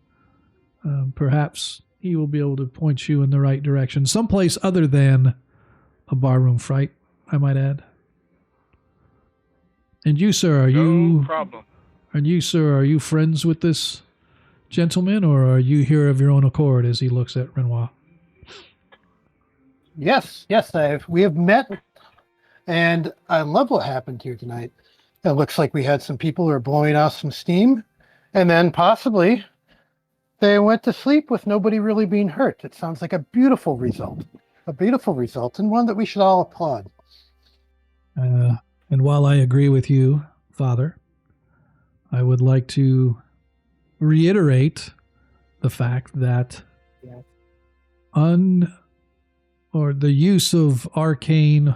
perhaps he will be able to point you in the right direction, someplace other than a barroom fight, I might add. And you, sir, No problem. Are you friends with this gentleman, or are you here of your own accord? As he looks at Renoir. Yes, we have met, and I love what happened here tonight. It looks like we had some people who are blowing off some steam, and then possibly they went to sleep with nobody really being hurt. It sounds like a beautiful result, and one that we should all applaud. And while I agree with you, Father, I would like to reiterate the fact that the use of arcane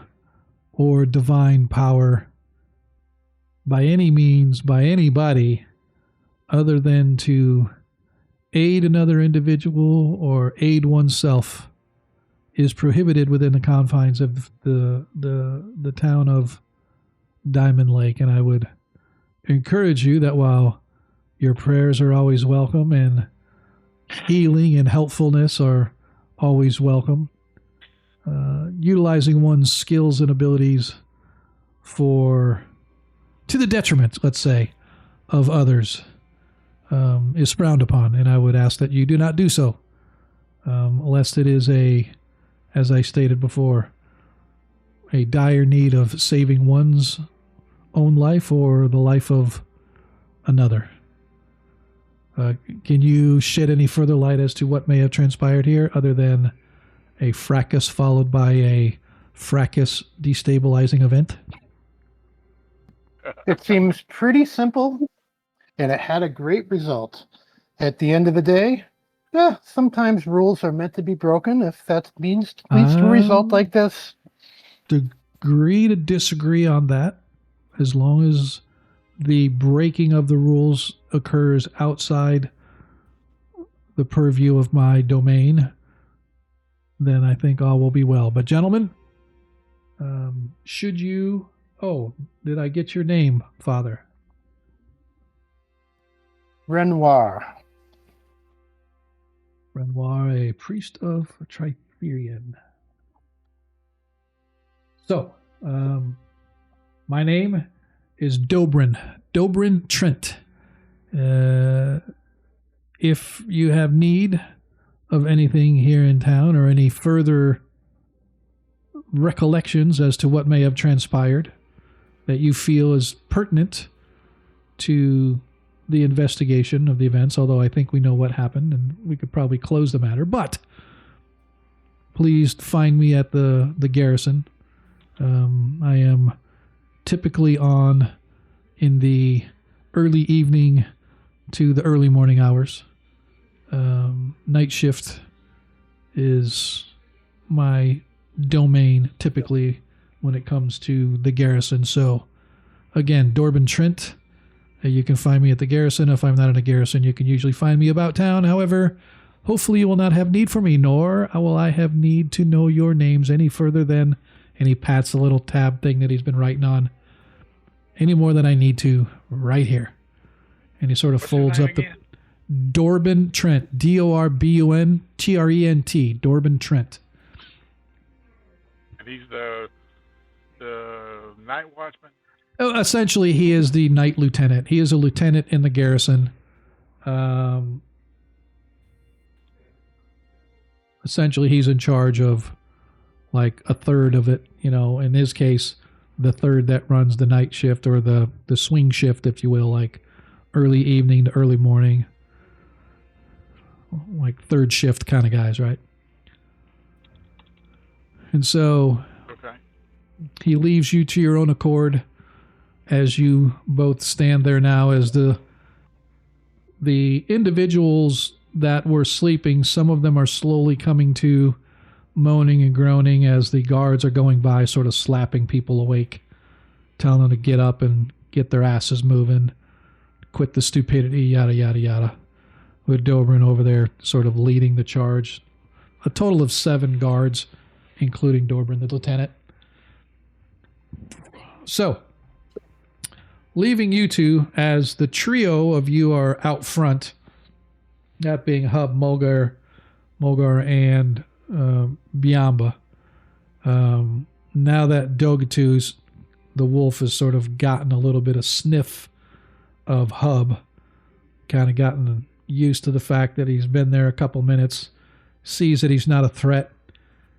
or divine power by any means, by anybody, other than to aid another individual or aid oneself, is prohibited within the confines of the town of Diamond Lake. And I would encourage you that while your prayers are always welcome and healing and helpfulness are always welcome, utilizing one's skills and abilities to the detriment, let's say, of others is frowned upon, and I would ask that you do not do so, lest it is as I stated before, a dire need of saving one's own life or the life of another. Can you shed any further light as to what may have transpired here, other than a fracas followed by a fracas destabilizing event? It seems pretty simple, and it had a great result. At the end of the day, sometimes rules are meant to be broken if that leads to a result like this. Agree to disagree on that. As long as the breaking of the rules occurs outside the purview of my domain, then I think all will be well. But gentlemen, should you... Oh, did I get your name, Father? Renoir. Renoir, a priest of Triferian. So, my name is Dobrin Trent. If you have need of anything here in town or any further recollections as to what may have transpired that you feel is pertinent to the investigation of the events, although I think we know what happened and we could probably close the matter, but please find me at the garrison. I am typically on in the early evening to the early morning hours. Night shift is my domain typically when it comes to the garrison. So again, Dorban Trent. You can find me at the garrison. If I'm not in a garrison, you can usually find me about town. However, hopefully you will not have need for me, nor will I have need to know your names any further than, and he pats the little tab thing that he's been writing on, any more than I need to right here. And he sort of What's folds his up name the again? Dorban Trent, DORBUNTRENT, Dorban Trent. And he's the night watchman. Oh, essentially, he is the night lieutenant. He is a lieutenant in the garrison. Essentially, he's in charge of like a third of it. You know, in his case, the third that runs the night shift or the swing shift, if you will, like early evening to early morning, like third shift kind of guys, right? And so Okay. he leaves you to your own accord as you both stand there now as the individuals that were sleeping, some of them are slowly coming to, moaning and groaning as the guards are going by, sort of slapping people awake, telling them to get up and get their asses moving, quit the stupidity, yada, yada, yada. With Dobrin over there sort of leading the charge. A total of 7 guards, including Dobrin, the lieutenant. So, leaving you two as the trio of you are out front, that being Hub, Mulgar, and Biamba. Now that Dogatu's, the wolf, has sort of gotten a little bit of sniff of Hub, kind of gotten used to the fact that he's been there a couple minutes, sees that he's not a threat.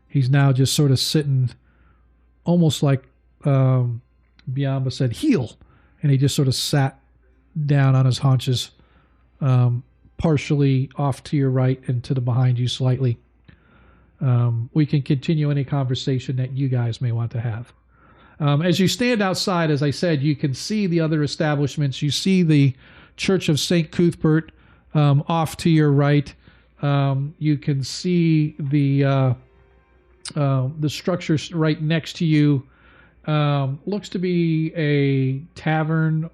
He's now just sort of sitting almost like Biamba said, heel. And he just sort of sat down on his haunches, partially off to your right and to the behind you slightly. We can continue any conversation that you guys may want to have. As you stand outside, as I said, you can see the other establishments. You see the Church of St. Cuthbert off to your right. You can see the structure right next to you. Looks to be a tavern,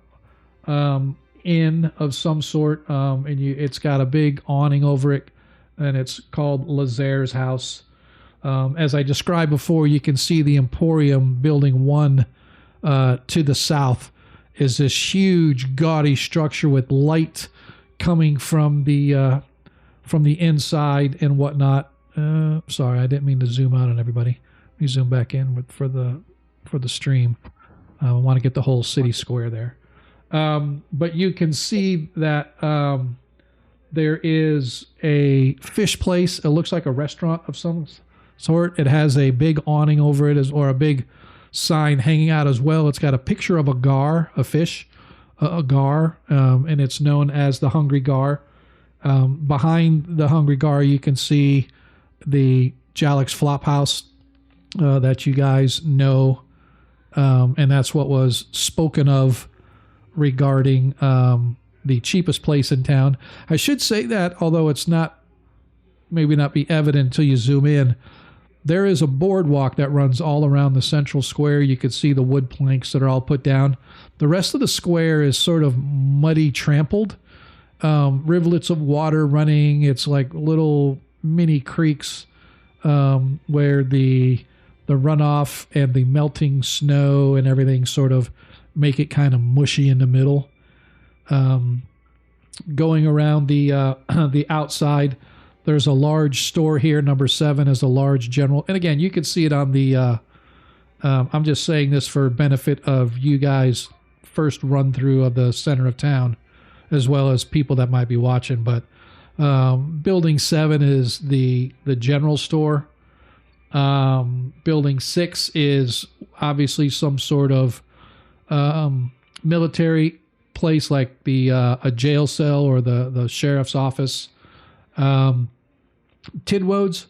inn of some sort, and it's got a big awning over it, and it's called Lazaire's House. As I described before, you can see the Emporium Building 1 to the south is this huge, gaudy structure with light coming from the inside and whatnot. Sorry, I didn't mean to zoom out on everybody. Let me zoom back in for the stream. I want to get the whole city square there. But you can see that there is a fish place. It looks like a restaurant of some sort. It has a big awning over it, or a big sign hanging out as well. It's got a picture of a gar, a fish, a gar, and it's known as the Hungry Gar. Behind the Hungry Gar, you can see the Jalix Flop House that you guys know, and that's what was spoken of regarding the cheapest place in town. I should say that, although it's maybe not be evident until you zoom in, there is a boardwalk that runs all around the central square. You could see the wood planks that are all put down. The rest of the square is sort of muddy, trampled, rivulets of water running. It's like little mini creeks where the runoff and the melting snow and everything sort of make it kind of mushy in the middle. Going around the outside, there's a large store here. Number 7 is a large general. And again, you can see it on the, I'm just saying this for benefit of you guys' first run through of the center of town, as well as people that might be watching. But building 7 is the general store. Building 6 is obviously some sort of military place, like a jail cell or the sheriff's office. Tidwode's.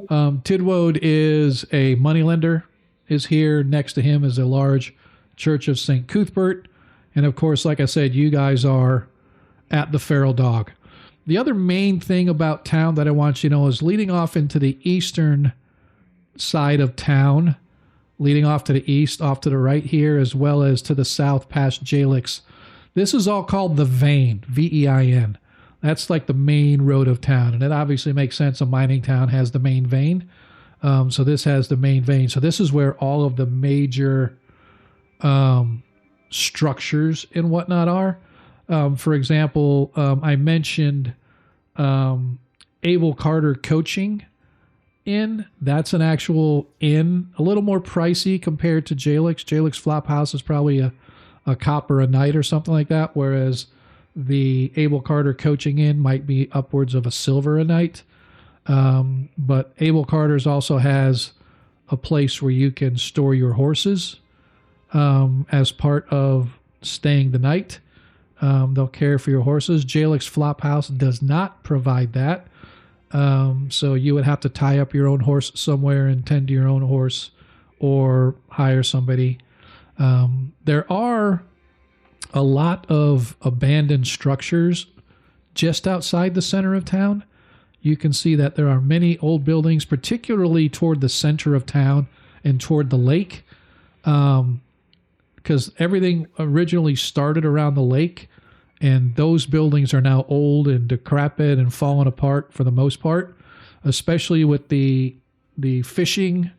Tidwode is a moneylender, is here. Next to him is a large Church of St. Cuthbert. And of course, like I said, you guys are at the Feral Dog. The other main thing about town that I want you to know is leading off into the eastern side of town, leading off to the east, off to the right here, as well as to the south past Jalix. This is all called the Vein, Vein. That's like the main road of town, and it obviously makes sense. A mining town has the main vein, so this has the main vein. So this is where all of the major structures and whatnot are. For example, I mentioned Abel Carter Coaching Inn. That's an actual inn, a little more pricey compared to Jalix. Jalix Flop House is probably a copper a night or something like that, whereas the Abel Carter Coaching Inn might be upwards of a silver a night. But Abel Carter's also has a place where you can store your horses as part of staying the night. They'll care for your horses. Jalix Flop House does not provide that. So you would have to tie up your own horse somewhere and tend to your own horse or hire somebody. There are a lot of abandoned structures just outside the center of town. You can see that there are many old buildings, particularly toward the center of town and toward the lake, because everything originally started around the lake, and those buildings are now old and decrepit and fallen apart for the most part, especially with the fishing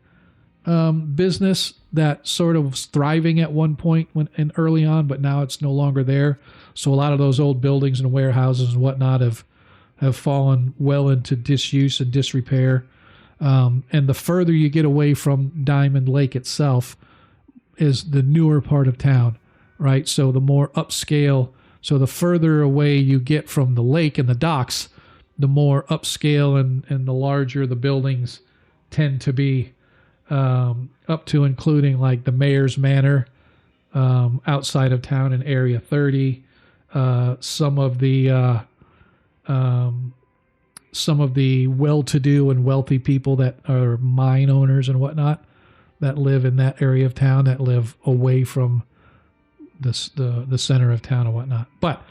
business that sort of was thriving at one point and early on, but now it's no longer there. So a lot of those old buildings and warehouses and whatnot have fallen well into disuse and disrepair. And the further you get away from Diamond Lake itself is the newer part of town, right? So the more upscale, so the further away you get from the lake and the docks, the more upscale and the larger the buildings tend to be, up to including like the Mayor's Manor outside of town in Area 30. Some of the well-to-do and wealthy people that are mine owners and whatnot that live in that area of town, that live away from the center of town and whatnot. But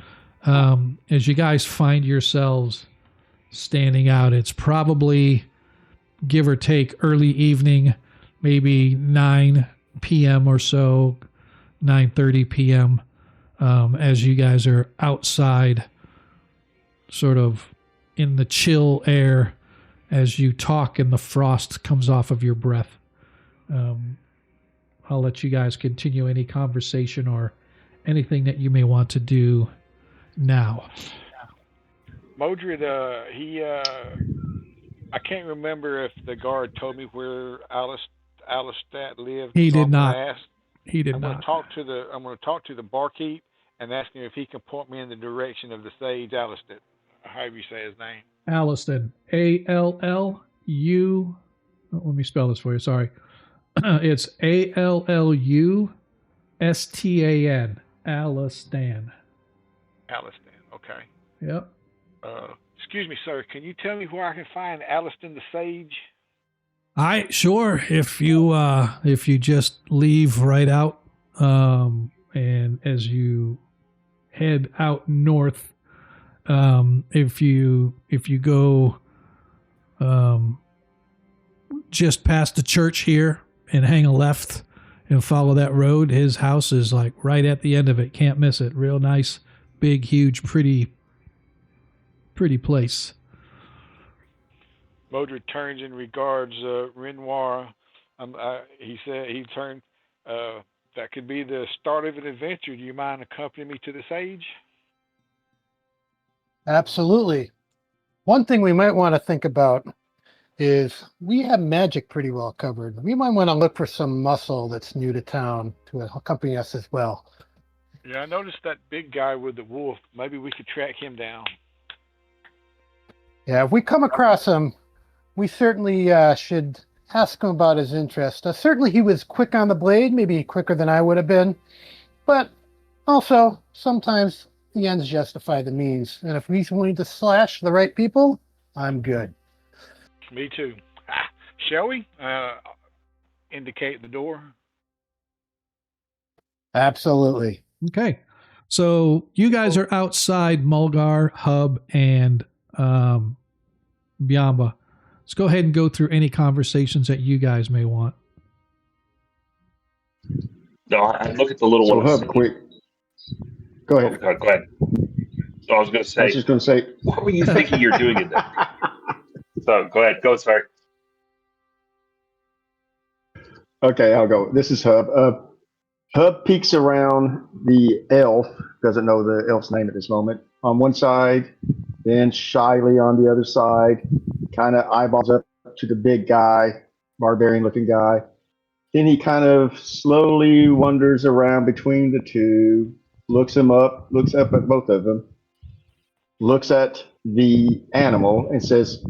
as you guys find yourselves standing out, it's probably, give or take, early evening, maybe 9 p.m. or so, 9:30 p.m., as you guys are outside, sort of in the chill air, as you talk and the frost comes off of your breath. I'll let you guys continue any conversation or anything that you may want to do now. Modred, I can't remember if the guard told me where Allistun lived. He so did I'm not. gonna ask, He did I'm not. going to talk to the barkeep and ask him if he can point me in the direction of the sage Allistun. However you say his name. Allistun. A-L-L-U. Let me spell this for you. Sorry. It's A-L-L-U-S-T-A-N. Allistun. Allistun. Okay. Yep. Excuse me, sir. Can you tell me where I can find Allistun the sage? Sure. If you just leave right out, and as you head out north, if you go just past the church here and hang a left and follow that road, his house is like right at the end of it. Can't miss it. Real nice, big, huge, pretty place. Modred turns and regards Renoir. He said he turned. That could be the start of an adventure. Do you mind accompanying me to the sage? Absolutely. One thing we might want to think about is we have magic pretty well covered. We might want to look for some muscle that's new to town to accompany us as well. Yeah, I noticed that big guy with the wolf. Maybe we could track him down. Yeah, if we come across him, we certainly should ask him about his interest. Certainly he was quick on the blade, maybe quicker than I would have been. But also, sometimes the ends justify the means. And if he's willing to slash the right people, I'm good. Me too. Shall we indicate the door? Absolutely. Okay. So you guys are outside Mulgar, Hub, and Biamba. let's go ahead and go through any conversations that you guys may want. No, I look at the little So one. Hub, quick. Go ahead. Oh, go ahead. So I was going to say, I was just going to say, what were you thinking you're doing in there? So go ahead. Go, sorry. okay, I'll go. This is Hub. Hub peeks around the elf, doesn't know the elf's name at this moment, on one side, then shyly on the other side, kind of eyeballs up to the big guy, barbarian looking guy. Then he kind of slowly wanders around between the two, looks up at both of them, looks at the animal and says,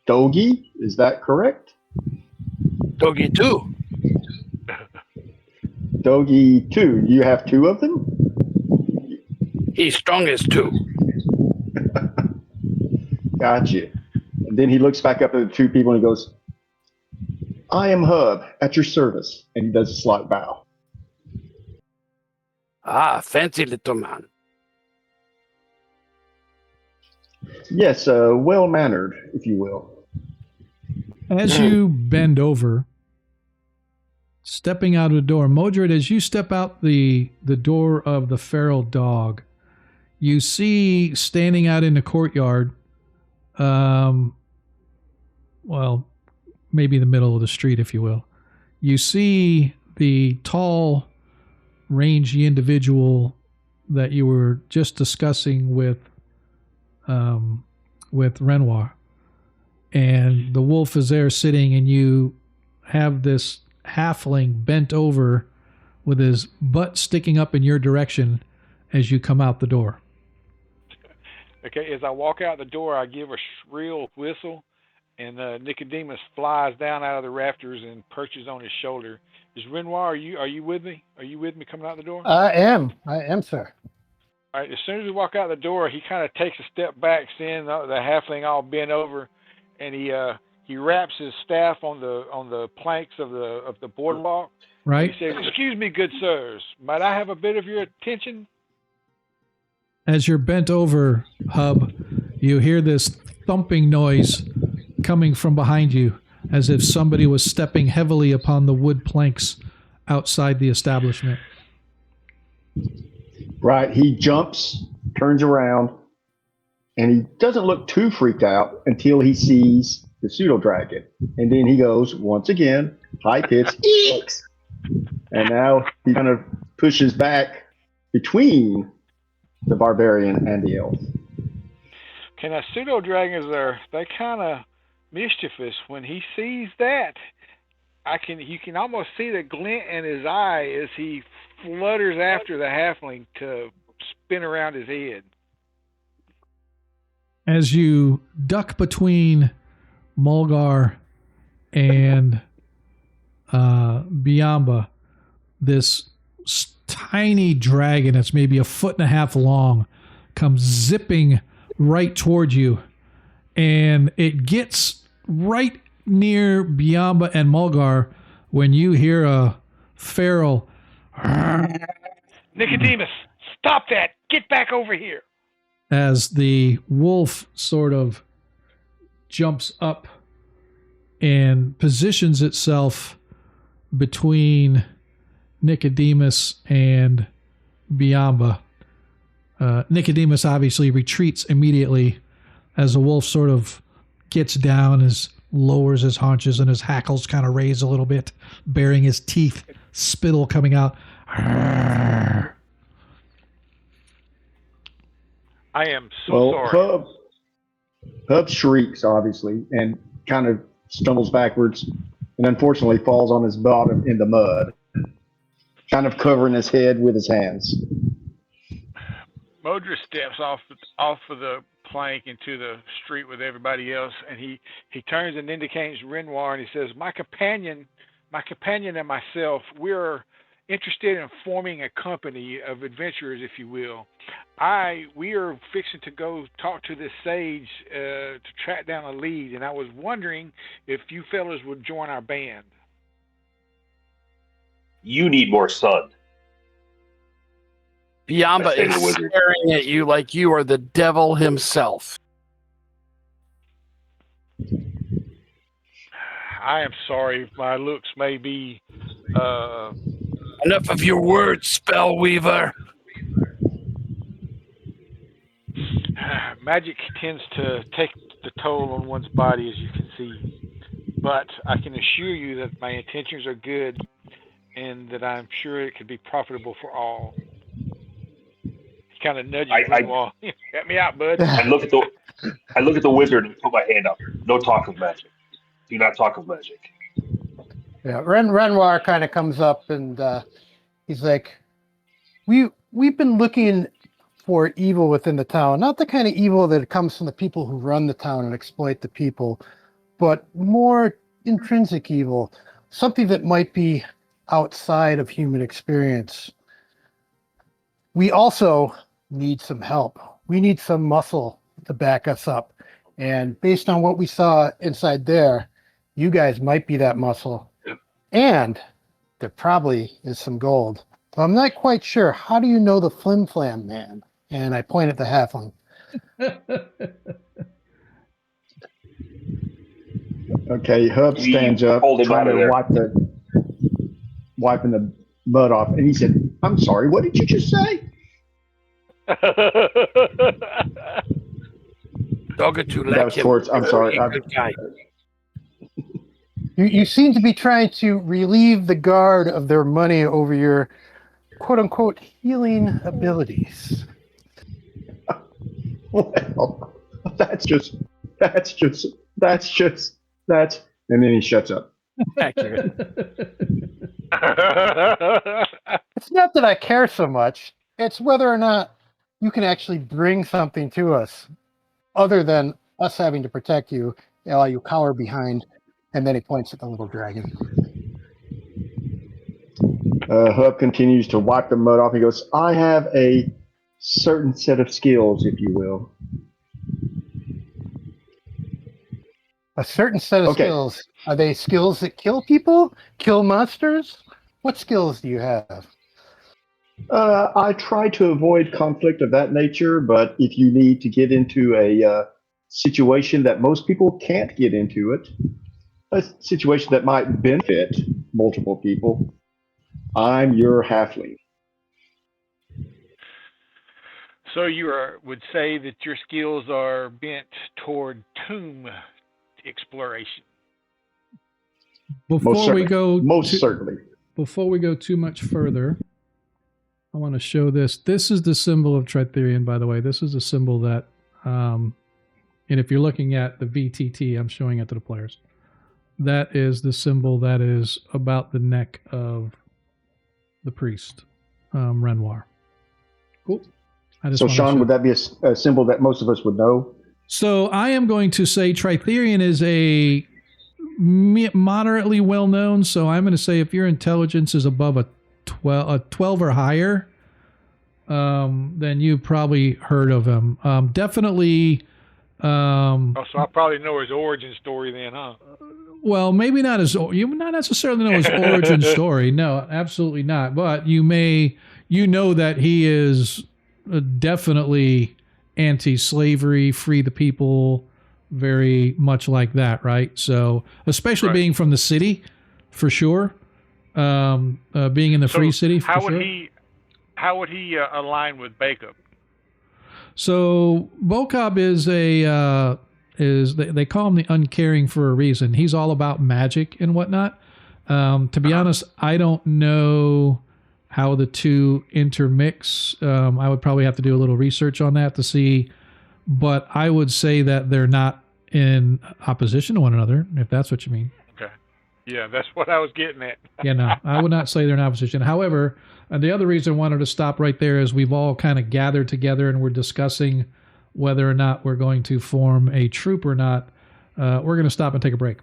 Dogi, is that correct? Doggy too. Dogi 2, you have 2 of them? He's strongest too. Gotcha. And then he looks back up at the 2 people and he goes, I am Hub, at your service. And he does a slight bow. Ah, fancy little man. Yes, well-mannered, if you will. As you bend over, stepping out of the door, Modred, as you step out the door of the feral dog, you see standing out in the courtyard, well, maybe the middle of the street, if you will, you see the tall, rangy individual that you were just discussing with Renoir. And the wolf is there sitting, and you have this halfling bent over with his butt sticking up in your direction as you come out the door. Okay, as I walk out the door, I give a shrill whistle, and Nicodemus flies down out of the rafters and perches on his shoulder. Is Renoir, are you with me? Are you with me coming out the door? I am, sir. All right, as soon as we walk out the door, he kind of takes a step back, seeing the halfling all bent over, and he wraps his staff on the planks of the boardwalk. Right? He says, "Excuse me, good sirs, might I have a bit of your attention?" As you're bent over, Hub, you hear this thumping noise coming from behind you, as if somebody was stepping heavily upon the wood planks outside the establishment. Right, he jumps, turns around, and he doesn't look too freaked out until he sees the pseudo-dragon. And then he goes, once again, high-pitched, eeks! And now he kind of pushes back between the barbarian and the elf. Okay, now pseudo-dragons they're kind of mischievous. When he sees that, you can almost see the glint in his eye as he flutters after the halfling to spin around his head. As you duck between Mulgar and Biamba, this tiny dragon that's maybe 1.5 feet long comes zipping right towards you, and it gets right near Biamba and Mulgar when you hear a feral Nicodemus, stop that! Get back over here! As the wolf sort of jumps up and positions itself between Nicodemus and Biamba. Nicodemus obviously retreats immediately as the wolf sort of gets down, lowers his haunches, and his hackles kind of raise a little bit, baring his teeth, spittle coming out. I am so sorry. Hub shrieks, obviously, and kind of stumbles backwards, and unfortunately falls on his bottom in the mud, kind of covering his head with his hands. Modred steps off of the plank into the street with everybody else, and he turns and indicates Renoir, and he says, my companion and myself, we're interested in forming a company of adventurers, if you will. We are fixing to go talk to this sage to track down a lead, and I was wondering if you fellas would join our band. You need more sun. Biamba is staring at you like you are the devil himself. I am sorry if my looks may be Enough of your words, Spellweaver. magic tends to take the toll on one's body, as you can see. But I can assure you that my intentions are good and that I'm sure it could be profitable for all. He kind of nudges me while, help me out, bud. I look at the wizard and put my hand up. No talk of magic. Do not talk of magic. Yeah, Renoir kind of comes up and he's like, we've been looking for evil within the town, not the kind of evil that comes from the people who run the town and exploit the people, but more intrinsic evil, something that might be outside of human experience. We also need some help. We need some muscle to back us up. And based on what we saw inside there, you guys might be that muscle. And there probably is some gold. But I'm not quite sure. How do you know the Flim Flam Man? And I point at the halfling. Okay, Hub stands up, Hold him trying out of to there. wiping the mud off, and he said, "I'm sorry. What did you just say?" Dogger to That was towards. I'm sorry. You seem to be trying to relieve the guard of their money over your quote-unquote healing abilities. Well, that's and then he shuts up. accurate. It's not that I care so much. It's whether or not you can actually bring something to us other than us having to protect you while you cower behind. And then he points at the little dragon. Hub continues to wipe the mud off. He goes, "I have a certain set of skills, if you will." A certain set of skills. Are they skills that kill people? Kill monsters? What skills do you have? I try to avoid conflict of that nature, but if you need to get into a situation that most people can't get into it, a situation that might benefit multiple people, I'm your halfling. So you would say that your skills are bent toward tomb exploration. Before we go, certainly. Before we go too much further, I want to show this. This is the symbol of Tritherion, by the way. This is a symbol that, and if you're looking at the VTT, I'm showing it to the players. That is the symbol that is about the neck of the priest, Renoir. Cool. So, Sean, would that be a symbol that most of us would know? So I am going to say Tritherion is a moderately well known. So I'm going to say if your intelligence is above a 12 or higher, then you probably heard of him. Definitely. So I probably know his origin story then, huh? Well, maybe not you would not necessarily know his origin story. No, absolutely not. But you know that he is definitely anti-slavery, free the people, very much like that, right? So, especially being from the city, for sure. Being in the free city, for sure. How would he align with Bacob? So Bokob is they call him the uncaring for a reason. He's all about magic and whatnot. To be honest, I don't know how the two intermix. I would probably have to do a little research on that to see, but I would say that they're not in opposition to one another, if that's what you mean. Okay. Yeah, that's what I was getting at. Yeah, no, I would not say they're in opposition. However, the other reason I wanted to stop right there is we've all kind of gathered together and we're discussing whether or not we're going to form a troop or not. We're going to stop and take a break.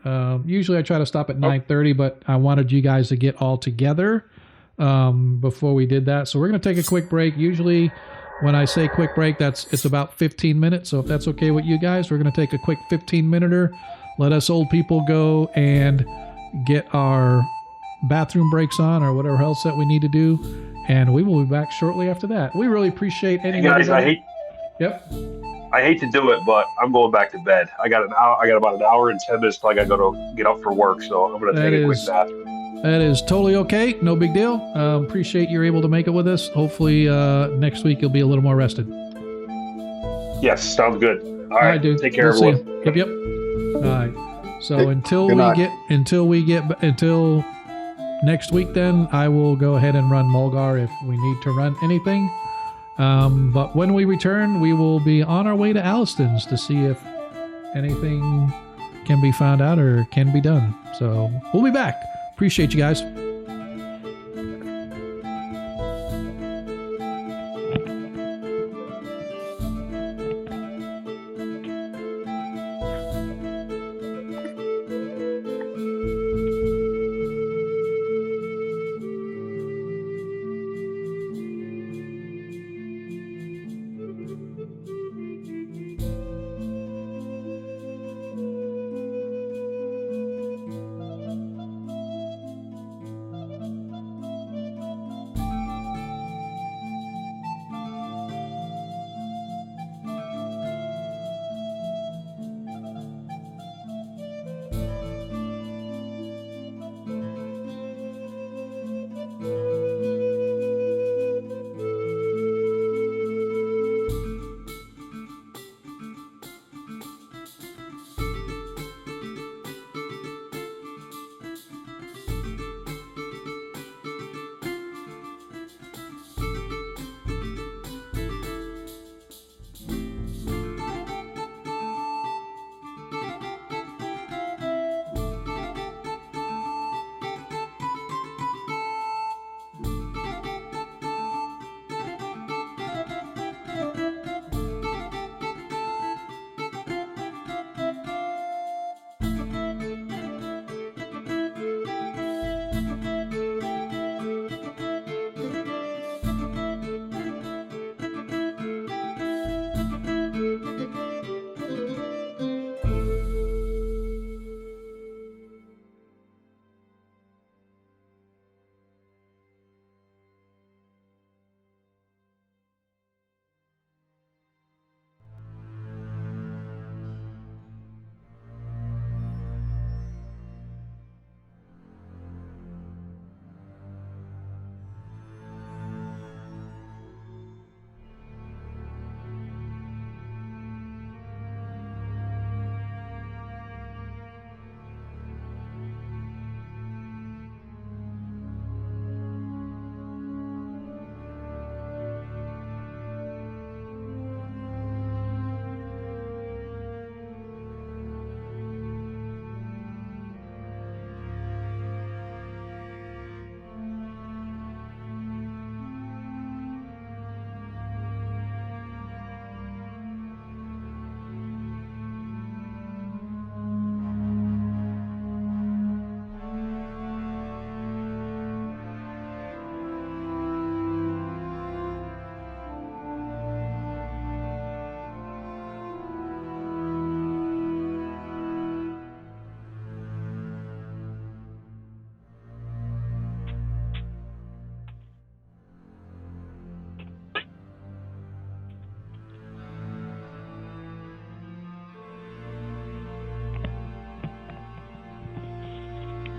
Usually I try to stop at 9:30, but I wanted you guys to get all together before we did that. So we're going to take a quick break. Usually when I say quick break, it's about 15 minutes. So if that's okay with you guys, we're going to take a quick 15-minute. Let us old people go and get our bathroom breaks on or whatever else that we need to do. And we will be back shortly after that. We really appreciate any guys, I I hate to do it, but I'm going back to bed. I got about an hour and 10 minutes till I got to go to get up for work, so I'm going to take a quick nap. That is totally okay. No big deal. Appreciate you're able to make it with us. Hopefully next week you'll be a little more rested. Yes, sounds good. All right, dude. take care, We'll everyone. Yep. All right. So Good until night. next week, then I will go ahead and run Mulgar if we need to run anything. But when we return, we will be on our way to Allistun's to see if anything can be found out or can be done. So we'll be back. Appreciate you guys.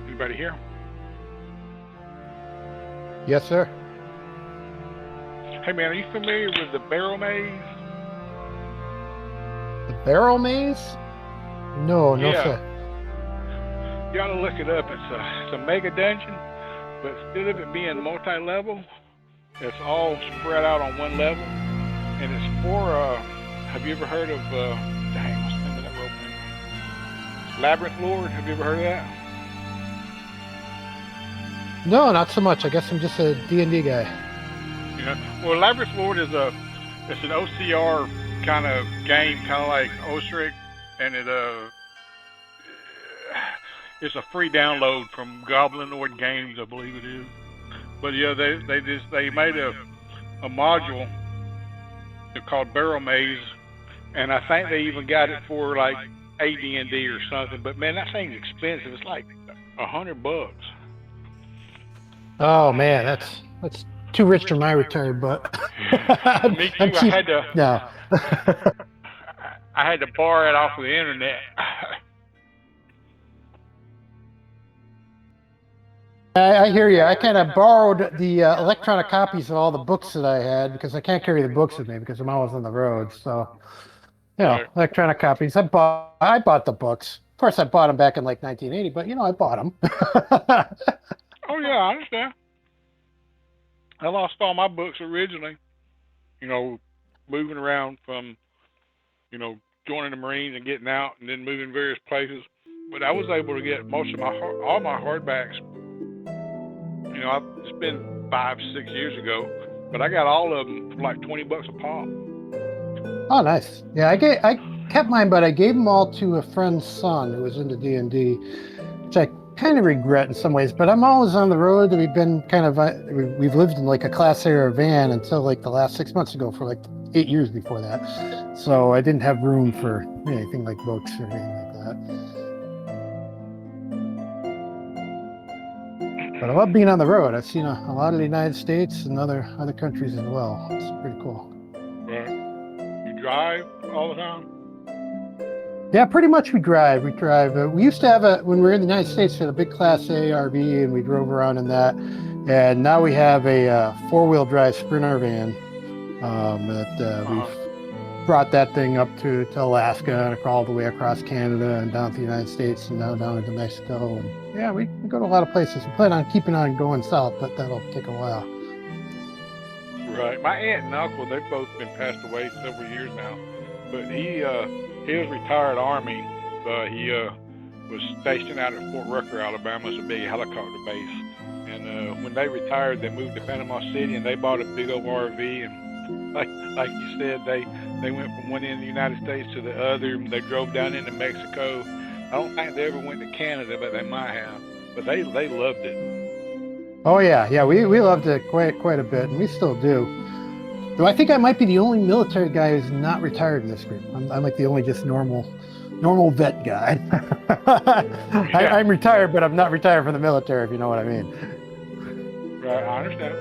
Anybody here? Yes, sir. Hey man, are you familiar with the barrel maze? The barrel maze? No, Yeah. sir. You ought to look it up. It's a mega dungeon, but instead of it being multi-level, it's all spread out on one level, and it's for. Have you ever heard of? Dang, what's the name of that rope name? Labyrinth Lord. Have you ever heard of that? No, not so much. I guess I'm just a D&D guy. Yeah. Well, Labyrinth Lord is it's an OCR kind of game, kind of like Ostrich, and it's a free download from Goblin Lord Games, I believe it is. But yeah, they made a module called Barrel Maze, and I think they even got it for like AD&D or something. But man, that thing's expensive. It's like $100. Oh man, that's too rich for my return, but Me too. I'm cheap. I had to. No. I had to borrow it off of the internet. I hear you. I kind of borrowed the electronic copies of all the books that I had because I can't carry the books with me because I'm always on the road. So, Right. electronic copies. I bought the books. Of course, I bought them back in like 1980, but I bought them. Oh yeah, I understand. I lost all my books originally. Moving around from, joining the Marines and getting out, and then moving various places. But I was able to get all my hardbacks. It's been 5-6 years ago, but I got all of them for like $20 a pop. Oh, nice. Yeah, I kept mine, but I gave them all to a friend's son who was into D&D, which I kind of regret in some ways. But I'm always on the road. We've been we've lived in like a Class A or a van until like the last 6 months ago for like 8 years before that. So I didn't have room for anything like books or anything like that. But I love being on the road. I've seen a lot of the United States and other countries as well. It's pretty cool. Right. You drive all the time? Yeah, pretty much we drive. We used to have when we were in the United States, we had a big Class A RV and we drove around in that. And now we have a 4-wheel drive Sprinter van we've brought that thing up to Alaska and all the way across Canada and down to the United States and now down into Mexico. And yeah, we go to a lot of places. We plan on keeping on going south, but that'll take a while. Right. My aunt and uncle, they've both been passed away several years now. But he was retired Army. He was stationed out at Fort Rucker, Alabama. It's a big helicopter base. And when they retired, they moved to Panama City and they bought a big old RV. And like you said, they went from one end of the United States to the other. They drove down into Mexico. I don't think they ever went to Canada, but they might have. But they loved it. Oh yeah, we loved it quite a bit, and we still do. Though I think I might be the only military guy who's not retired in this group. I'm like the only just normal vet guy. I'm retired, but I'm not retired from the military, if you know what I mean. Right, I understand.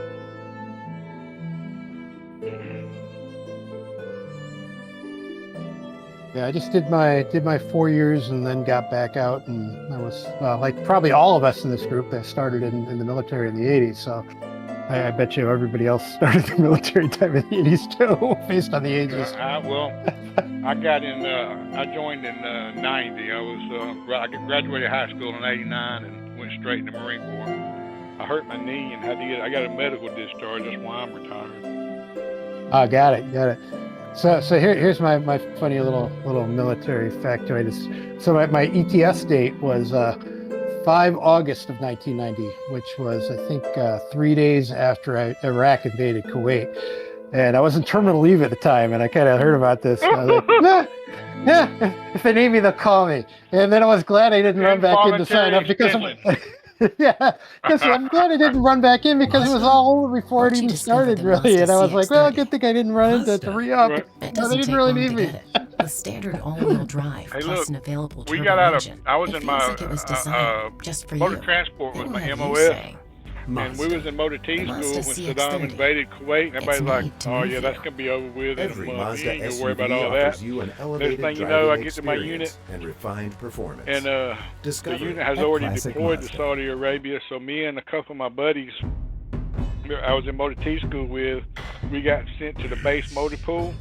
Yeah, I just did my 4 years and then got back out, and I was like probably all of us in this group that started in the military in the 80s. So I bet you everybody else started the military time in the 80s too, based on the ages. I joined in 90. I graduated high school in 89 and went straight in the Marine Corps. I hurt my knee and I got a medical discharge. That's why I'm retired. Oh, got it. So here's my funny little military factoid. So my ETS date was 5 August of 1990, which was I think 3 days after Iraq invaded Kuwait, and I was in terminal leave at the time, and I kind of heard about this. And I was like, if they need me, they'll call me. And then I was glad I didn't run back in to sign up because because I'm glad I didn't run back in because it was all over before it even started, really. And I was like, well, good thing I didn't run into to re-up. It No, they doesn't didn't take really long need to me. get it. The standard all-wheel drive Hey, plus look, an available we turbo got engine. I was It in feels my like it was designed just for motor you. transport was They my don't have you MOS. saying, And we was in motor T school Mazda when Saddam CX-30. invaded Kuwait, and everybody's It's like, made to "Oh move yeah, that's you." gonna be over with in a Every month. Mazda You ain't gonna worry SUV about all offers that." you an Next elevated thing you driving know, I get to my experience and refined performance. And the Discover unit has at already Classic deployed to Mazda. Saudi Arabia. So me and a couple of my buddies, I was in motor T school with, we got sent to the base motor pool,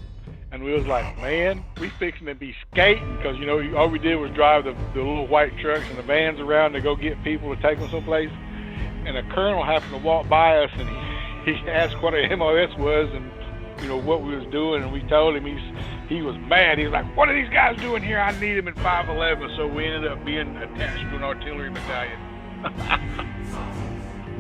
and we was like, man, we fixing to be skating because all we did was drive the little white trucks and the vans around to go get people to take them someplace. And a colonel happened to walk by us, and he asked what a MOS was and what we was doing, and we told him. He was mad. He was like, "What are these guys doing here? I need them in 511." So we ended up being attached to an artillery battalion.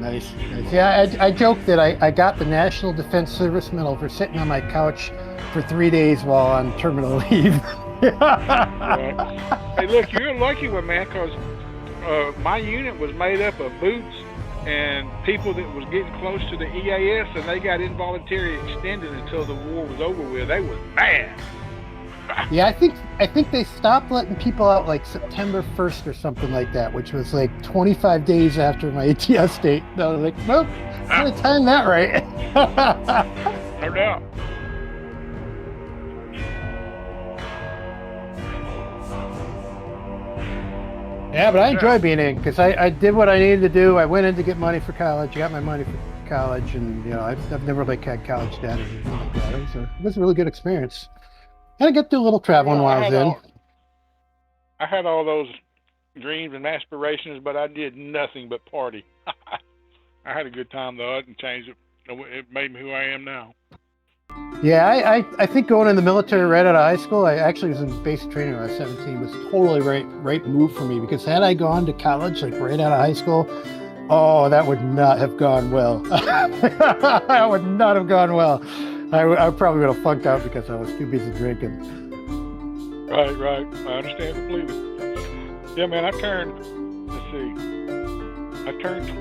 Nice. Yeah, I joke that I got the National Defense Service Medal for sitting on my couch for 3 days while on terminal leave. Hey, look, you're a lucky one, man, because my unit was made up of boots and people that was getting close to the EAS, and they got involuntary extended until the war was over with. They was mad. Yeah, I think they stopped letting people out like September 1st or something like that, which was like 25 days after my ATS date. And I was like, nope, I'm gonna time that right. No doubt. Yeah, but I enjoy being in because I did what I needed to do. I went in to get money for college, got my money for college, and I've never like had college debt or anything like that. It was a really good experience. And I get to do a little traveling while I was in. I had all those dreams and aspirations, but I did nothing but party. I had a good time though. I didn't change it. It made me who I am now. Yeah, I think going in the military right out of high school, I actually was in basic training when I was 17, was totally right move for me, because had I gone to college like right out of high school, oh, that would not have gone well. That would not have gone well. I probably would have flunked out because I was too busy drinking. Right. I understand completely. Yeah, man, I turned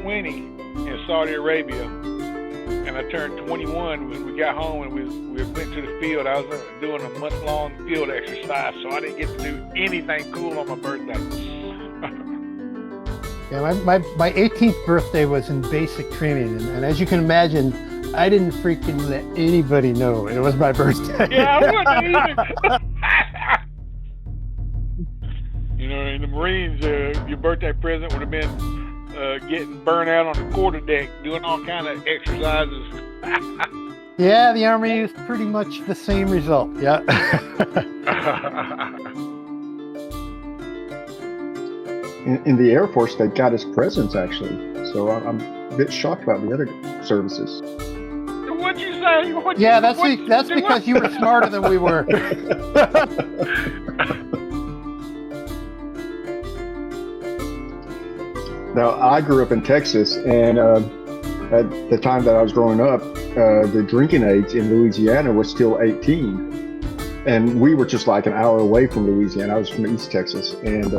20 in Saudi Arabia, and I turned 21 when we got home and we went to the field. I was doing a month-long field exercise, so I didn't get to do anything cool on my birthday. Yeah, my 18th birthday was in basic training, and as you can imagine, I didn't freaking let anybody know it was my birthday. Yeah, I wouldn't either. In the Marines, your birthday present would have been getting burnt out on the quarterdeck, doing all kind of exercises. Yeah, the Army is pretty much the same result. Yeah. In the Air Force, they got us presents actually, so I'm a bit shocked about the other services. What'd you say? That's because you were smarter than we were. Now, I grew up in Texas, and at the time that I was growing up, the drinking age in Louisiana was still 18. And we were just like an hour away from Louisiana. I was from East Texas. And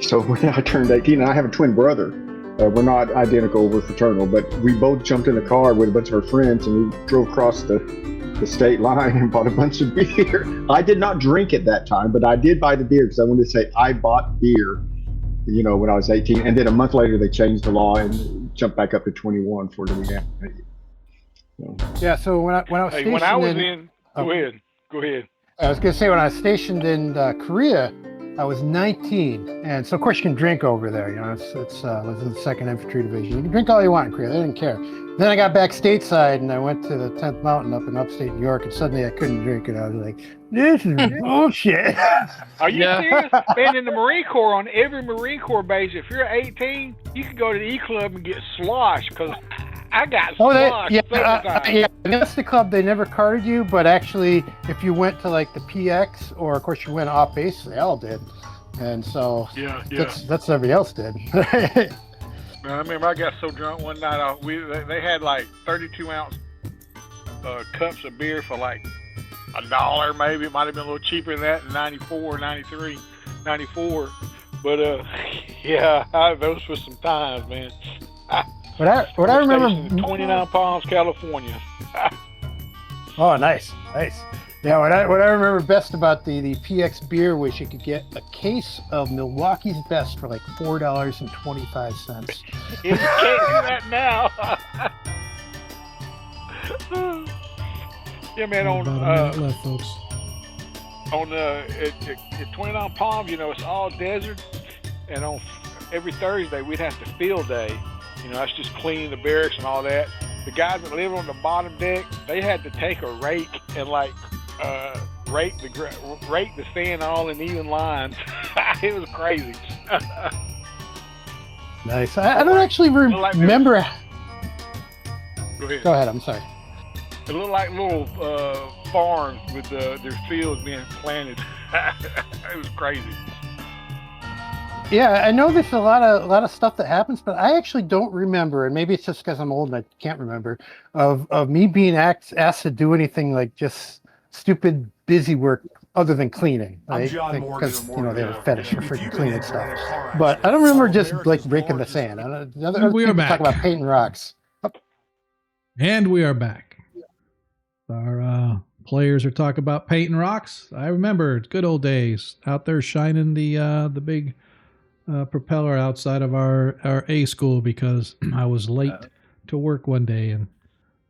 so when I turned 18, and I have a twin brother. We're not identical, we're fraternal, but we both jumped in a car with a bunch of our friends, and we drove across the state line and bought a bunch of beer. I did not drink at that time, but I did buy the beer because I wanted to say I bought beer, when I was 18. And then a month later, they changed the law and jumped back up to 21 for Louisiana. So. Yeah, so when I was stationed go ahead. I was going to say, when I was stationed in Korea, I was 19, and so of course you can drink over there. I was in the 2nd Infantry Division. You can drink all you want in Korea; they didn't care. Then I got back stateside, and I went to the 10th Mountain up in upstate New York, and suddenly I couldn't drink, and I was like, "This is bullshit." Are you serious? Man, in the Marine Corps, on every Marine Corps base, if you're 18, you can go to the E Club and get sloshed, because I got sloshed. Yeah. Against the club, they never carded you, but actually, if you went to like the PX, or of course you went off base, they all did, and so that's what everybody else did. I remember I got so drunk one night. They had like 32-ounce cups of beer for like $1, maybe. It might have been a little cheaper than that in 94, 93, 94. But those were some times, man. What I remember, 29 Palms, California. Oh, nice. Yeah, what I remember best about the PX beer was you could get a case of Milwaukee's Best for like $4.25. You can't do that now. Yeah, man. At 29 Palms, it's all desert, and on every Thursday we'd have to field day. That's just cleaning the barracks and all that. The guys that lived on the bottom deck, they had to take a rake and rake the sand all in even lines. It was crazy. Nice. I don't actually remember. Go ahead. I'm sorry. It looked like little farms with their fields being planted. It was crazy. Yeah, I know there's a lot of stuff that happens, but I actually don't remember, and maybe it's just because I'm old and I can't remember, of me being asked to do anything like just stupid busy work other than cleaning. Right? Because they have a fetish for freaking cleaning stuff. But I don't remember just like raking the sand. We are back. Talk about painting rocks. And we are back. Our players are talking about painting rocks. I remember good old days out there shining the big propeller outside of our A school because I was late to work one day, and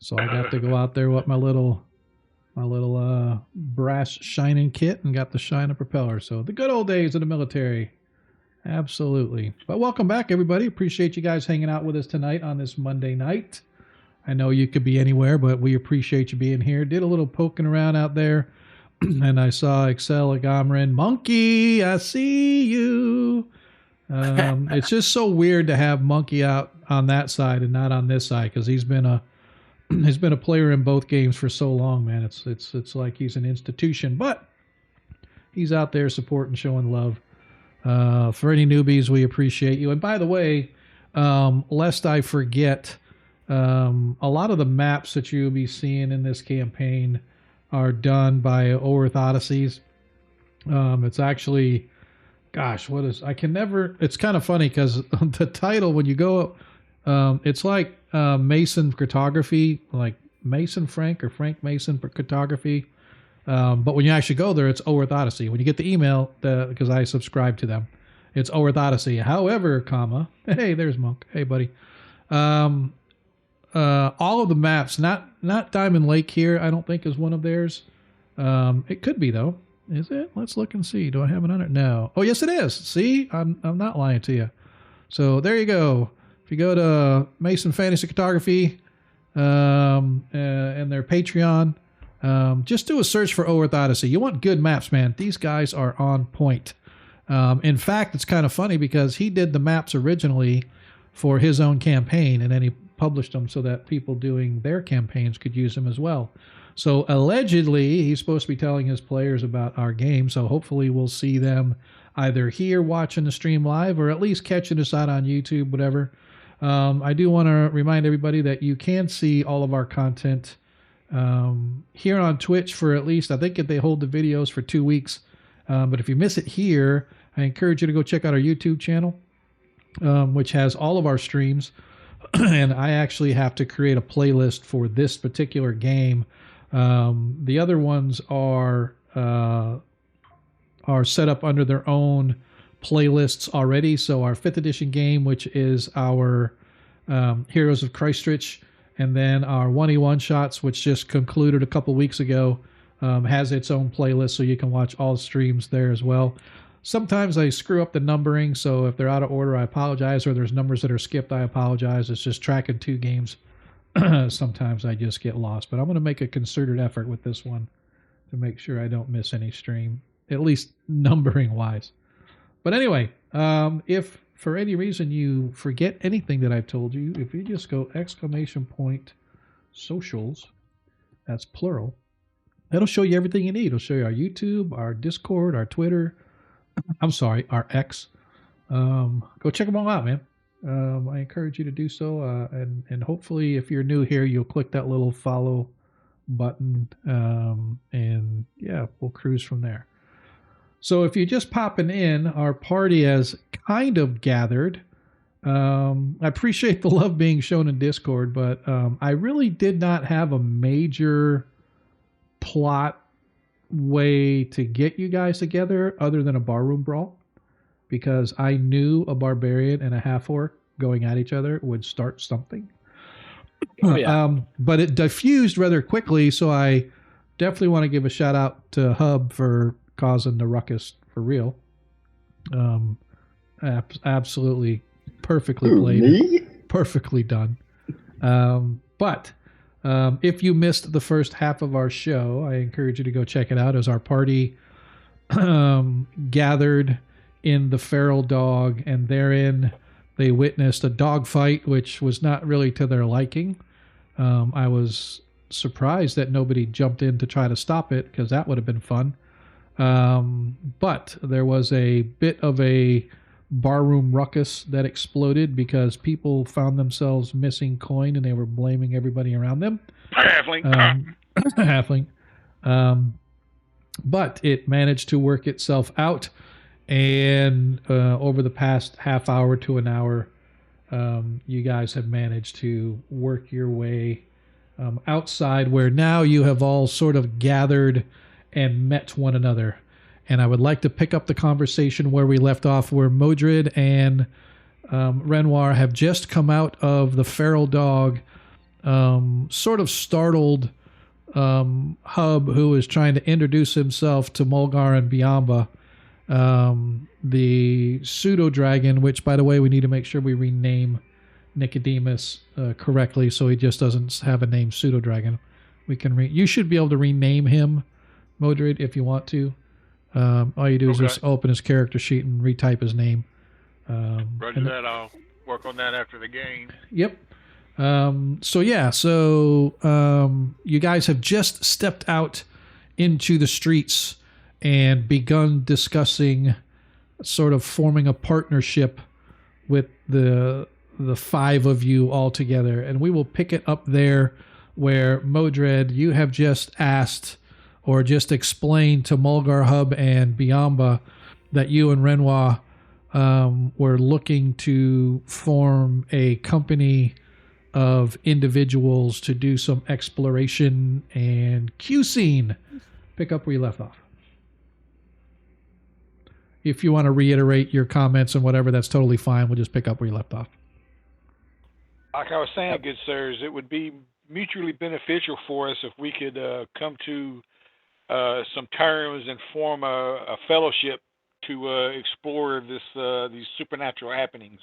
so I got to go out there with my little brass shining kit and got to shine a propeller. So the good old days of the military. Absolutely. But welcome back, everybody. Appreciate you guys hanging out with us tonight on this Monday night. I know you could be anywhere, but we appreciate you being here. Did a little poking around out there, and I saw Excel Agamrin. Monkey, I see you. It's just so weird to have Monkey out on that side and not on this side, because he's been a player in both games for so long, man. It's like he's an institution, but he's out there supporting, showing love. For any newbies, we appreciate you. And by the way, lest I forget, a lot of the maps that you'll be seeing in this campaign are done by Oerth Odysseys. It's actually, gosh, it's kind of funny because the title, when you go, it's like Mason Cartography, like Mason Frank or Frank Mason Cartography. But when you actually go there, it's Oerth Odyssey. When you get the email, because I subscribe to them, it's Oerth Odyssey. However, hey, there's Monk. Hey, buddy. All of the maps, not Diamond Lake here, I don't think is one of theirs. It could be though. Is it? Let's look and see. Do I have it on it? No. Oh, yes, it is. See, I'm not lying to you. So there you go. If you go to Mason Fantasy Cartography and their Patreon. Just do a search for Oerth Odyssey. You want good maps, man. These guys are on point. In fact, it's kind of funny because he did the maps originally for his own campaign, and then he published them so that people doing their campaigns could use them as well. So allegedly, he's supposed to be telling his players about our game, so hopefully we'll see them either here watching the stream live or at least catching us out on YouTube, whatever. I do want to remind everybody that you can see all of our content here on Twitch for at least, I think if they hold the videos for 2 weeks. But if you miss it here, I encourage you to go check out our YouTube channel, which has all of our streams. And I actually have to create a playlist for this particular game. The other ones are set up under their own playlists already. So our 5th edition game, which is our Heroes of Christchurch, and then our 1E1 shots, which just concluded a couple weeks ago, has its own playlist, so you can watch all streams there as well. Sometimes I screw up the numbering, so if they're out of order, I apologize, or there's numbers that are skipped, I apologize. It's just tracking 2 games. Sometimes I just get lost, but I'm going to make a concerted effort with this one to make sure I don't miss any stream, at least numbering-wise. But anyway, if for any reason you forget anything that I've told you, if you just go ! Socials, that's plural, that'll show you everything you need. It'll show you our YouTube, our Discord, our Twitter. I'm sorry, our X. Go check them all out, man. I encourage you to do so. And hopefully, if you're new here, you'll click that little follow button. And yeah, we'll cruise from there. So if you're just popping in, our party has kind of gathered. I appreciate the love being shown in Discord, but I really did not have a major plot way to get you guys together other than a barroom brawl, because I knew a barbarian and a half-orc going at each other would start something. Oh, yeah. But it diffused rather quickly, so I definitely want to give a shout out to Hub for causing the ruckus for real. Absolutely perfectly played. Me? Perfectly done. But if you missed the first half of our show, I encourage you to go check it out as our party gathered in the Feral Dog, and therein they witnessed a dog fight, which was not really to their liking. I was surprised that nobody jumped in to try to stop it, because that would have been fun. But there was a bit of a barroom ruckus that exploded because people found themselves missing coin and they were blaming everybody around them. Halfling. Halfling. But it managed to work itself out, and over the past half hour to an hour, you guys have managed to work your way outside, where now you have all sort of gathered and met one another. And I would like to pick up the conversation where we left off, where Modred and Renoir have just come out of the Feral Dog, sort of startled Hub, who is trying to introduce himself to Mulgar and Biamba. The pseudo dragon, which by the way, we need to make sure we rename Nicodemus correctly, so he just doesn't have a name pseudo dragon. We can you should be able to rename him Modred if you want to. All you do is just open his character sheet and retype his name. Roger that. I'll work on that after the game. Yep. So you guys have just stepped out into the streets and begun discussing sort of forming a partnership with the five of you all together. And we will pick it up there where Modred, you have just asked or just explained to Mulgar Hub and Biamba that you and Renoir were looking to form a company of individuals to do some exploration and QCing. Pick up where you left off. If you want to reiterate your comments and whatever, that's totally fine. We'll just pick up where you left off. Like I was saying, good sirs, it would be mutually beneficial for us if we could come to some terms and form a fellowship to explore these supernatural happenings.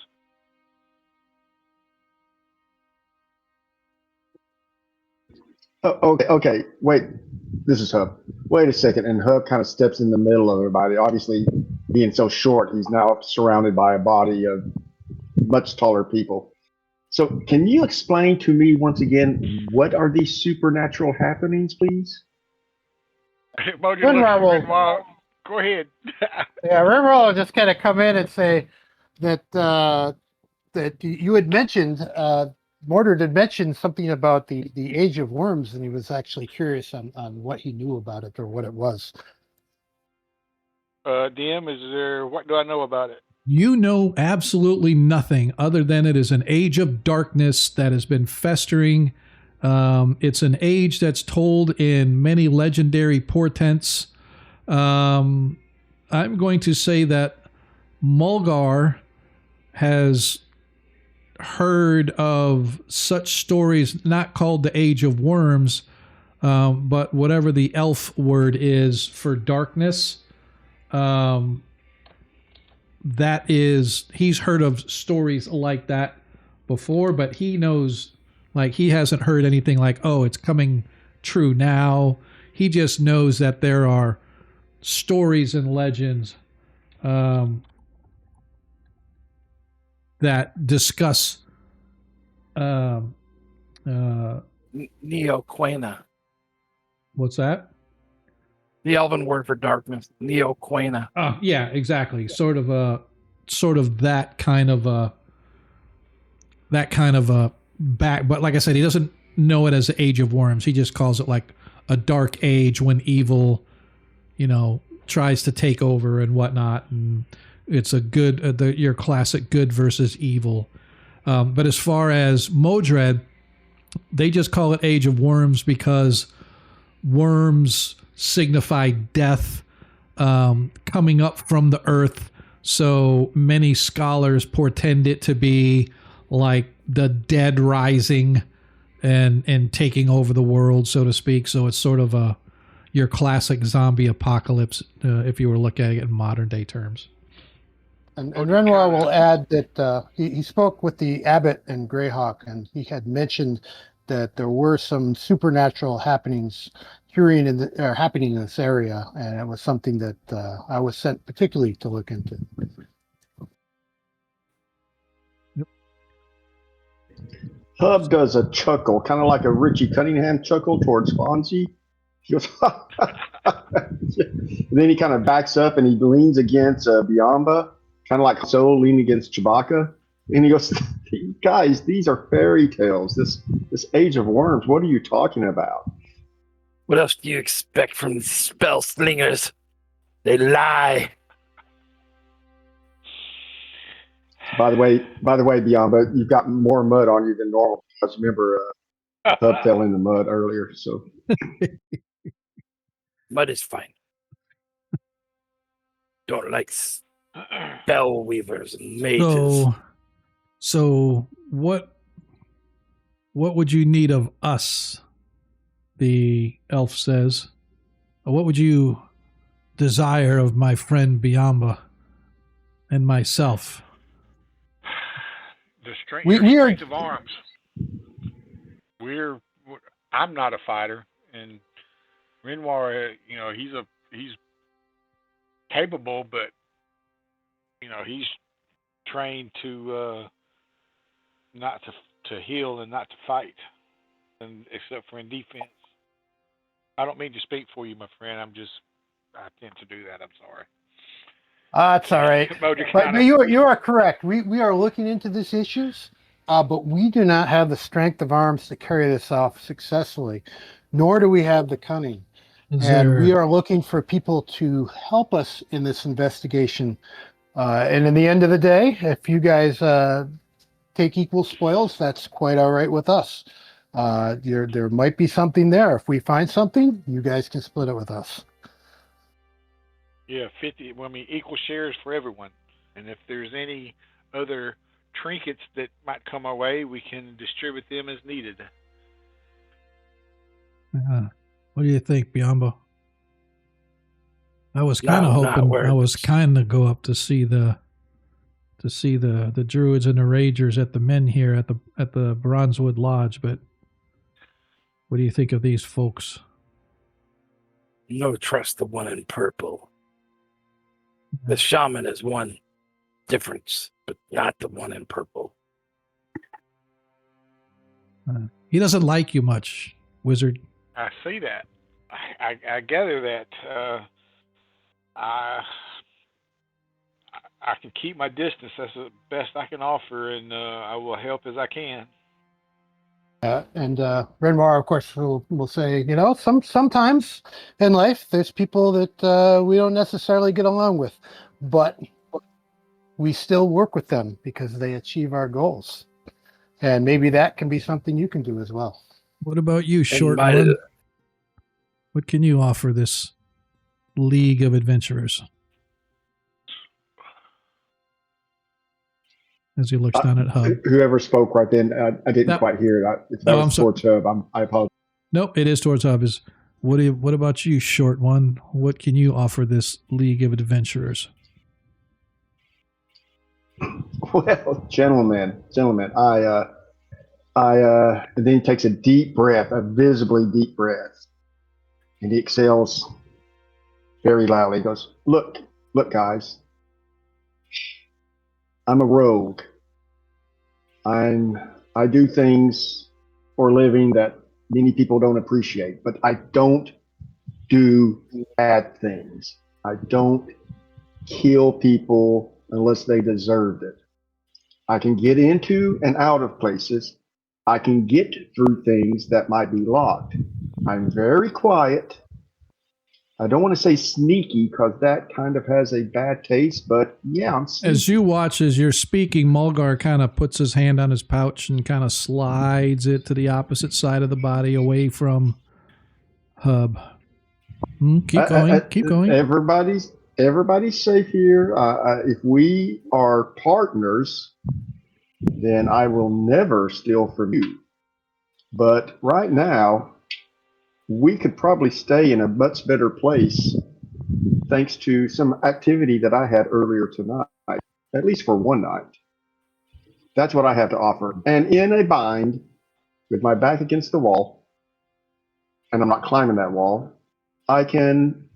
Okay. Wait, this is Hub. Wait a second, and Hub kind of steps in the middle of everybody. Obviously, being so short, he's now surrounded by a body of much taller people. So, can you explain to me once again what are these supernatural happenings, please? Renoir will, go ahead. Renoir will just kind of come in and say that that you had mentioned. Mordred had mentioned something about the Age of Worms, and he was actually curious on what he knew about it or what it was. DM, what do I know about it? You know absolutely nothing other than it is an age of darkness that has been festering. It's an age that's told in many legendary portents. I'm going to say that Mulgar has heard of such stories, not called the Age of Worms, but whatever the elf word is for darkness. That is, he's heard of stories like that before, but he knows, like, he hasn't heard anything like, oh, it's coming true now. He just knows that there are stories and legends that discuss Neoquena. What's that? The elven word for darkness, Neoquena. Yeah, exactly. Sort of that kind of a back. But like I said, he doesn't know it as the Age of Worms. He just calls it like a dark age when evil, tries to take over and whatnot. And it's a good, your classic good versus evil. But as far as Modred, they just call it Age of Worms because worms signify death coming up from the earth. So many scholars portend it to be like the dead rising and taking over the world, so to speak. So it's sort of your classic zombie apocalypse if you were looking at it in modern day terms. And Renoir will add that he spoke with the abbot and Greyhawk, and he had mentioned that there were some supernatural happenings happening in this area, and it was something that I was sent particularly to look into. Yep. Hub does a chuckle, kind of like a Richie Cunningham chuckle towards Fonzie. He goes, and then he kind of backs up and he leans against Biamba, kind of like Soul leaning against Chewbacca. And he goes, guys, these are fairy tales. This Age of Worms, what are you talking about? What else do you expect from these spell slingers? They lie. By the way, Biamba, you've got more mud on you than normal. Because remember, Hub fell in the mud earlier. So Mud is fine. Don't like spell weavers and mages. So what would you need of us? The elf says. What would you desire of my friend Biamba and myself. The strength, We- your we are- strength of arms. I'm not a fighter, and Renoir, he's capable, but he's trained to not to heal and not to fight, and except for in defense. I don't mean to speak for you, my friend. I tend to do that. I'm sorry. That's all right. But no, you are correct. We are looking into these issues, but we do not have the strength of arms to carry this off successfully, nor do we have the cunning. And we are looking for people to help us in this investigation. And in the end of the day, if you guys take equal spoils, that's quite all right with us. There might be something there. If we find something, you guys can split it with us. Yeah, 50. Well, equal shares for everyone. And if there's any other trinkets that might come our way, we can distribute them as needed. What do you think, Biamba? I was kind of hoping I was kind of go up to see the druids and the ragers at the men here at the Bronzewood Lodge, but what do you think of these folks? No, trust the one in purple. The shaman is one difference, but not the one in purple. He doesn't like you much, wizard. I see that. I gather that. I can keep my distance. That's the best I can offer, and I will help as I can. And Renoir, of course, will say, sometimes in life there's people that we don't necessarily get along with, but we still work with them because they achieve our goals. And maybe that can be something you can do as well. What about you, short one? What can you offer this League of Adventurers? As he looks down at Hub. Whoever spoke right then, I didn't quite hear it. If that was towards Hub, I apologize. Nope, it is towards Hub. What about you, short one? What can you offer this League of Adventurers? Well, gentlemen, I and then he takes a deep breath, a visibly deep breath, and he exhales very loudly. He goes, look, guys. I'm a rogue. I do things for a living that many people don't appreciate, but I don't do bad things. I don't kill people unless they deserved it. I can get into and out of places. I can get through things that might be locked. I'm very quiet. I don't want to say sneaky because that kind of has a bad taste, but yeah, I'm sneaky. As you watch, as you're speaking, Mulgar kind of puts his hand on his pouch and kind of slides it to the opposite side of the body away from Hub. Keep going. Everybody's safe here. If we are partners, then I will never steal from you. But right now, we could probably stay in a much better place thanks to some activity that I had earlier tonight, at least for one night. That's what I have to offer. And in a bind, with my back against the wall, and I'm not climbing that wall, I can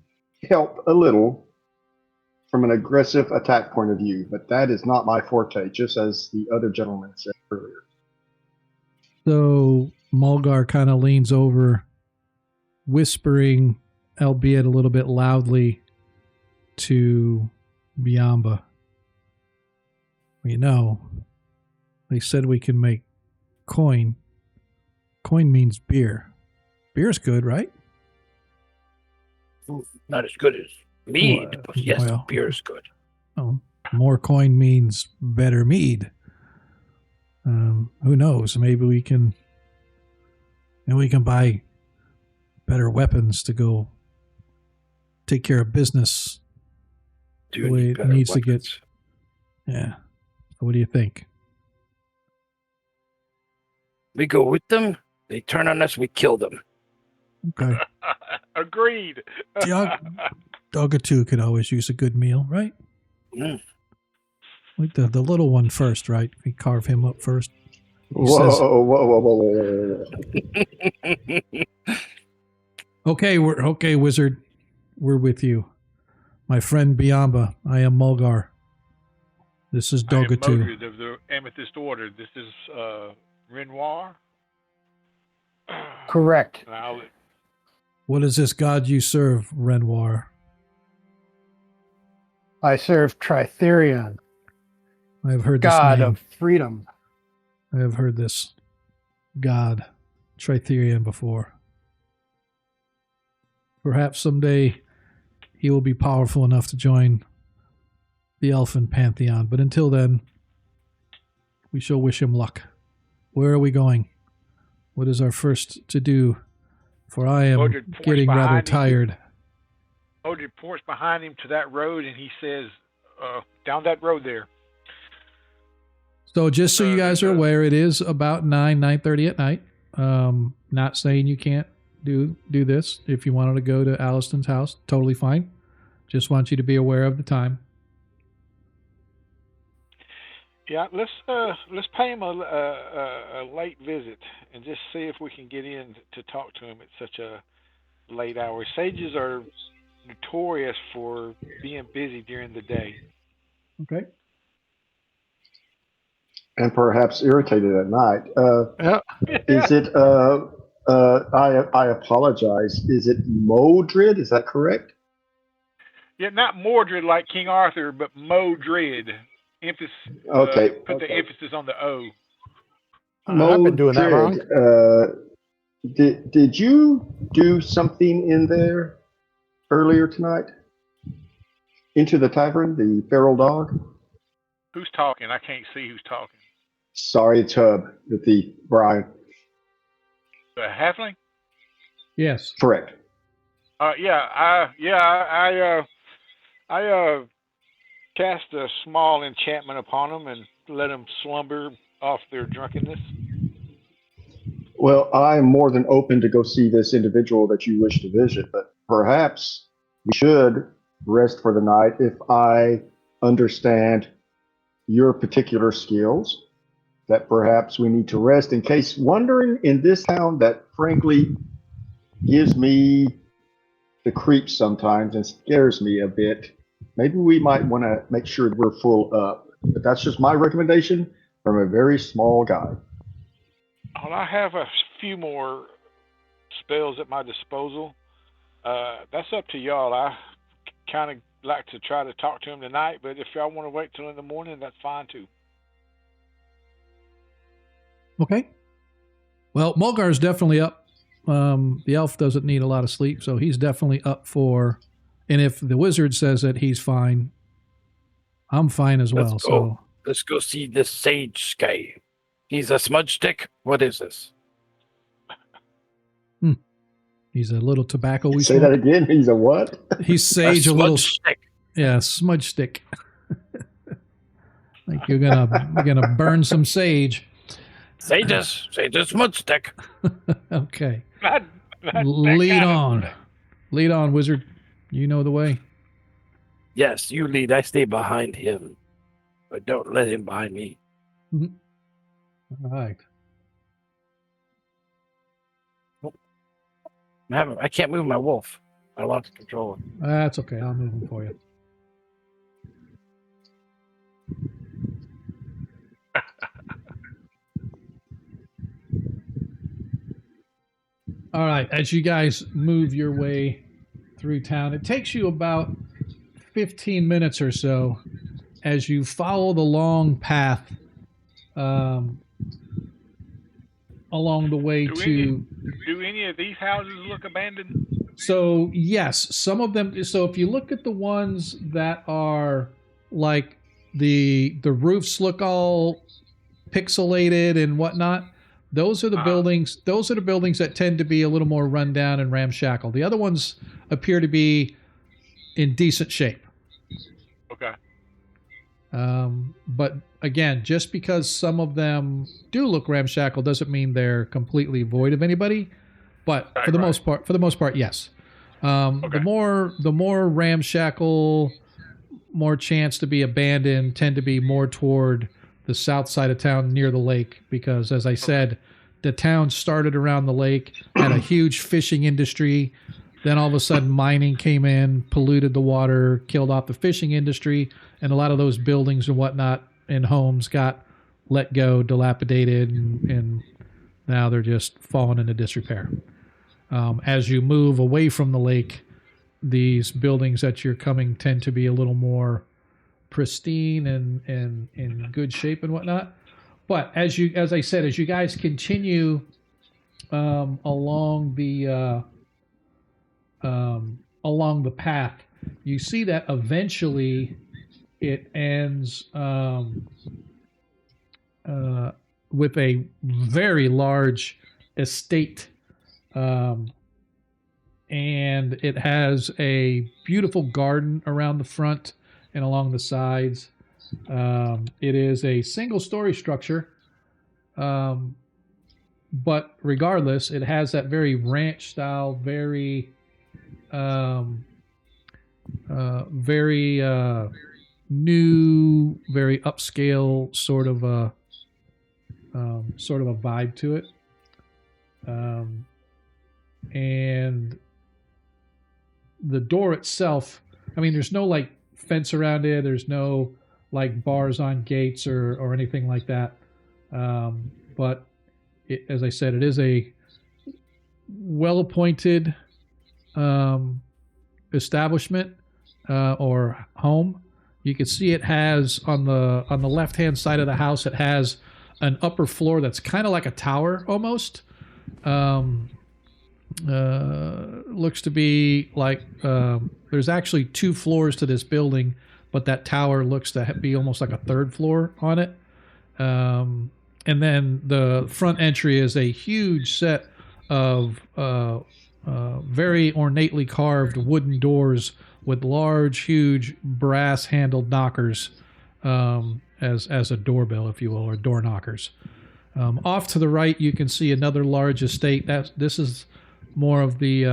help a little from an aggressive attack point of view, but that is not my forte, just as the other gentleman said earlier. So Mulgar kind of leans over, whispering, albeit a little bit loudly, to Biamba. They said we can make coin. Coin means beer. Beer's good, right? Not as good as mead, but yes, beer is good. Oh, more coin means better mead. Who knows? Maybe we can buy better weapons to go take care of business the way it needs to get. Yeah. So what do you think? We go with them. They turn on us. We kill them. Okay. Agreed. Dogatu could always use a good meal, right? Mm. Like the little one first, right? We carve him up first. Whoa. Okay, wizard. We're with you. My friend Biamba, I am Mulgar. This is I am Dogatu. Modred of the Amethyst Order. This is Renoir. Correct. And I'll- What is this god you serve, Renoir? I serve Tritherion, I have heard this god name. of freedom. I have heard this god, Tritherion, before. Perhaps someday he will be powerful enough to join the Elfin Pantheon, but until then, we shall wish him luck. Where are we going? What is our first to do? For I am Modred points getting rather behind him. tired. Modred points behind him to that road, and he says, down that road there. So just so you guys are aware, it is about 9:30 at night. Not saying you can't do this. If you wanted to go to Allistun's house, totally fine. Just want you to be aware of the time. Yeah, let's pay him a late visit and just see if we can get in to talk to him at such a late hour. Sages are notorious for being busy during the day. Okay. And perhaps irritated at night. Yeah. Is it, I apologize. Is it Modred? Is that correct? Yeah, not Mordred like King Arthur, but Modred. Emphasis. Okay. Put the emphasis on the O. I've been doing that wrong. Did you do something in there earlier tonight? Into the tavern, the feral dog? Who's talking? I can't see who's talking. Sorry, it's Hub with the Brian. The halfling? Yes. Correct. I cast a small enchantment upon them and let them slumber off their drunkenness. Well, I'm more than open to go see this individual that you wish to visit, but perhaps we should rest for the night if I understand your particular skills, that perhaps we need to rest in case wandering in this town that frankly gives me the creeps sometimes and scares me a bit. Maybe we might want to make sure we're full up, but that's just my recommendation from a very small guy. Well, I have a few more spells at my disposal. That's up to y'all. I kind of like to try to talk to him tonight, but if y'all want to wait till in the morning, that's fine too. Okay. Well, Mulgar's definitely up. The elf doesn't need a lot of sleep, so he's definitely up for. And if the wizard says that he's fine, I'm fine as well. So let's go see this sage guy. He's a smudge stick. What is this? He's a little tobacco. We Say that again. He's a what? He's sage, a little stick. Yeah, smudge stick. Like you're gonna burn some sage. Sages, smudge stick. Okay. Not Lead on, wizard. You know the way. Yes, you lead. I stay behind him, but don't let him behind me. Mm-hmm. All right. I can't move my wolf. I lost control. That's okay. I'll move him for you. All right. As you guys move your way through town, it takes you about 15 minutes or so as you follow the long path along the way do any of these houses look abandoned? So yes, some of them. So if you look at the ones that are like the roofs look all pixelated and whatnot, those are the buildings. Those are the buildings that tend to be a little more rundown and ramshackle. The other ones appear to be in decent shape. Okay. But again, just because some of them do look ramshackle doesn't mean they're completely void of anybody. But for the most part, yes. Okay. The more ramshackle, more chance to be abandoned, tend to be more toward the south side of town near the lake, because as I said, the town started around the lake, had a huge fishing industry. Then all of a sudden mining came in, polluted the water, killed off the fishing industry, and a lot of those buildings and whatnot and homes got let go, dilapidated, and now they're just falling into disrepair. As you move away from the lake, these buildings that you're coming tend to be a little more pristine and in good shape and whatnot. But as I said, as you guys continue along the path, you see that eventually it ends with a very large estate. And it has a beautiful garden around the front and along the sides. It is a single-story structure, but regardless, it has that very ranch-style, very new, very upscale sort of a vibe to it. And the door itself, I mean, there's no like fence around it. There's no like bars on gates or anything like that. But as I said, it is a well-appointed establishment or home. You can see it has on the left-hand side of the house, it has an upper floor that's kind of like a tower almost. Looks to be like there's actually 2 floors to this building, but that tower looks to be almost like a 3rd floor on it. And then the front entry is a huge set of very ornately carved wooden doors with large, huge brass-handled knockers as a doorbell, if you will, or door knockers. Off to the right, you can see another large estate. This is more of the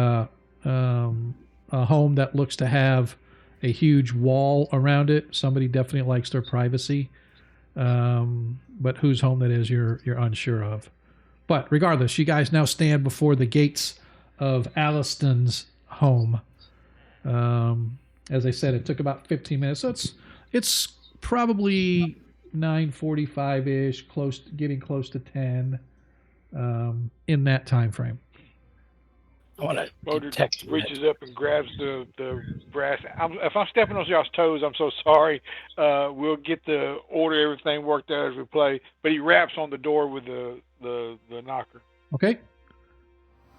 a home that looks to have a huge wall around it. Somebody definitely likes their privacy, but whose home that is, you're unsure of. But regardless, you guys now stand before the gates of Allistun's home. As I said, it took about 15 minutes, so it's probably 9:45-ish, getting close to 10 in that time frame. I want to Modred reaches up and grabs the brass. If I'm stepping on y'all's toes, I'm so sorry. We'll get the order, everything worked out as we play. But he raps on the door with the knocker. Okay.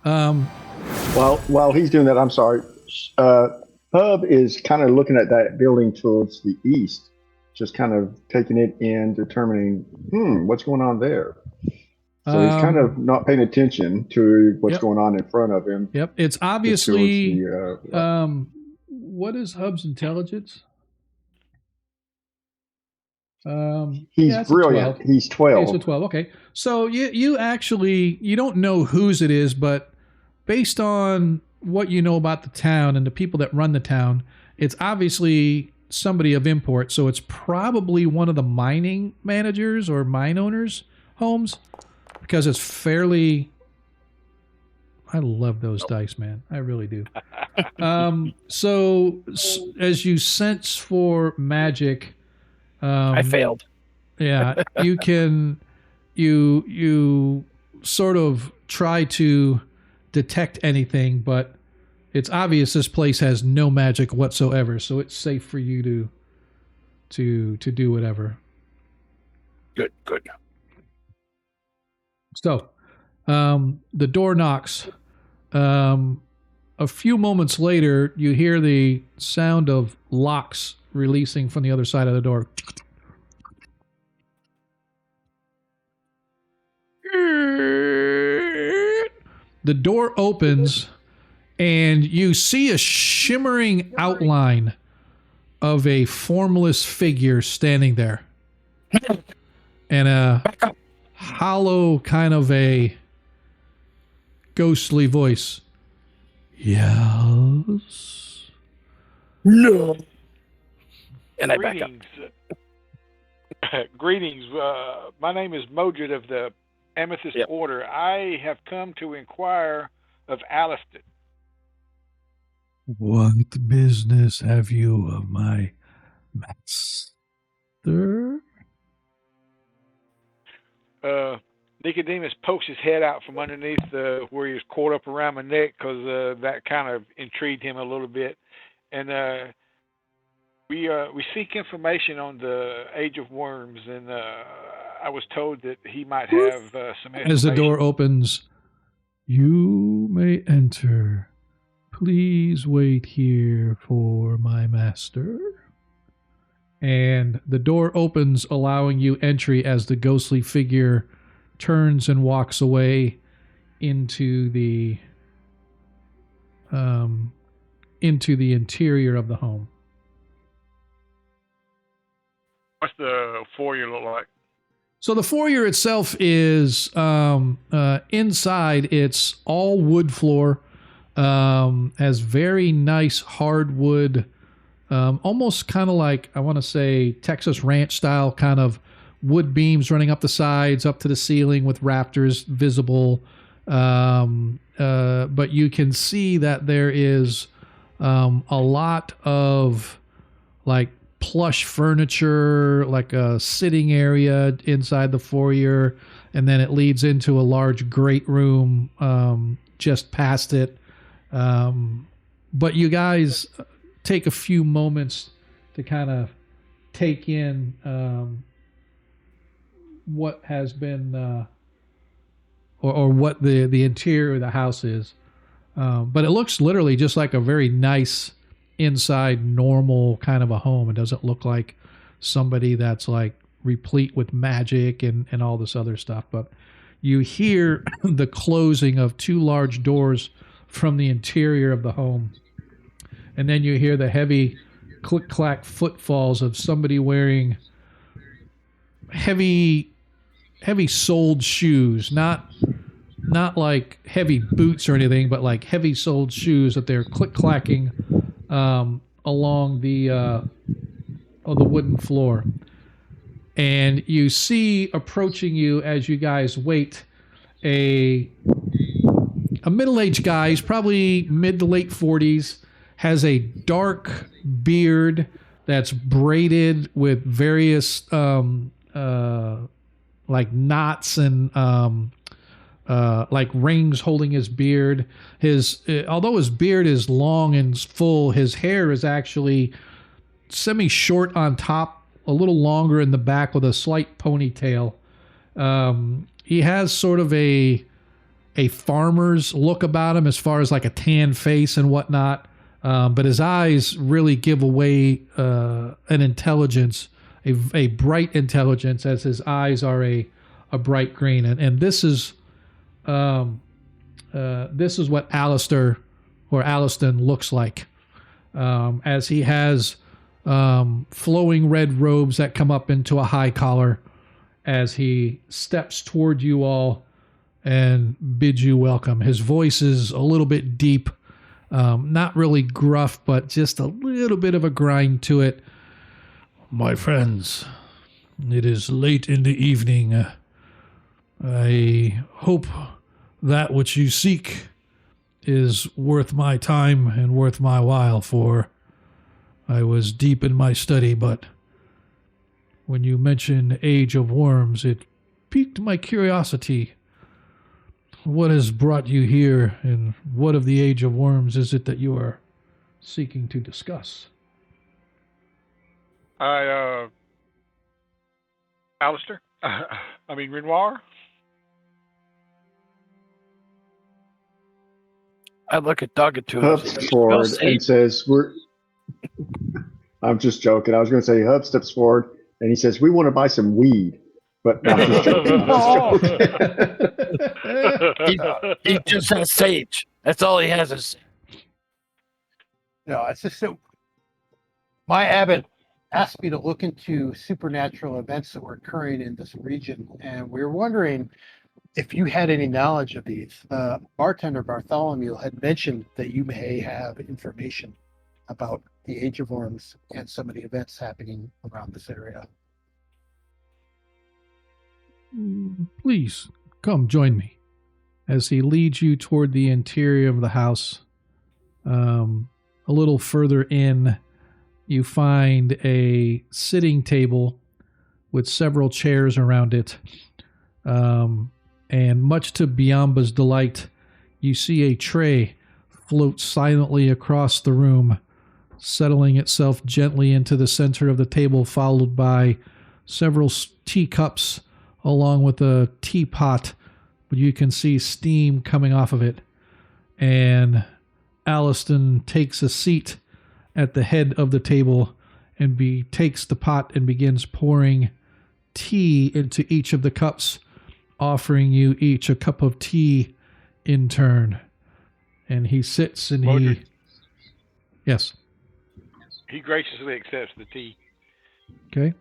While he's doing that, I'm sorry. Hub is kind of looking at that building towards the east, just kind of taking it in, determining, what's going on there. So he's kind of not paying attention to what's going on in front of him. Yep, it's obviously. What is Hub's intelligence? He's brilliant. He's 12. Okay, so 12. Okay, so you actually you don't know whose it is, but based on what you know about the town and the people that run the town, it's obviously somebody of import. So it's probably one of the mining managers or mine owners' homes. Because it's fairly, I love those dice, man. I really do. So as you sense for magic, I failed. Yeah, you sort of try to detect anything, but it's obvious this place has no magic whatsoever. So it's safe for you to do whatever. Good. So, the door knocks. A few moments later, you hear the sound of locks releasing from the other side of the door. The door opens, and you see a shimmering outline of a formless figure standing there. And Back up. hollow kind of a ghostly voice. Yeah. was. No. And I back up. Greetings. My name is Modred of the Amethyst Order. I have come to inquire of Allistun. What business have you of my master? Nicodemus pokes his head out from underneath where he was caught up around my neck because that kind of intrigued him a little bit. And we seek information on the Age of Worms, and I was told that he might have some information. As the door opens, you may enter. Please wait here for my master. And the door opens, allowing you entry as the ghostly figure turns and walks away into the interior of the home. What's the foyer look like? So the foyer itself is inside. It's all wood floor, has very nice hardwood, almost kind of like, I want to say, Texas ranch style kind of wood beams running up the sides, up to the ceiling with rafters visible. But you can see that there is a lot of like plush furniture, like a sitting area inside the foyer, and then it leads into a large great room just past it. But you guys take a few moments to kind of take in what has been or what the interior of the house is. But it looks literally just like a very nice inside normal kind of a home. It doesn't look like somebody that's like replete with magic and all this other stuff. But you hear the closing of two large doors from the interior of the home. And then you hear the heavy click-clack footfalls of somebody wearing heavy soled shoes, not like heavy boots or anything, but like heavy soled shoes that they're click-clacking along the wooden floor. And you see approaching you as you guys wait a middle-aged guy. He's probably mid to late 40s, has a dark beard that's braided with various like knots and like rings holding his beard. Although his beard is long and full, his hair is actually semi-short on top, a little longer in the back with a slight ponytail. He has sort of a farmer's look about him as far as like a tan face and whatnot. But his eyes really give away an intelligence, a bright intelligence, as his eyes are a bright green. And this is what Alistair or Allistun looks like, as he has flowing red robes that come up into a high collar as he steps toward you all and bids you welcome. His voice is a little bit deep, not really gruff, but just a little bit of a grind to it. My friends, it is late in the evening. I hope that which you seek is worth my time and worth my while, for I was deep in my study, but when you mentioned Age of Worms, it piqued my curiosity. What has brought you here, and what of the Age of Worms is it that you are seeking to discuss? Alistair? Renoir? I look at Doug to him. Hub steps forward and says, I'm just joking. I was going to say Hub steps forward and he says, we want to buy some weed. But no, I'm just joking. He just has sage. That's all he has is. No, it's just that my abbot asked me to look into supernatural events that were occurring in this region, and we were wondering if you had any knowledge of these. Bartender Bartholomew had mentioned that you may have information about the Age of Worms and some of the events happening around this area. Please, come join me. As he leads you toward the interior of the house, a little further in, you find a sitting table with several chairs around it. And much to Biamba's delight, you see a tray float silently across the room, settling itself gently into the center of the table, followed by several teacups along with a teapot, but you can see steam coming off of it. And Allistun takes a seat at the head of the table and takes the pot and begins pouring tea into each of the cups, offering you each a cup of tea in turn. And he sits and Modred. Yes. He graciously accepts the tea. Okay.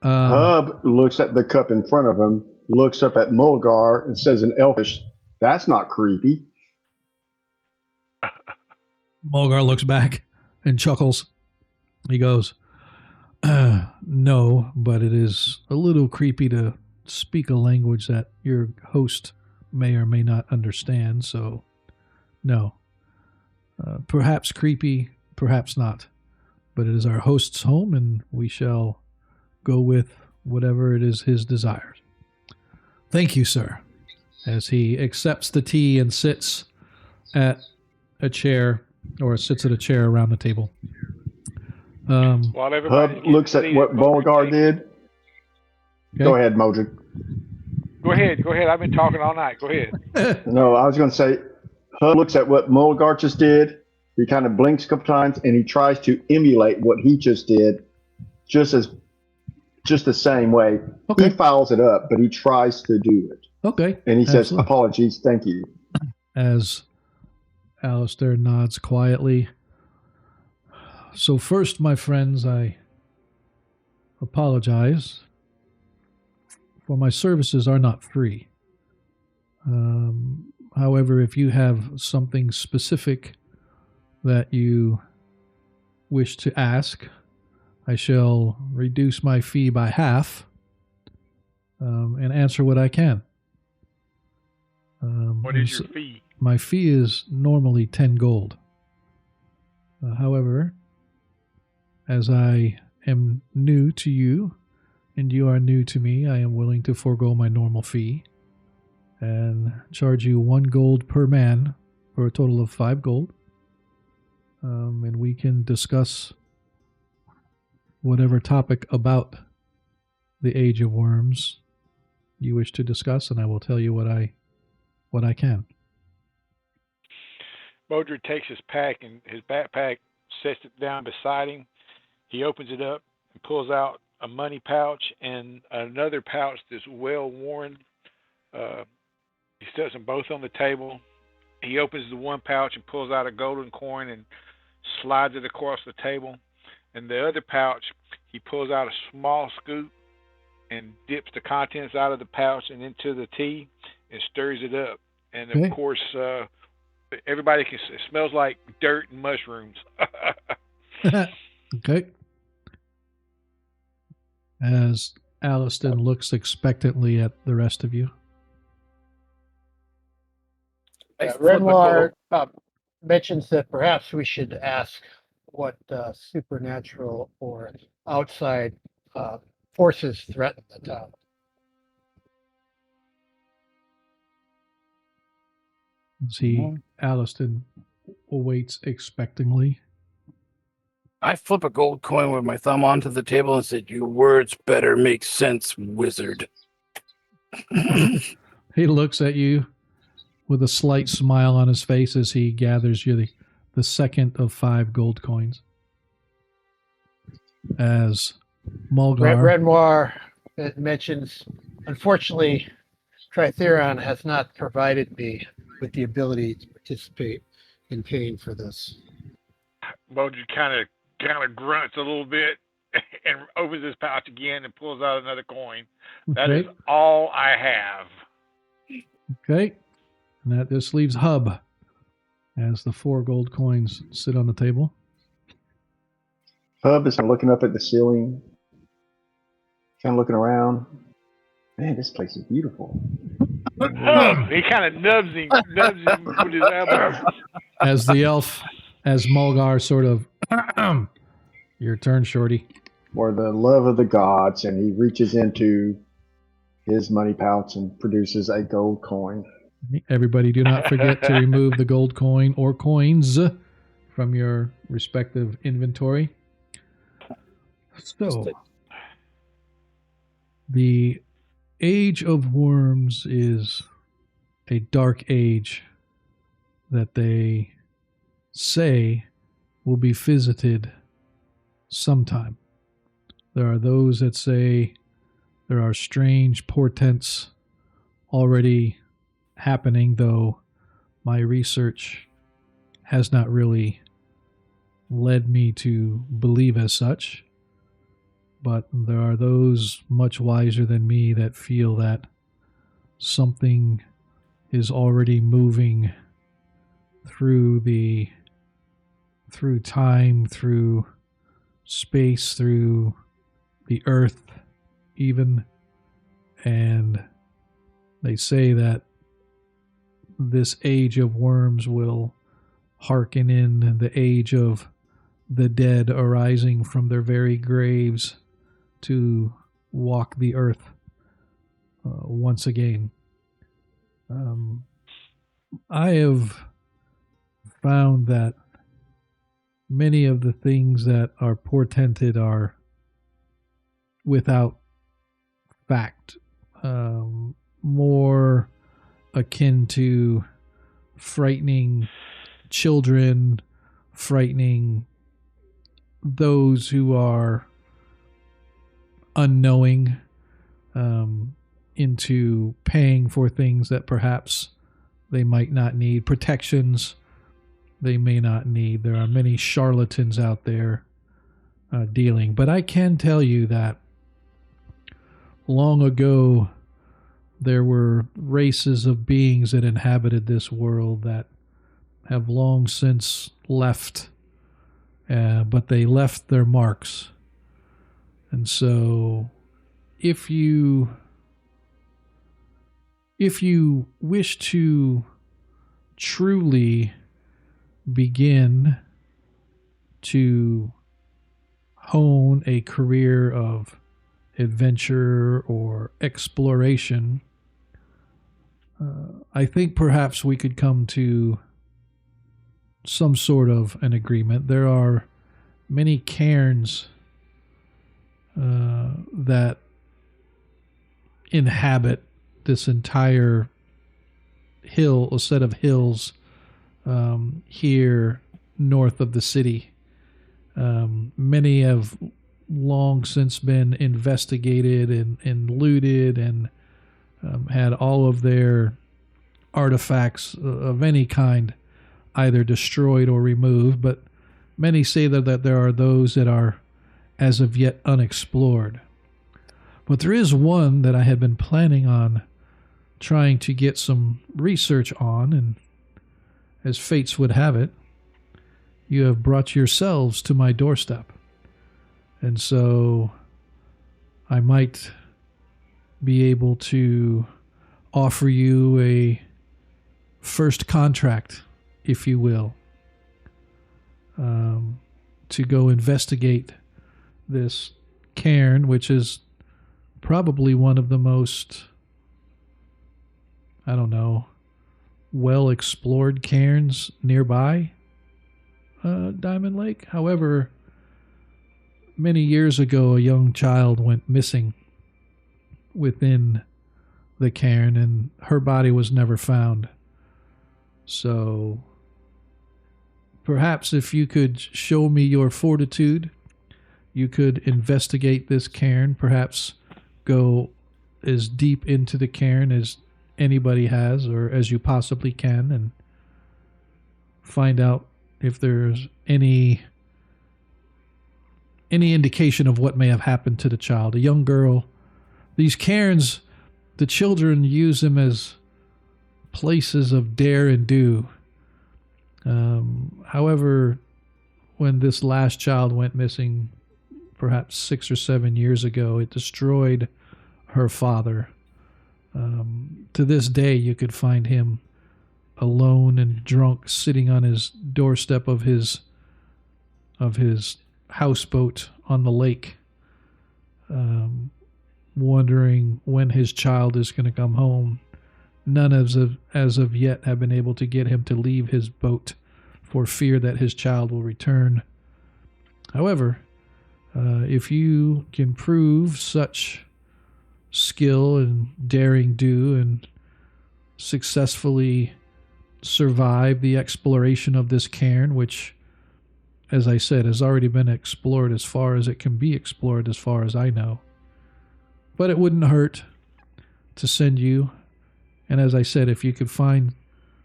Hub looks at the cup in front of him, looks up at Mulgar, and says in Elfish, "That's not creepy." Mulgar looks back and chuckles. He goes, "No, but it is a little creepy to speak a language that your host may or may not understand, so no. Perhaps creepy, perhaps not. But it is our host's home, and we shall go with whatever it is his desires. Thank you, sir." As he accepts the tea and sits at a chair around the table. While everybody Hub looks at what Mulgar did. Okay. Go ahead, Modred. Go ahead. I've been talking all night. Go ahead. No, I was going to say, Hub looks at what Mulgar just did. He kind of blinks a couple times, and he tries to emulate what he just did, just the same way. Okay. He files it up, but he tries to do it. Okay. And he says, Absolutely. "Apologies, thank you." As Alistair nods quietly. So first, my friends, I apologize, for my services are not free. However, if you have something specific that you wish to ask, I shall reduce my fee by half and answer what I can. What is your fee? My fee is normally 10 gold. However, as I am new to you and you are new to me, I am willing to forego my normal fee and charge you 1 gold per man for a total of 5 gold. And we can discuss whatever topic about the Age of Worms you wish to discuss, and I will tell you what I can. Modred takes his backpack, sets it down beside him. He opens it up and pulls out a money pouch and another pouch that's well worn. He sets them both on the table. He opens the one pouch and pulls out a golden coin and slides it across the table. And the other pouch, he pulls out a small scoop and dips the contents out of the pouch and into the tea and stirs it up. And of course, everybody it smells like dirt and mushrooms. Okay. As Allistun looks expectantly at the rest of you. Renoir mentions that perhaps we should ask what supernatural or outside forces threaten the town. Allistun awaits expectingly. I flip a gold coin with my thumb onto the table and said, "Your words better make sense, wizard." He looks at you with a slight smile on his face as he gathers you the second of 5 gold coins. As Mulgar... Renoir mentions, unfortunately, Tritheron has not provided me with the ability to participate in paying for this. Modred kind of grunts a little bit and opens his pouch again and pulls out another coin. That is all I have. Okay. And that just leaves Hub as the 4 gold coins sit on the table. Hub is looking up at the ceiling, kind of looking around. Man, this place is beautiful. He kind of nubs him with his elbow. As the elf, as Mulgar sort of, your turn, Shorty. For the love of the gods, and he reaches into his money pouch and produces a gold coin. Everybody, do not forget to remove the gold coin or coins from your respective inventory. So, the Age of Worms is a dark age that they say will be visited sometime. There are those that say there are strange portents already happening, though my research has not really led me to believe as such. But there are those much wiser than me that feel that something is already moving through time, through space, through the earth even, and they say that this age of worms will hearken in the age of the dead arising from their very graves to walk the earth once again. I have found that many of the things that are portended are without fact, more akin to frightening children, frightening those who are unknowing, into paying for things that perhaps they might not need, protections they may not need. There are many charlatans out there dealing. But I can tell you that long ago there were races of beings that inhabited this world that have long since left, but they left their marks. And so if you wish to truly begin to hone a career of adventure or exploration, I think perhaps we could come to some sort of an agreement. There are many cairns that inhabit this entire hill, a set of hills here north of the city. Many have long since been investigated and looted and had all of their artifacts of any kind either destroyed or removed, but many say that there are those that are as of yet unexplored. But there is one that I had been planning on trying to get some research on, and as fates would have it, you have brought yourselves to my doorstep. And so I might be able to offer you a first contract, if you will, to go investigate this cairn, which is probably one of the most, well explored cairns nearby Diamond Lake. However, many years ago, a young child went missing within the cairn, and her body was never found. So perhaps if you could show me your fortitude, you could investigate this cairn, perhaps go as deep into the cairn as anybody has, or as you possibly can, and find out if there's any indication of what may have happened to the child. A young girl. These cairns, the children use them as places of dare and do. However, when this last child went missing, perhaps 6 or 7 years ago, it destroyed her father. To this day, you could find him alone and drunk, sitting on his doorstep of his houseboat on the lake, wondering when his child is going to come home. None as of yet have been able to get him to leave his boat for fear that his child will return. However, if you can prove such skill and daring do and successfully survive the exploration of this cairn, which, as I said, has already been explored as far as it can be explored as far as I know. But it wouldn't hurt to send you. And as I said, if you could find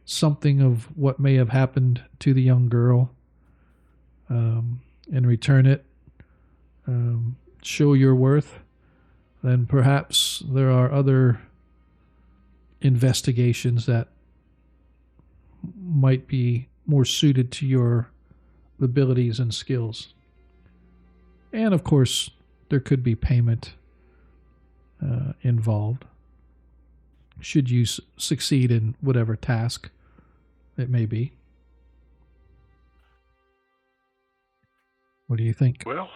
something of what may have happened to the young girl and return it, show your worth, then perhaps there are other investigations that might be more suited to your abilities and skills. And of course, there could be payment involved should you succeed in whatever task it may be. What do you think? Well,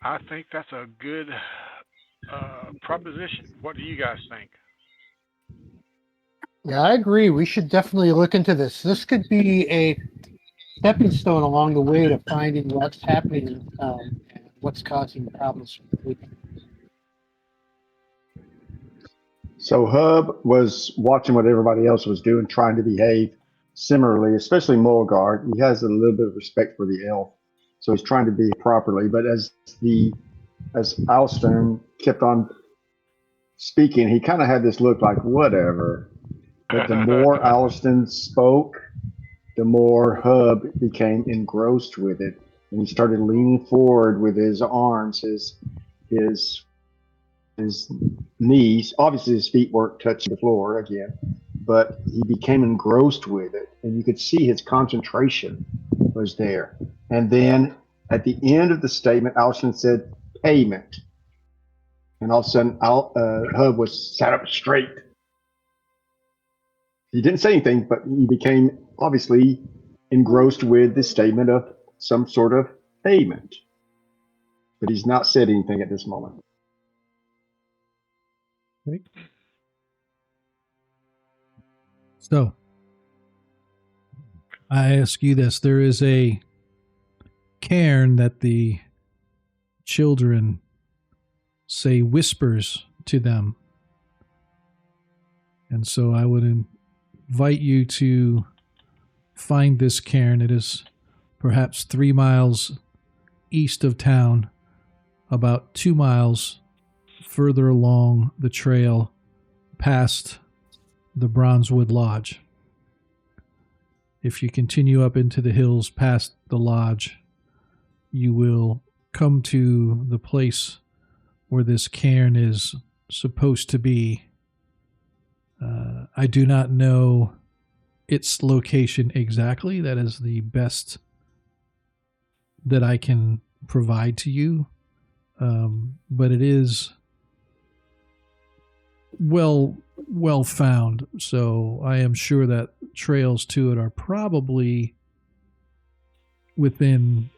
I think that's a good proposition. What do you guys think? Yeah, I agree. We should definitely look into this. This could be a stepping stone along the way to finding what's happening in town and what's causing problems for the people. So Hub was watching what everybody else was doing, trying to behave similarly, especially Mulgar. He has a little bit of respect for the elf, so he's trying to behave properly. But as Allistun kept on speaking, he kind of had this look like, whatever. But the more Allistun spoke, the more Hub became engrossed with it. And he started leaning forward with his arms, his knees. Obviously, his feet weren't touching the floor again, but he became engrossed with it. And you could see his concentration was there. And then at the end of the statement, Allistun said, payment. And all of a sudden, Hub was sat up straight. He didn't say anything, but he became obviously engrossed with the statement of some sort of payment. But he's not said anything at this moment. Okay. So, I ask you this. There is a cairn that the children say whispers to them. And so I would invite you to find this cairn. It is perhaps 3 miles east of town, about 2 miles further along the trail past the Bronzewood Lodge. If you continue up into the hills past the lodge, you will come to the place where this cairn is supposed to be. I do not know its location exactly. That is the best that I can provide to you. But it is well found, so I am sure that trails to it are probably within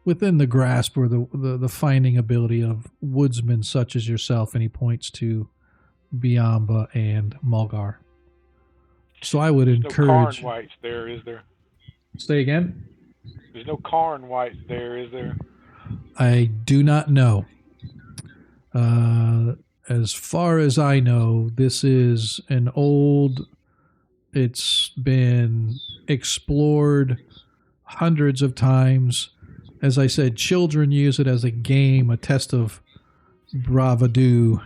the grasp or the finding ability of woodsmen such as yourself. And he points to Biamba and Mulgar. So I would encourage. No Karn whites there, is there? Say again? There's no Karn whites there, is there? I do not know. As far as I know, this is an old. It's been explored hundreds of times. As I said, children use it as a game, a test of bravado,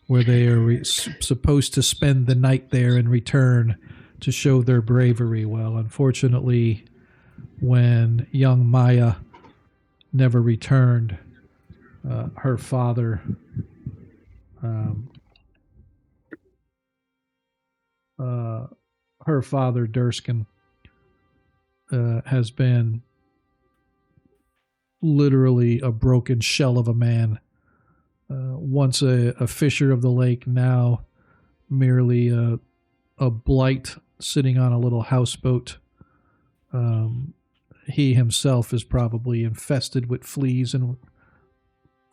where they are supposed to spend the night there and return to show their bravery. Well, unfortunately, when young Maya never returned, her father her father Durskin has been literally a broken shell of a man. Once a fisher of the lake, now merely a blight sitting on a little houseboat. He himself is probably infested with fleas and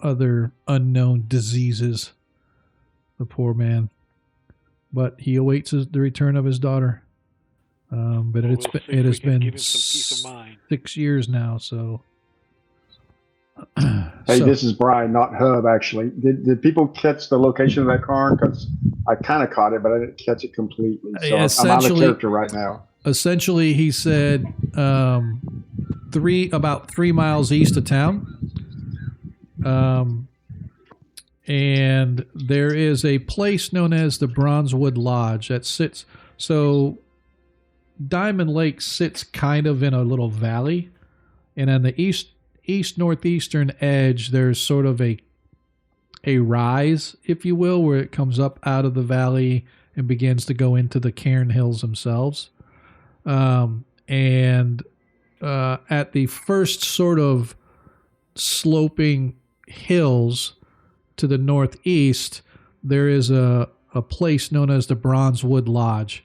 other unknown diseases. The poor man. But he awaits the return of his daughter. But Well, it has been give him some peace of mind. 6 years now, so. Hey, this is Brian, not Hub, actually. Did people catch the location of that cairn? Because I kind of caught it, but I didn't catch it completely. So I'm out of character right now. Essentially, he said about 3 miles east of town. And there is a place known as the Bronzewood Lodge that sits. So Diamond Lake sits kind of in a little valley, and on the east northeastern edge, there's sort of a rise, if you will, where it comes up out of the valley and begins to go into the Cairn Hills themselves. And at the first sort of sloping hills to the northeast, there is a place known as the Bronzewood Lodge.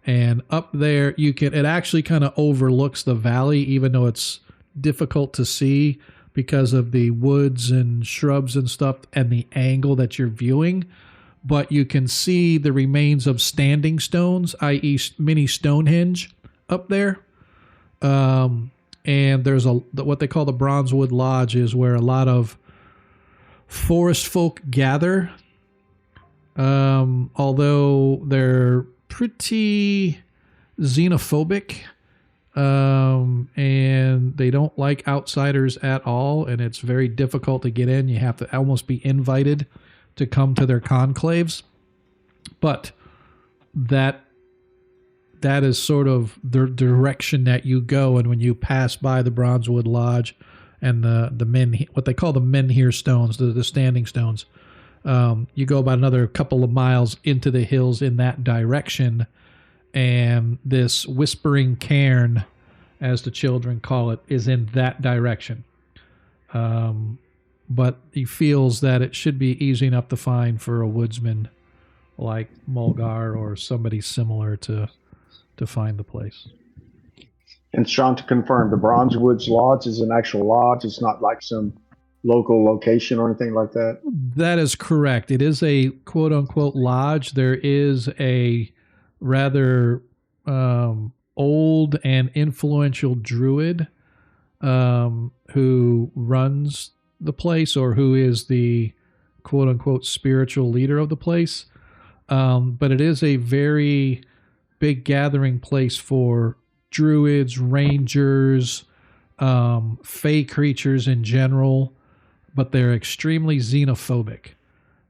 And up there, it actually kind of overlooks the valley, even though it's difficult to see because of the woods and shrubs and stuff and the angle that you're viewing. But you can see the remains of standing stones, i.e. mini Stonehenge, up there. And there's what they call the Bronzewood Lodge, is where a lot of forest folk gather. Although they're pretty xenophobic, and they don't like outsiders at all, and it's very difficult to get in. You have to almost be invited to come to their conclaves. But that is sort of the direction that you go, and when you pass by the Bronzewood Lodge and the men, what they call the menhir stones, the standing stones, you go about another couple of miles into the hills in that direction, and this whispering cairn, as the children call it, is in that direction. But he feels that it should be easy enough to find for a woodsman like Mulgar or somebody similar to find the place. And Sean, to confirm, the Bronzewoods Lodge is an actual lodge. It's not like some local location or anything like that. That is correct. It is a quote unquote lodge. There is a rather old and influential druid who runs the place, or who is the quote unquote spiritual leader of the place. But it is a very big gathering place for druids, rangers, fey creatures in general, but they're extremely xenophobic.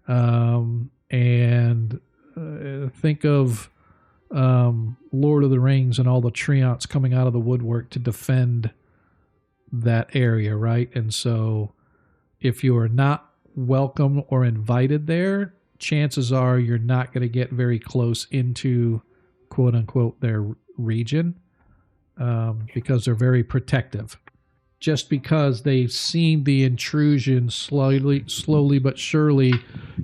And think of Lord of the Rings and all the treants coming out of the woodwork to defend that area, right? And so if you are not welcome or invited there, chances are you're not going to get very close into quote unquote their region, because they're very protective. Just because they've seen the intrusion slowly but surely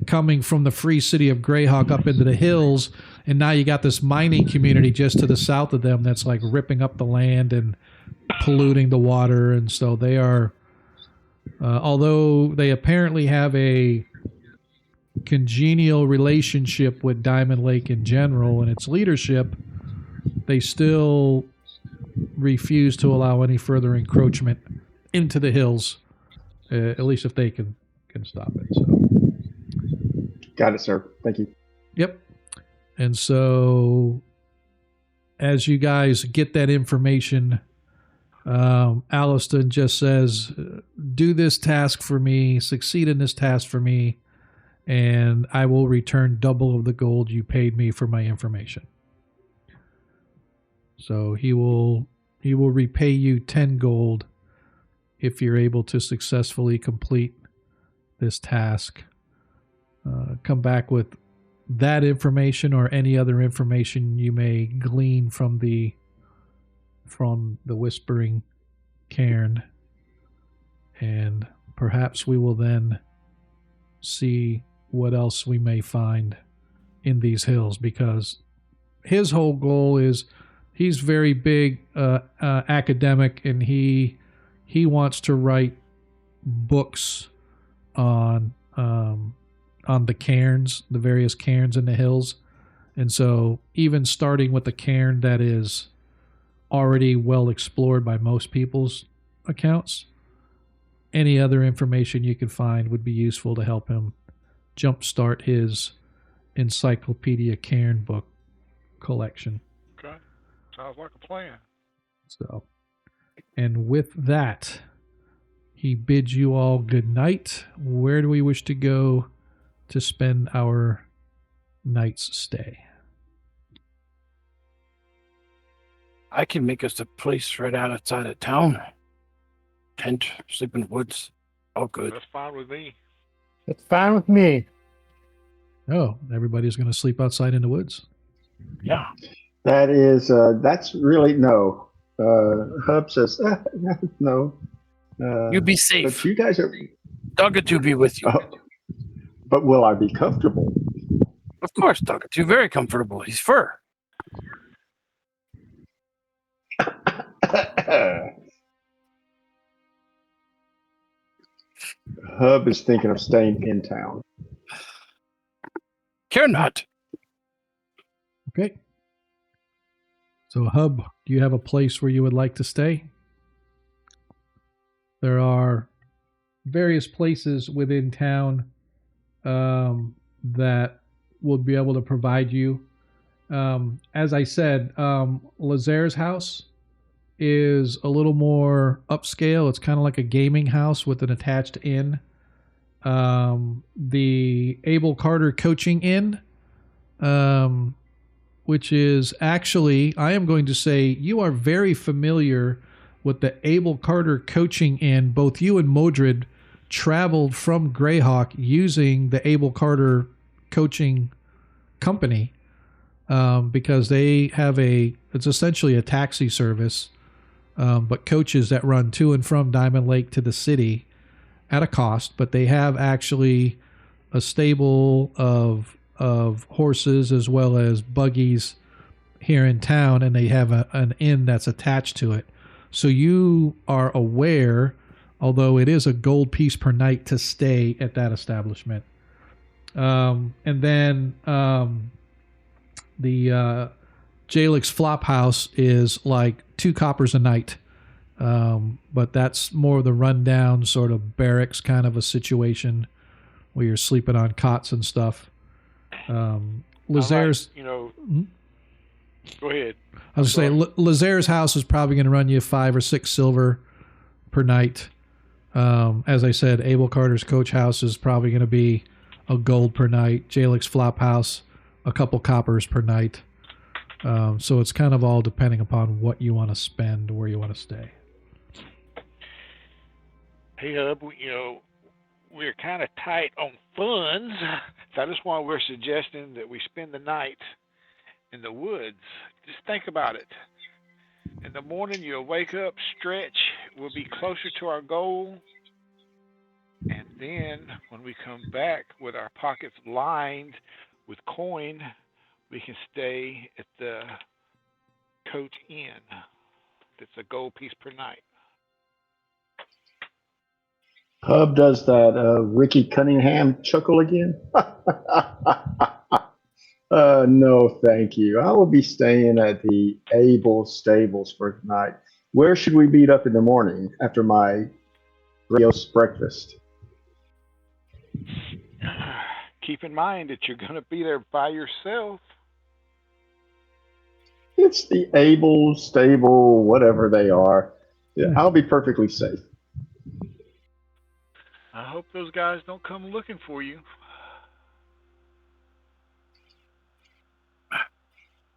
coming from the free city of Greyhawk up into the hills, and now you got this mining community just to the south of them that's like ripping up the land and polluting the water. And so they are, although they apparently have a congenial relationship with Diamond Lake in general and its leadership, they still refuse to allow any further encroachment into the hills, at least if they can stop it. So, got it, sir. Thank you. Yep. And so, as you guys get that information, Allistun just says, "Do this task for me. Succeed in this task for me, and I will return double of the gold you paid me for my information." So he will repay you 10 gold if you're able to successfully complete this task. Come back with that information or any other information you may glean from the whispering cairn, and perhaps we will then see what else we may find in these hills, because his whole goal is he's very big academic, and he wants to write books on the cairns, the various cairns in the hills. And so even starting with a cairn that is already well explored by most people's accounts, any other information you can find would be useful to help him jumpstart his encyclopedia cairn book collection. Okay. Sounds like a plan. So, and with that, he bids you all good night. Where do we wish to go to spend our night's stay? I can make us a place right outside of town. Tent, sleep in the woods. All good. That's fine with me. It's fine with me. Oh, everybody's going to sleep outside in the woods? Yeah. That's really no. Hub says, no. You be safe. But you guys are. Doggatu be with you. But will I be comfortable? Of course, Doggatu. Very comfortable. He's fur. Hub is thinking of staying in town. Care not. Okay. So, Hub, do you have a place where you would like to stay? There are various places within town that will be able to provide you. As I said, Lazaire's house is a little more upscale. It's kind of like a gaming house with an attached inn. The Abel Carter Coaching Inn, which is actually, I am going to say, you are very familiar with the Abel Carter Coaching Inn. Both you and Modred traveled from Greyhawk using the Abel Carter Coaching Company, because they have it's essentially a taxi service, but coaches that run to and from Diamond Lake to the city at a cost. But they have actually a stable of horses as well as buggies here in town, and they have an inn that's attached to it. So you are aware, although it is a gold piece per night to stay at that establishment. And then the Jalix Flop House is like 2 coppers a night. But that's more of the rundown sort of barracks kind of a situation where you're sleeping on cots and stuff. Lazaire's, Go ahead. I was going to say, Lazaire's house is probably going to run you 5 or 6 silver per night. As I said, Abel Carter's coach house is probably going to be a gold per night. Jalix Flop House, a couple coppers per night. So it's kind of all depending upon what you want to spend, where you want to stay. Hey, Hub, we're kind of tight on funds, so that's why we're suggesting that we spend the night in the woods. Just think about it. In the morning, you'll wake up, stretch, we'll be closer to our goal, and then when we come back with our pockets lined with coin, we can stay at the Coach Inn. That's a gold piece per night. Hub does that Ricky Cunningham chuckle again. No, thank you. I will be staying at the Able Stables for tonight. Where should we meet up in the morning after my grandiose breakfast? Keep in mind that you're going to be there by yourself. It's the Able Stable, whatever they are. Yeah, I'll be perfectly safe. I hope those guys don't come looking for you.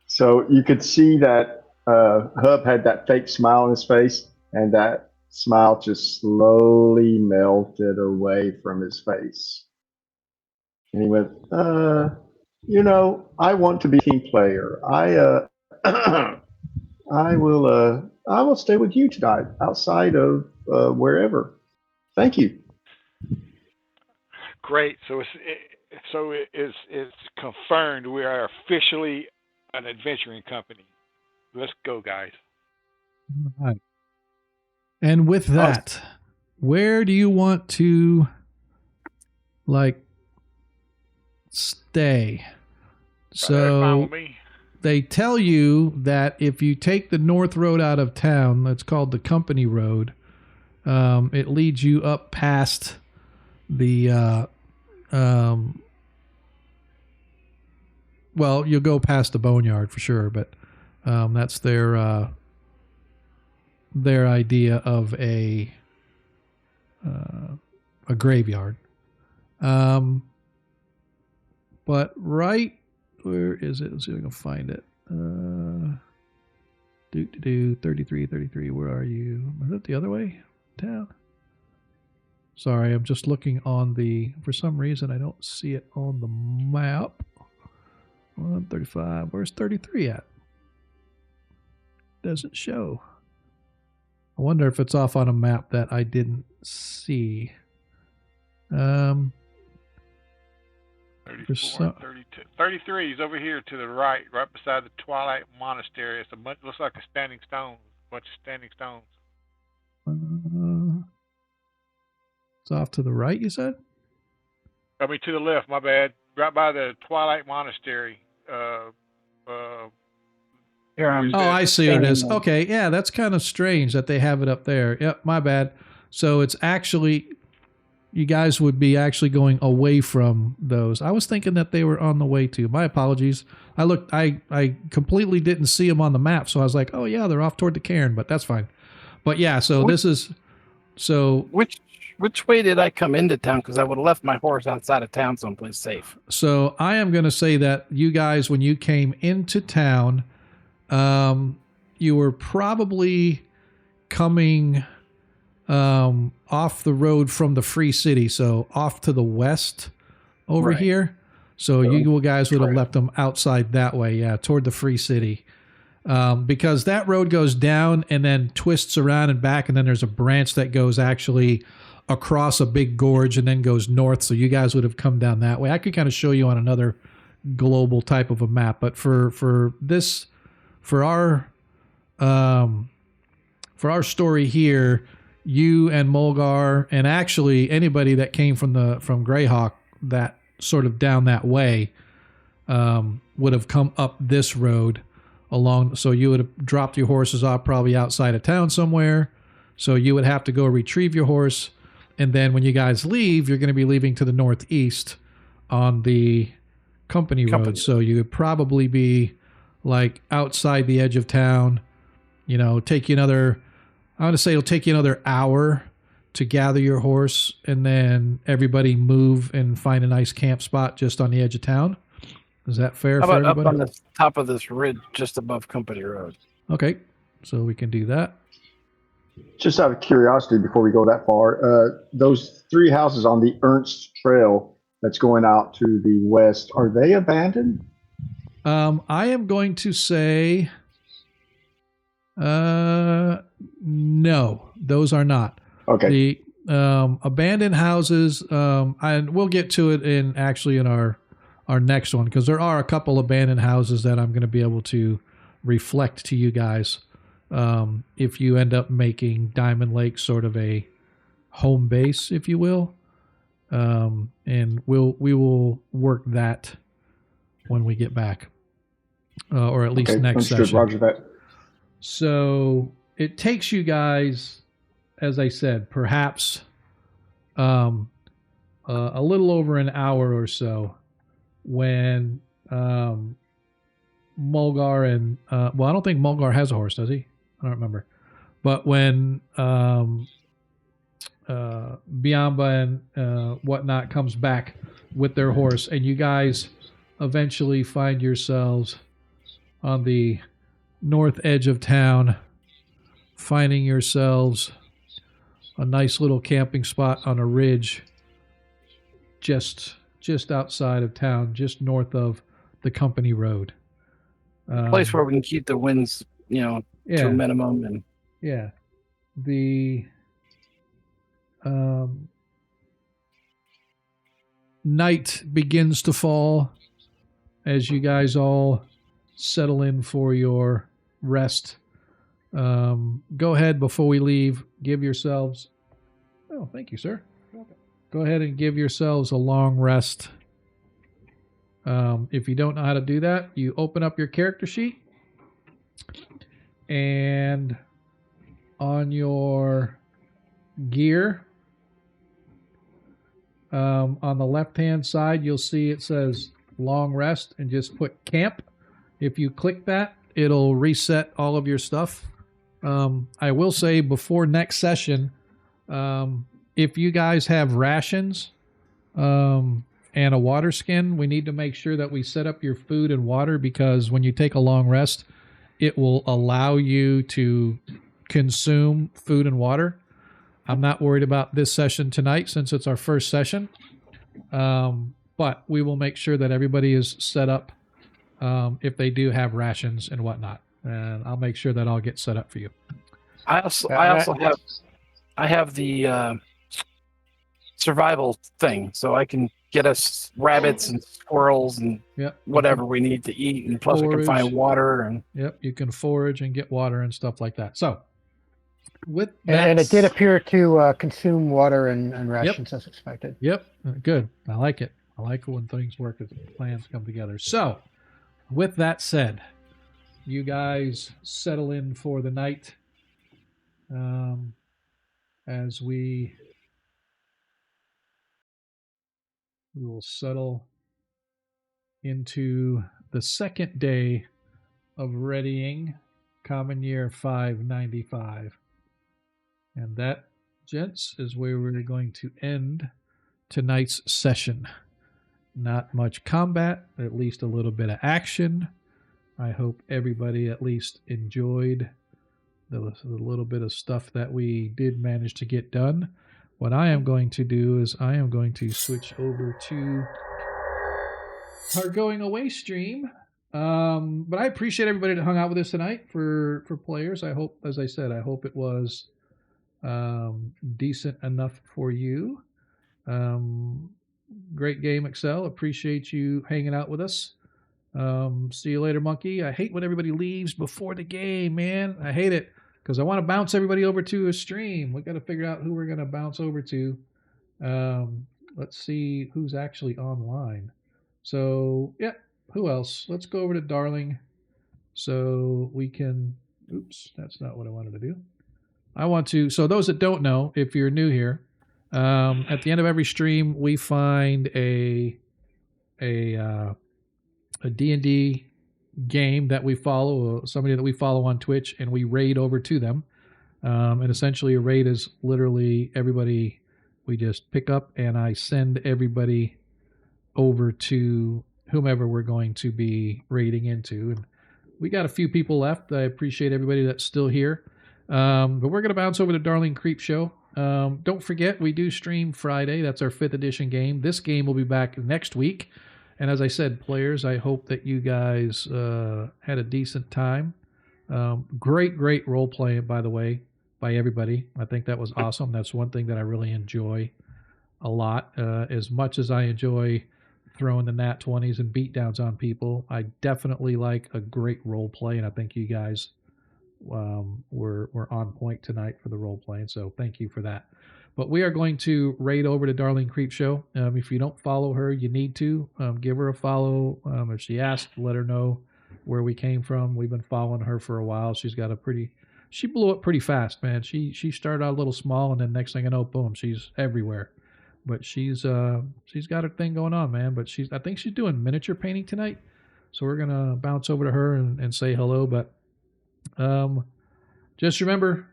So you could see that Hub had that fake smile on his face, and that smile just slowly melted away from his face. And he went, You know, I want to be a team player. I will stay with you tonight, outside of wherever. Thank you. Great. It's confirmed we are officially an adventuring company. Let's go, guys. All right. And with that, where do you want to like stay? Fine with So me. they tell you that if you take the north road out of town, that's called the company road, it leads you up past the well, you'll go past the boneyard for sure, but that's their idea of a graveyard. But right, where is it? Let's see if I can find it. 33. Where are you? Is it the other way down? Sorry, I'm just looking on the. For some reason, I don't see it on the map. 135. Where's 33 at? Doesn't show. I wonder if it's off on a map that I didn't see. 34, 32. 33 is over here to the right beside the Twilight Monastery. Looks like a standing stone, bunch of standing stones. It's off to the right, you said? I mean, to the left, my bad. Right by the Twilight Monastery. Here I'm. Oh, I see what it is. Okay, yeah, that's kind of strange that they have it up there. Yep, my bad. So it's actually, you guys would be actually going away from those. I was thinking that they were on the way to. My apologies. I completely didn't see them on the map, so I was like, oh yeah, they're off toward the cairn, but that's fine. But yeah, so Which way did I come into town? Because I would have left my horse outside of town someplace safe. So I am going to say that you guys, when you came into town, you were probably coming off the road from the Free City, so off to the west over here. So you guys would have left them outside that way, yeah, toward the Free City. Because that road goes down and then twists around and back, and then there's a branch that goes actually across a big gorge and then goes north, so you guys would have come down that way. I could kind of show you on another global type of a map, but for our story here, you and Mulgar, and actually anybody that came from Greyhawk that sort of down that way, would have come up this road along. So you would have dropped your horses off probably outside of town somewhere. So you would have to go retrieve your horse. And then when you guys leave, you're going to be leaving to the northeast on the company road. So you would probably be like outside the edge of town. You know, I want to say it'll take you another hour to gather your horse, and then everybody move and find a nice camp spot just on the edge of town. Is that fair for everybody? Up on the top of this ridge just above Company Road. Okay, so we can do that. Just out of curiosity, before we go that far, those three houses on the Ernst Trail that's going out to the west, are they abandoned? I am going to say, no, those are not. Okay. The abandoned houses, and we'll get to it in our next one, because there are a couple abandoned houses that I'm going to be able to reflect to you guys. If you end up making Diamond Lake sort of a home base, if you will, and we will work that when we get back, or at least next session. Roger that. So it takes you guys, as I said, perhaps a little over an hour or so when Mulgar and I don't think Mulgar has a horse, does he? I don't remember. But when Biamba and whatnot comes back with their horse, and you guys eventually find yourselves on the north edge of town, finding yourselves a nice little camping spot on a ridge just outside of town, just north of the company road. Place where we can keep the winds, to a minimum. And yeah, the night begins to fall as you guys all settle in for your rest. Go ahead before we leave. Give yourselves. Oh, thank you, sir. Go ahead and give yourselves a long rest. If you don't know how to do that, you open up your character sheet, and on your gear, on the left-hand side, you'll see it says long rest, and just put camp. If you click that, it'll reset all of your stuff. I will say before next session, if you guys have rations and a water skin, we need to make sure that we set up your food and water, because when you take a long rest, it will allow you to consume food and water. I'm not worried about this session tonight since it's our first session, but we will make sure that everybody is set up if they do have rations and whatnot, and I'll make sure that I'll get set up for you. I have the survival thing, so I can get us rabbits and squirrels and whatever we need to eat, and plus we can find water. And you can forage and get water and stuff like that. So with that, and it did appear to consume water and rations as expected. Good. I like it. I like it when things work as plans come together. So with that said, you guys settle in for the night as we will settle into the second day of readying Common Year 595. And that, gents, is where we're going to end tonight's session. Not much combat, at least a little bit of action. I hope everybody at least enjoyed the little bit of stuff that we did manage to get done. What I am going to do is I am going to switch over to our going away stream. But I appreciate everybody that hung out with us tonight for players. I hope, as I said, I hope it was decent enough for you. Great game, Excel. Appreciate you hanging out with us. See you later, Monkey. I hate when everybody leaves before the game, man. I hate it because I want to bounce everybody over to a stream. We got to figure out who we're going to bounce over to. Let's see who's actually online. So, who else? Let's go over to Darling so we can... Oops, that's not what I wanted to do. So those that don't know, if you're new here, at the end of every stream, we find a D&D game that we follow, somebody that we follow on Twitch, and we raid over to them. And essentially a raid is literally everybody we just pick up, and I send everybody over to whomever we're going to be raiding into. And we got a few people left. I appreciate everybody that's still here. But we're going to bounce over to Darling Creep Show. Don't forget, we do stream Friday. That's our 5th edition game. This game will be back next week. And as I said, players, I hope that you guys had a decent time. Great role playing, by the way, by everybody. I think that was awesome. That's one thing that I really enjoy a lot. As much as I enjoy throwing the nat 20s and beatdowns on people, I definitely like a great role play, and I think you guys were on point tonight for the role playing. So thank you for that. But we are going to raid over to Darling Creep Show. If you don't follow her, you need to. Give her a follow. If she asks, let her know where we came from. We've been following her for a while. She blew up pretty fast, man. She started out a little small, and then next thing I know, boom, she's everywhere. But she's got her thing going on, man. But I think she's doing miniature painting tonight. So we're gonna bounce over to her and say hello. But just remember,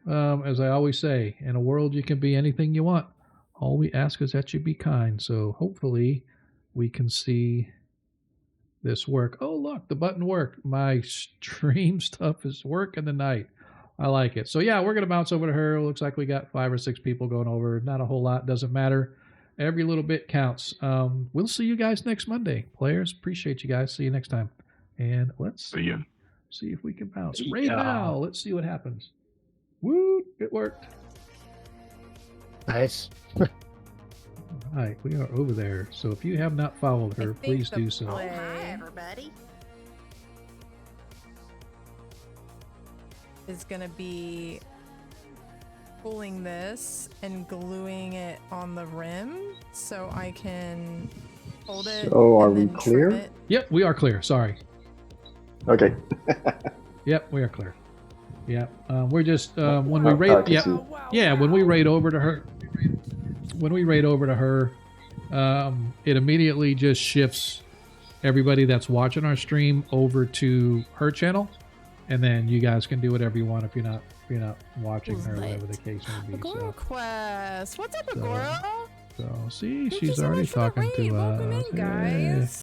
as I always say, in a world you can be anything you want. All we ask is that you be kind. So hopefully we can see this work. Oh, look, the button worked. My stream stuff is working tonight. I like it. So yeah, we're going to bounce over to her. It looks like we got 5 or 6 people going over. Not a whole lot. Doesn't matter. Every little bit counts. We'll see you guys next Monday. Players, appreciate you guys. See you next time. And let's See ya. see if we can bounce. See Raid ya. now. Let's see what happens. Woo! It worked. Nice. All right, we are over there. So if you have not followed her, please do so. Hi, everybody. Is gonna be pulling this and gluing it on the rim so I can hold it. So are and we then clear? trim it. Yep, we are clear. Sorry. Okay. Yep, we are clear. Yep. We're just when we I raid. can Yep. see. Yeah, when we raid over to her. When we raid over to her, it immediately just shifts everybody that's watching our stream over to her channel, and then you guys can do whatever you want if you're not watching her, whatever the case may be. Agora So, quest. What's up, Agora? so see, Thank you she's so already much for the talking raid. to Welcome us. in, Yay. guys.